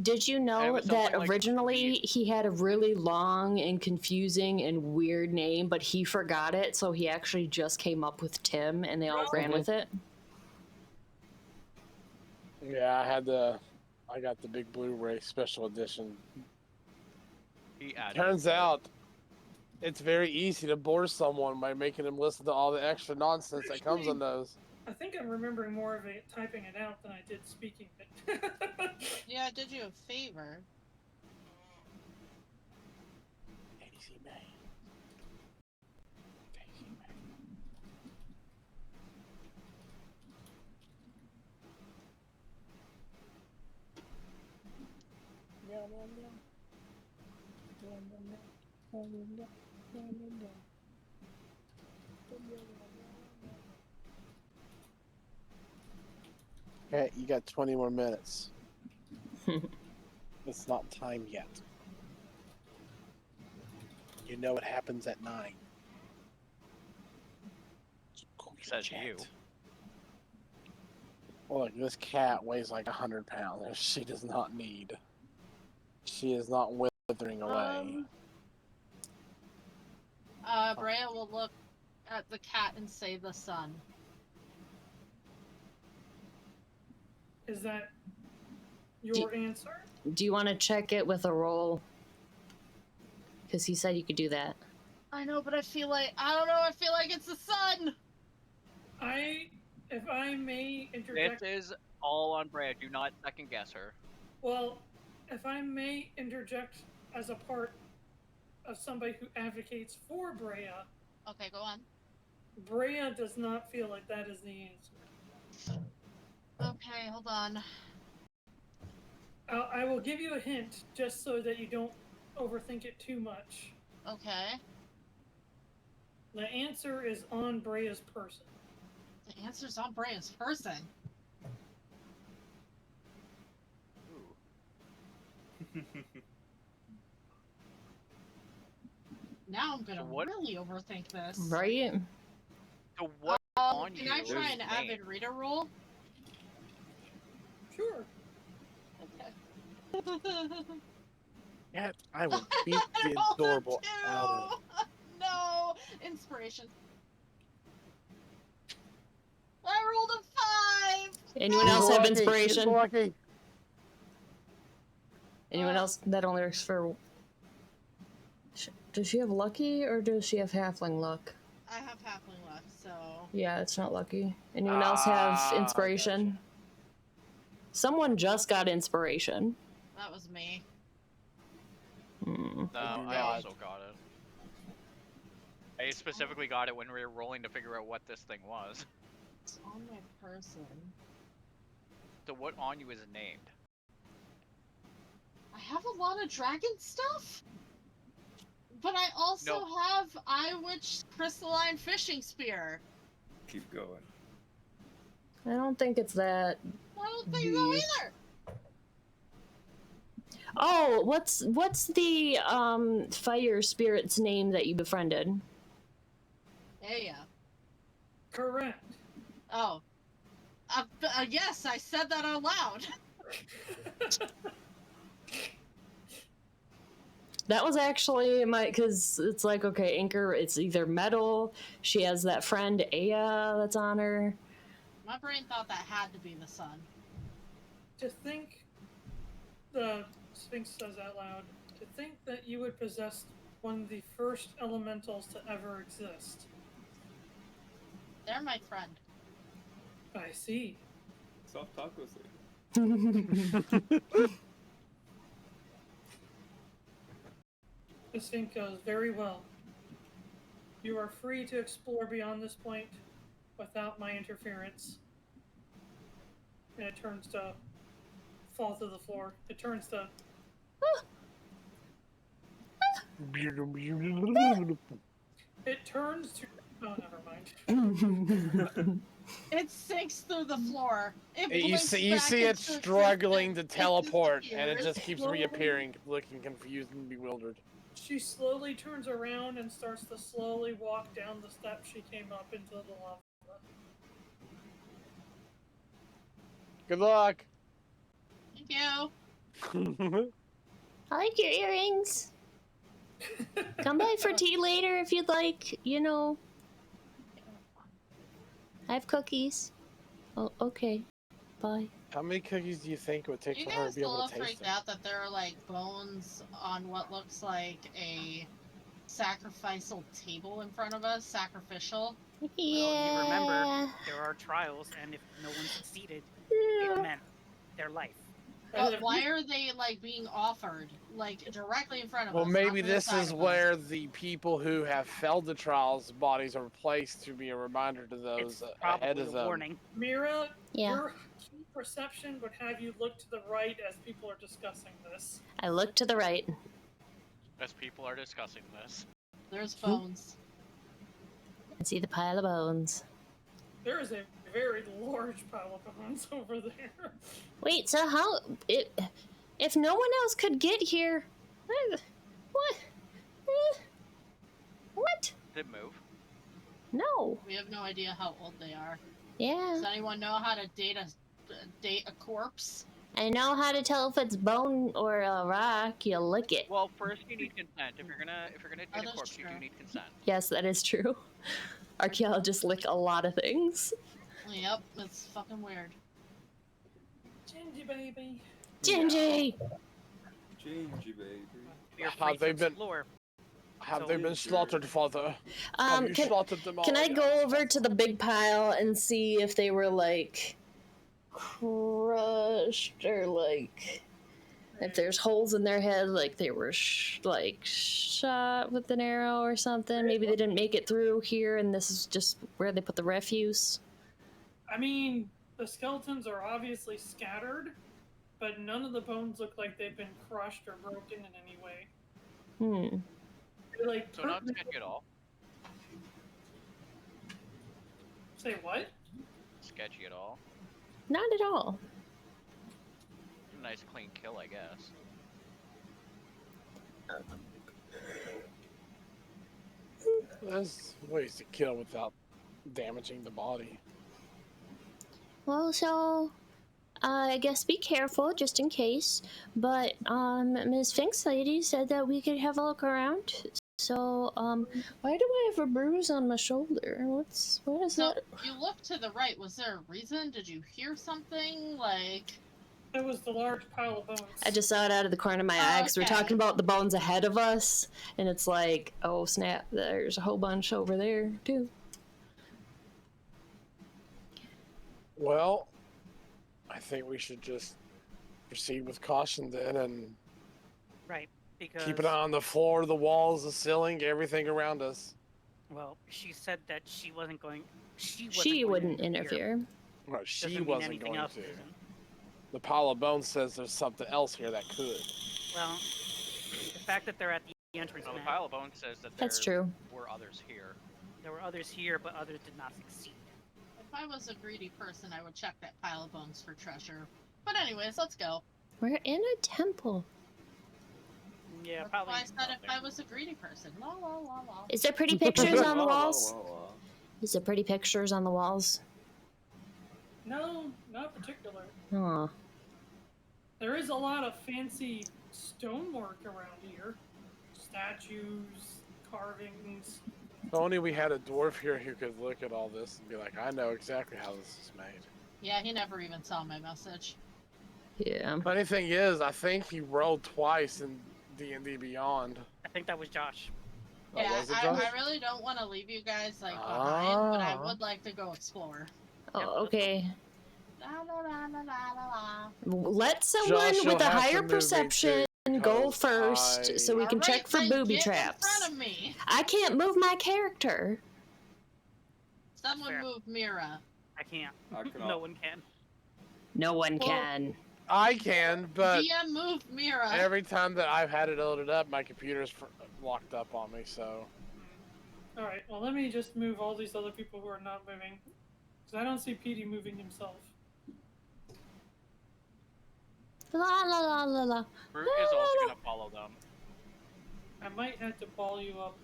Did you And it know was that something like originally he had a really long and confusing and weird name, but he forgot it, so he actually just came up with Tim, and they all ran with it? Yeah, I got the big Blu-ray special edition. He added Turns it. out, it's very easy to bore someone by making them listen to all the extra nonsense that comes in those. I think I'm remembering more of it typing it out than I did speaking it. Yeah, I did you a favor. Daisy May. Daisy May. Okay, you got 20 more minutes. It's not time yet. You know what happens at 9. Go to Says chat. you. Look, this cat weighs like 100 pounds, and she does not need. She is not withering away. Breya will look at the cat and say the sun. Is that your answer? Do you want to check it with a roll? Because he said you could do that. I know, but I feel like I feel like it's the sun. If I may interject. This is all on Breya. Do not second guess her. Well, if I may interject as a part of somebody who advocates for Breya. Okay, go on. Breya does not feel like that is the answer. Okay, hold on. I will give you a hint just so that you don't overthink it too much. Okay. The answer is on Breya's person. The answer's on Breya's person. Now I'm gonna really overthink this. Right? So what on you? Can I try an name? avid reader roll? Sure. Okay. Yeah, I would beat the adorable out of it. No! Inspiration. I rolled a 5! Anyone else have Lucky, inspiration? get lucky. Anyone else that only works for... Does she have lucky or does she have halfling luck? I have halfling luck, so... Yeah, it's not lucky. Anyone else have inspiration? Gotcha. Someone just got inspiration. That was me. No, I not. also got it. I specifically got it when we were rolling to figure out what this thing was. It's on my person. So what on you is named? I have a lot of dragon stuff, but I also have Witch Crystalline Fishing Spear. Keep going. I don't think it's that. I don't think so either. Oh, what's the fire spirit's name that you befriended? Yeah. Correct. Oh. Yes, I said that out loud. That was actually because it's like, okay, Anchor, it's either metal, she has that friend, Aya, that's on her. My brain thought that had to be the sun. To think, the Sphinx says out loud, to think that you would possess one of the first elementals to ever exist. They're my friend. I see. Soft tacos later. The Sphinx goes, very well. You are free to explore beyond this point without my interference. And it turns to fall to the floor. It turns to... It turns to... Oh, never mind. It sinks through the floor. You see it struggling to teleport, and it just keeps reappearing, looking confused and bewildered. She slowly turns around and starts to slowly walk down the steps she came up into the lava. Good luck. Thank you. I like your earrings. Come by for tea later if you'd like, you know. I have cookies. Oh, okay. Bye. How many cookies do you think it would take You for her guys to be able still to taste freaked them? out that there are like bones on what looks like a sacrificial table in front of us? Sacrificial? Well, you remember, there are trials, and if no one succeeded, it meant their life. But why are they like being offered like directly in front of Well, us? maybe not for the this is sacrifice? where the people who have failed the trials' bodies are placed to be a reminder to those It's ahead probably of a them. warning. Mirra, Yeah. your keen perception would have you look to the right as people are discussing this. I look to the right. As people are discussing this. There's bones. And see the pile of bones. There is a very large pile of bones over there. Wait, so how... If no one else could get here... What? What? Did it move? No. We have no idea how old they are. Yeah. Does anyone know how to date a date a corpse? I know how to tell if it's bone or a rock. You lick it. Well, first you need consent. If you're gonna That date a is corpse, you true. do need consent. Yes, that is true. Archaeologists lick a lot of things. Yep, it's fucking weird. Gingy baby. Gingy! Gingy baby. You're Have free they to been- explore. Have So- they been slaughtered, Father? Have you Can, slaughtered them all? can I yet? go over to the big pile and see if they were, like, crushed or, like, if there's holes in their head, like they were, shot with an arrow or something? Maybe they didn't make it through here and this is just where they put the refuse? I mean, the skeletons are obviously scattered, but none of the bones look like they've been crushed or broken in any way. Hmm. Like, So not sketchy at all. say what? Sketchy at all. Not at all. Nice clean kill, I guess. There's ways to kill without damaging the body. Well, so I guess be careful just in case. But Ms. Finks lady said that we could have a look around. So why do I have a bruise on my shoulder? What is So that? you look to the right. Was there a reason? Did you hear something? Like, It was the large pile of bones. I just saw it out of the corner of my eye 'cause we're okay. talking about the bones ahead of us, and it's like, oh snap, there's a whole bunch over there too. Well, I think we should just proceed with caution then and Right, because keep an eye on the floor, the walls, the ceiling, everything around us. well, she said that she wasn't going. She Wouldn't interfere. Well, she Doesn't mean wasn't anything going else to. isn't. The pile of bones says there's something else here that could. Well, the fact that they're at the entrance So the map, pile of bones says that That's there true. were others here. there were others here, but others did not succeed. if I was a greedy person, I would check that pile of bones for treasure. But anyways, let's go. We're in a temple. Yeah, That's probably. why I said if I was a greedy person. La la la la. Is there pretty pictures on the Wah, wah, walls? wah, wah. Is there pretty pictures on the walls? No, not particular. Aw. There is a lot of fancy stonework around here. Statues, carvings. If only we had a dwarf here who could look at all this and be like, I know exactly how this is made. Yeah, he never even saw my message. Yeah. Funny thing is, I think he rolled twice in D&D Beyond. I think that was Josh. Oh, Yeah, was it I Josh? really don't want to leave you guys like behind, but I Ah. would like to go explore. Oh, okay. La la la la la la. Let someone Josh, you'll with a have to higher move me perception too, go because first so we can Alright, check for then booby get traps. in front of me. I can't move my character. Someone Fair. move Mirra. I can't. I cannot. No one can. No one Well, can. I can, but DM move Mirra. every time that I've had it loaded up, my computer's locked up on me, so... Alright, well, let me just move all these other people who are not moving. Because I don't see Pedi moving himself. La la la la la. Groot is also gonna follow them. I might have to ball you up.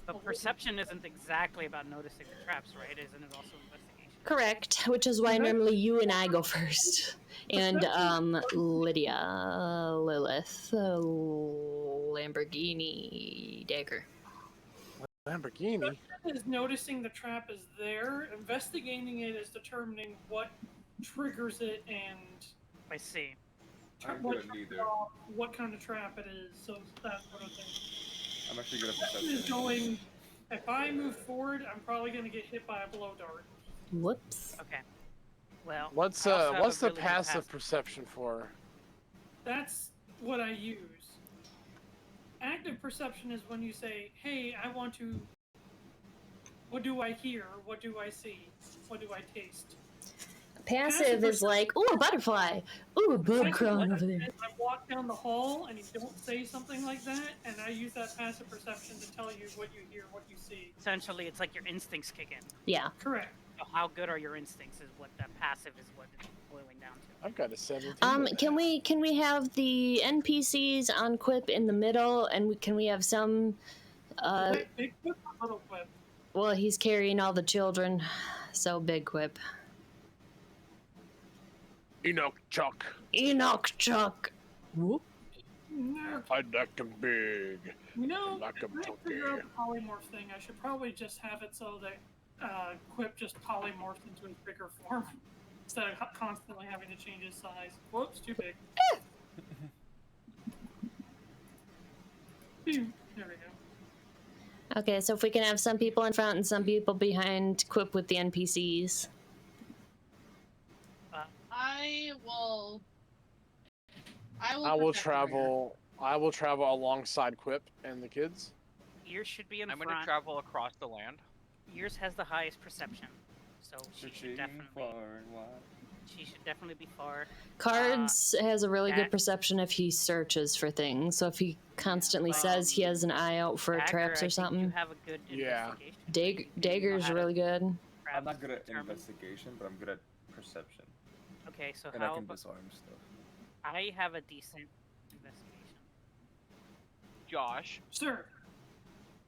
But perception isn't exactly about noticing the traps, right? Isn't it also investigation? Correct, which is why normally you and I go first. And Lydia, Lilith, Lamborghini, Dagger. Lamborghini? Is noticing the trap is there. Investigating it is determining what triggers it and I see. I'm what good at turns neither. off, what kind of trap it is. So that's what I'm thinking. I'm actually good at Perception is perception. going. If I move forward, I'm probably going to get hit by a blow dart. Whoops. Okay. Well, What's I also have what's a the really good passive perception for? That's what I use. Active perception is when you say, "Hey, I want to. What do I hear? What do I see? What do I taste?" Passive is like, ooh, a butterfly. Ooh, a bug Passive crawling over is there. I walk down the hall and you don't say something like that, and I use that passive perception to tell you what you hear, what you see. essentially, it's like your instincts kick in. Yeah. Correct. So how good are your instincts is what that passive is what it's boiling down to. I've got a 17. Can we have the NPCs on Quip in the middle, and can we have some? Big whip or little whip? Well, he's carrying all the children, so big Quip. Enoch Chuck. Enoch Chuck. Whoop. No, I like him big. you know, Like if him I figure chunky. out the polymorph thing, I should probably just have it so that Quip just polymorphs into his bigger form instead of constantly having to change his size. Whoops, too big. Phew, there we go. Okay, so if we can have some people in front and some people behind, Quip with the NPCs. I will. I will protect the rear. travel. I will travel alongside Quip and the kids. Yours should be in I'm front. going to travel across the land. Yours has the highest perception, so she should Searching definitely. far and wide. She should definitely be far. Cards has a really good Dax- perception if he searches for things. So if he constantly Um, says he has an eye out for Dagger, traps I or think you something. have a good Yeah. investigation. Dagger's how to really good. I'm traps not good at determine- investigation, but I'm good at perception. Okay, so And I how can about disarm stuff. I have a decent investigation. Josh, Sir,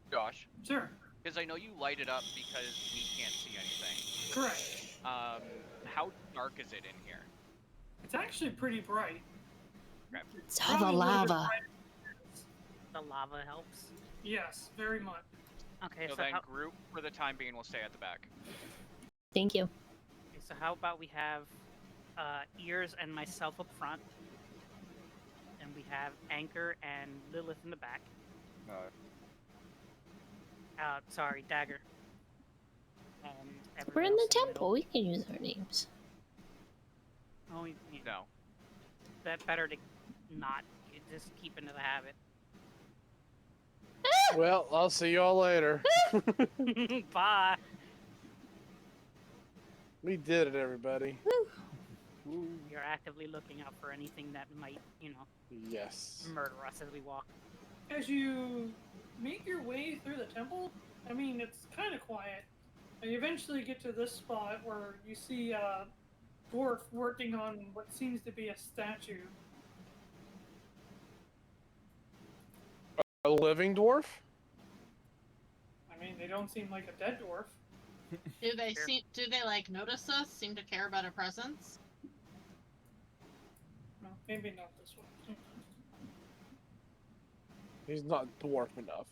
because I know you light it up because we can't see anything. correct. How dark is it in here? It's actually pretty bright. It's all the Probably a little bit lava. brighter than it is. The lava helps. Yes, very much. Okay, So so then how, Groot, for the time being, will stay at the back. Thank you. okay, so how about we have Ears and myself up front, and we have Anchor and Lilith in the back. Sorry, Dagger. And We're in everyone the else temple. We can use our names. middle. Oh, No. That better to not just keep into the habit. Well, I'll see y'all later. Bye. We did it, everybody. You're actively looking out for anything that might, Yes. murder us as we walk. As you make your way through the temple, I mean, it's kind of quiet. And you eventually get to this spot where you see a dwarf working on what seems to be a statue. A living dwarf? I mean, they don't seem like a dead dwarf. Do they Sure. do they like notice us? Seem to care about our presence? No, maybe not this one. He's not dwarf enough.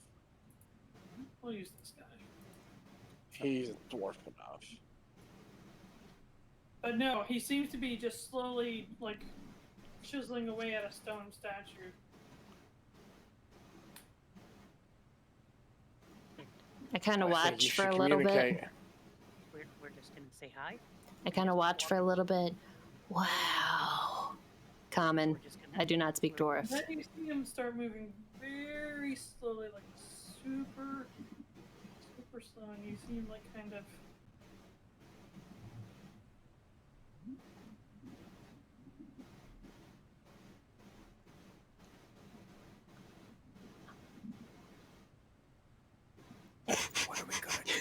We'll use this guy. He's dwarf enough. But no, he seems to be just slowly, like, chiseling away at a stone statue. I kind of I think watch you for should a little bit. communicate. We're just gonna say hi. I kind of watch for a little bit. Wow. Common. We're just gonna. I do not speak dwarf. Then you see him start moving very slowly, like super slow, and you see him like kind of. What are we gonna do?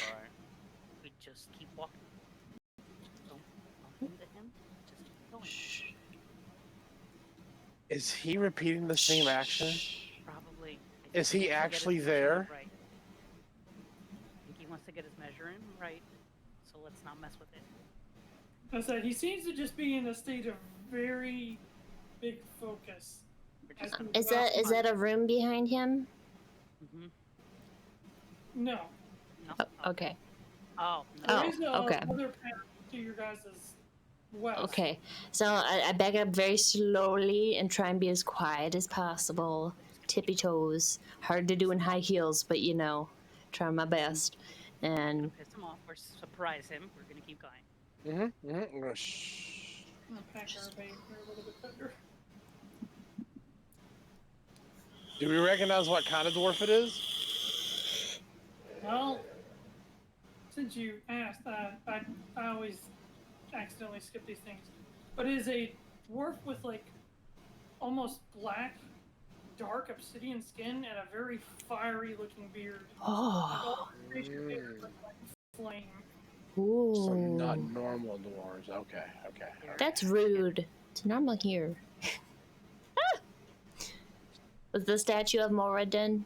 Alright. We just keep walking. Don't bump into him. Just keep going. Is he repeating the same action? Probably. Is he wants to get his actually measurement there? Right. I think he wants to get his measuring right, so let's not mess with it. I said he seems to just be in a state of very big focus. We're just, As he Is that a room behind him? Mm-hmm. No. No. Oh, okay. Oh, There no. Oh, is a okay. other path to your guys' west. Okay. So I back up very slowly and try and be as quiet as possible. Tippy toes. Hard to do in high heels, but try my best. And Piss him off or surprise him. We're gonna keep going. Mm-hmm. Mm-hmm. I'm gonna shh. I'm gonna pack our bait here a little bit better. Do we recognize what kind of dwarf it is? Well, since you asked, I always accidentally skip these things. But it is a dwarf with like almost black, dark obsidian skin and a very fiery looking beard. oh, Like flame. So not ooh, normal dwarves. Okay. Okay. that's rude. It's normal here. Ah! Was the statue of Moradin?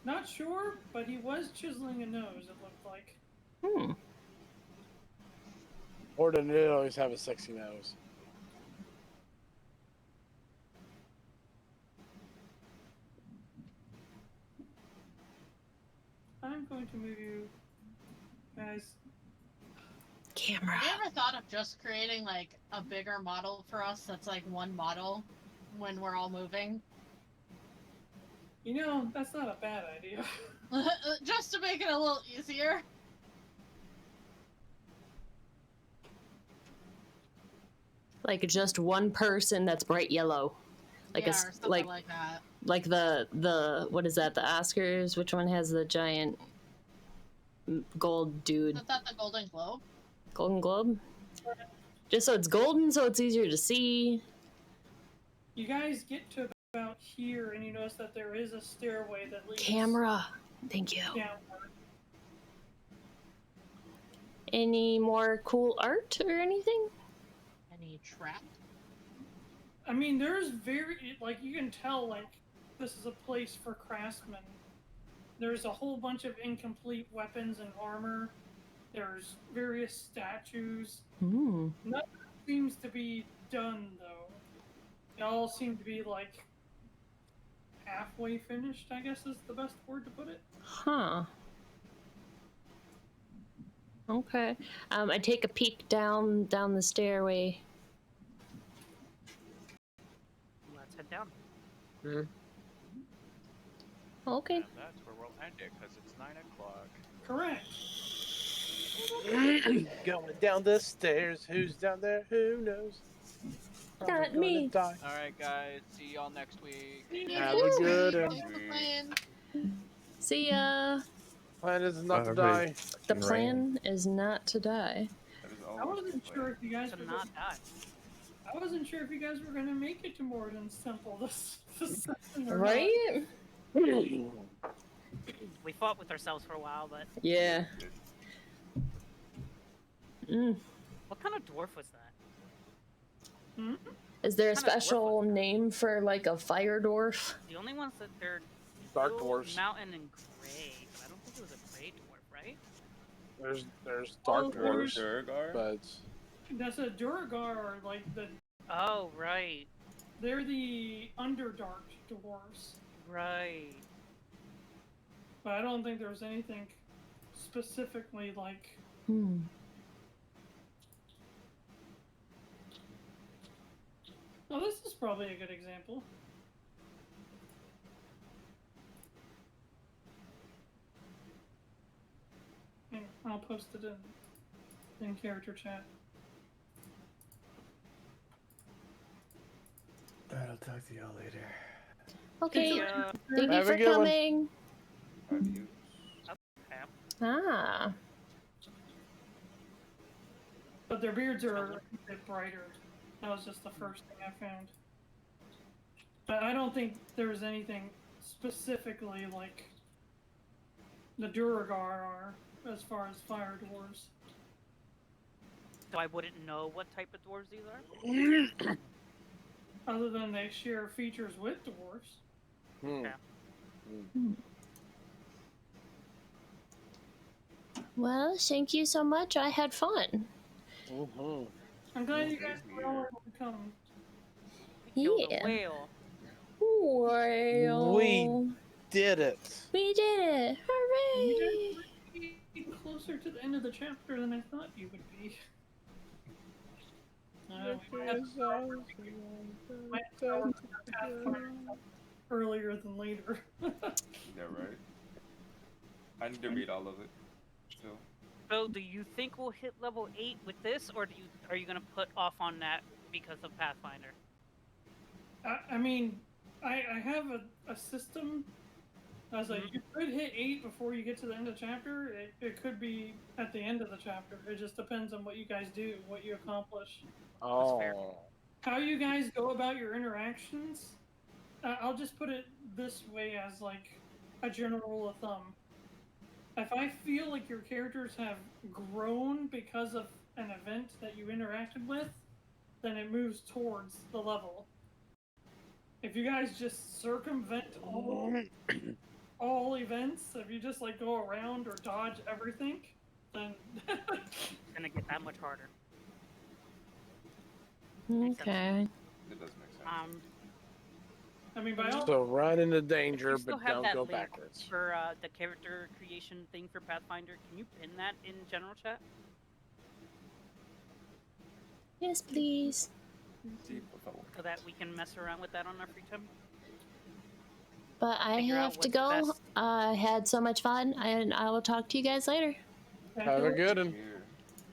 Not sure, but he was chiseling a nose, it looked like. Hmm. Or did it always have a sexy nose? I'm going to move you guys. Camera. Have you ever thought of just creating like a bigger model for us that's like one model when we're all moving? You know, that's not a bad idea. Just to make it a little easier. Like just one person that's bright yellow. Like Yeah, a or s- something like that. like the what is that? The Oscars? Which one has the giant gold dude? Isn't that the Golden Globe? Golden Globe? Just so it's golden, so it's easier to see. You guys get to about here, and you notice that there is a stairway that leads. Camera. Thank you. Downward. Any more cool art or anything? Any trap? I mean, there's like, you can tell, like, this is a place for craftsmen. There's a whole bunch of incomplete weapons and armor. There's various statues. Hmm. Nothing seems to be done, though. They all seem to be, like, halfway finished, I guess is the best word to put it. Huh. Okay. I take a peek down the stairway. Let's head down. Okay. And that's where we'll end it, because it's 9 o'clock. Correct. Going down the stairs. Who's down there? Who knows? Not Probably gonna me. die. Alright, guys. See y'all next week. Have a good Plan. See ya. Plan is not to Everybody- die. The Rain. plan is not to die. That is I always wasn't the sure plan. if you guys To were not die. I wasn't sure if you guys were gonna make it to Morden's temple this session or not. Right? We fought with ourselves for a while, but Yeah. Mm. what kind of dwarf was that? Hmm? Is there a What kind of dwarf special was that? name for like a fire dwarf? The only ones that they're Dark blue, dwarfs. mountain and gray, but I don't think it was a gray dwarf, right? There's dark Oh, dwarfs, Durgar? but That's a Duragar, or like Oh, right, they're the Underdark dwarves. right. But I don't think there's anything specifically like. Hmm. Oh, this is probably a good example. Hang on, I'll post it in character chat. I'll talk to y'all later. Okay. Yeah. Thank you Have a for good one. coming. Adios. Ah. But their beards are a bit brighter. That was just the first thing I found. But I don't think there's anything specifically like the Duragar are as far as fire dwarves. So I wouldn't know what type of dwarves these are? Other than they share features with dwarves. Okay. Well, thank you so much. I had fun. Mhm. I'm glad you guys were all able to come. We killed Yeah. a whale. Well, We did it. we did it! You Hooray! guys might be closer to the end of the chapter than I thought you would be. We might have to start Pathfinder earlier than later. Yeah, right. I need to read all of it. So So do you think we'll hit level 8 with this, or are you gonna put off on that because of Pathfinder? I mean, I have a system. I was like, you could hit 8 before you get to the end of the chapter. It could be at the end of the chapter. It just depends on what you guys do, what you accomplish. fair. Oh. How you guys go about your interactions. I'll just put it this way as like a general rule of thumb. If I feel like your characters have grown because of an event that you interacted with, then it moves towards the level. If you guys just circumvent all events, if you just like go around or dodge everything, then It's gonna get that much harder. Makes sense. Okay. It does make sense. I mean, by all So run into If danger, you still but have don't that go link backwards. for the character creation thing for Pathfinder, can you pin that in general chat? Yes, please. So that we can mess around with that on our free time? But I Figure out have to what's go. best. I had so much fun, and I will talk to you guys later. Have a good one. Cheers.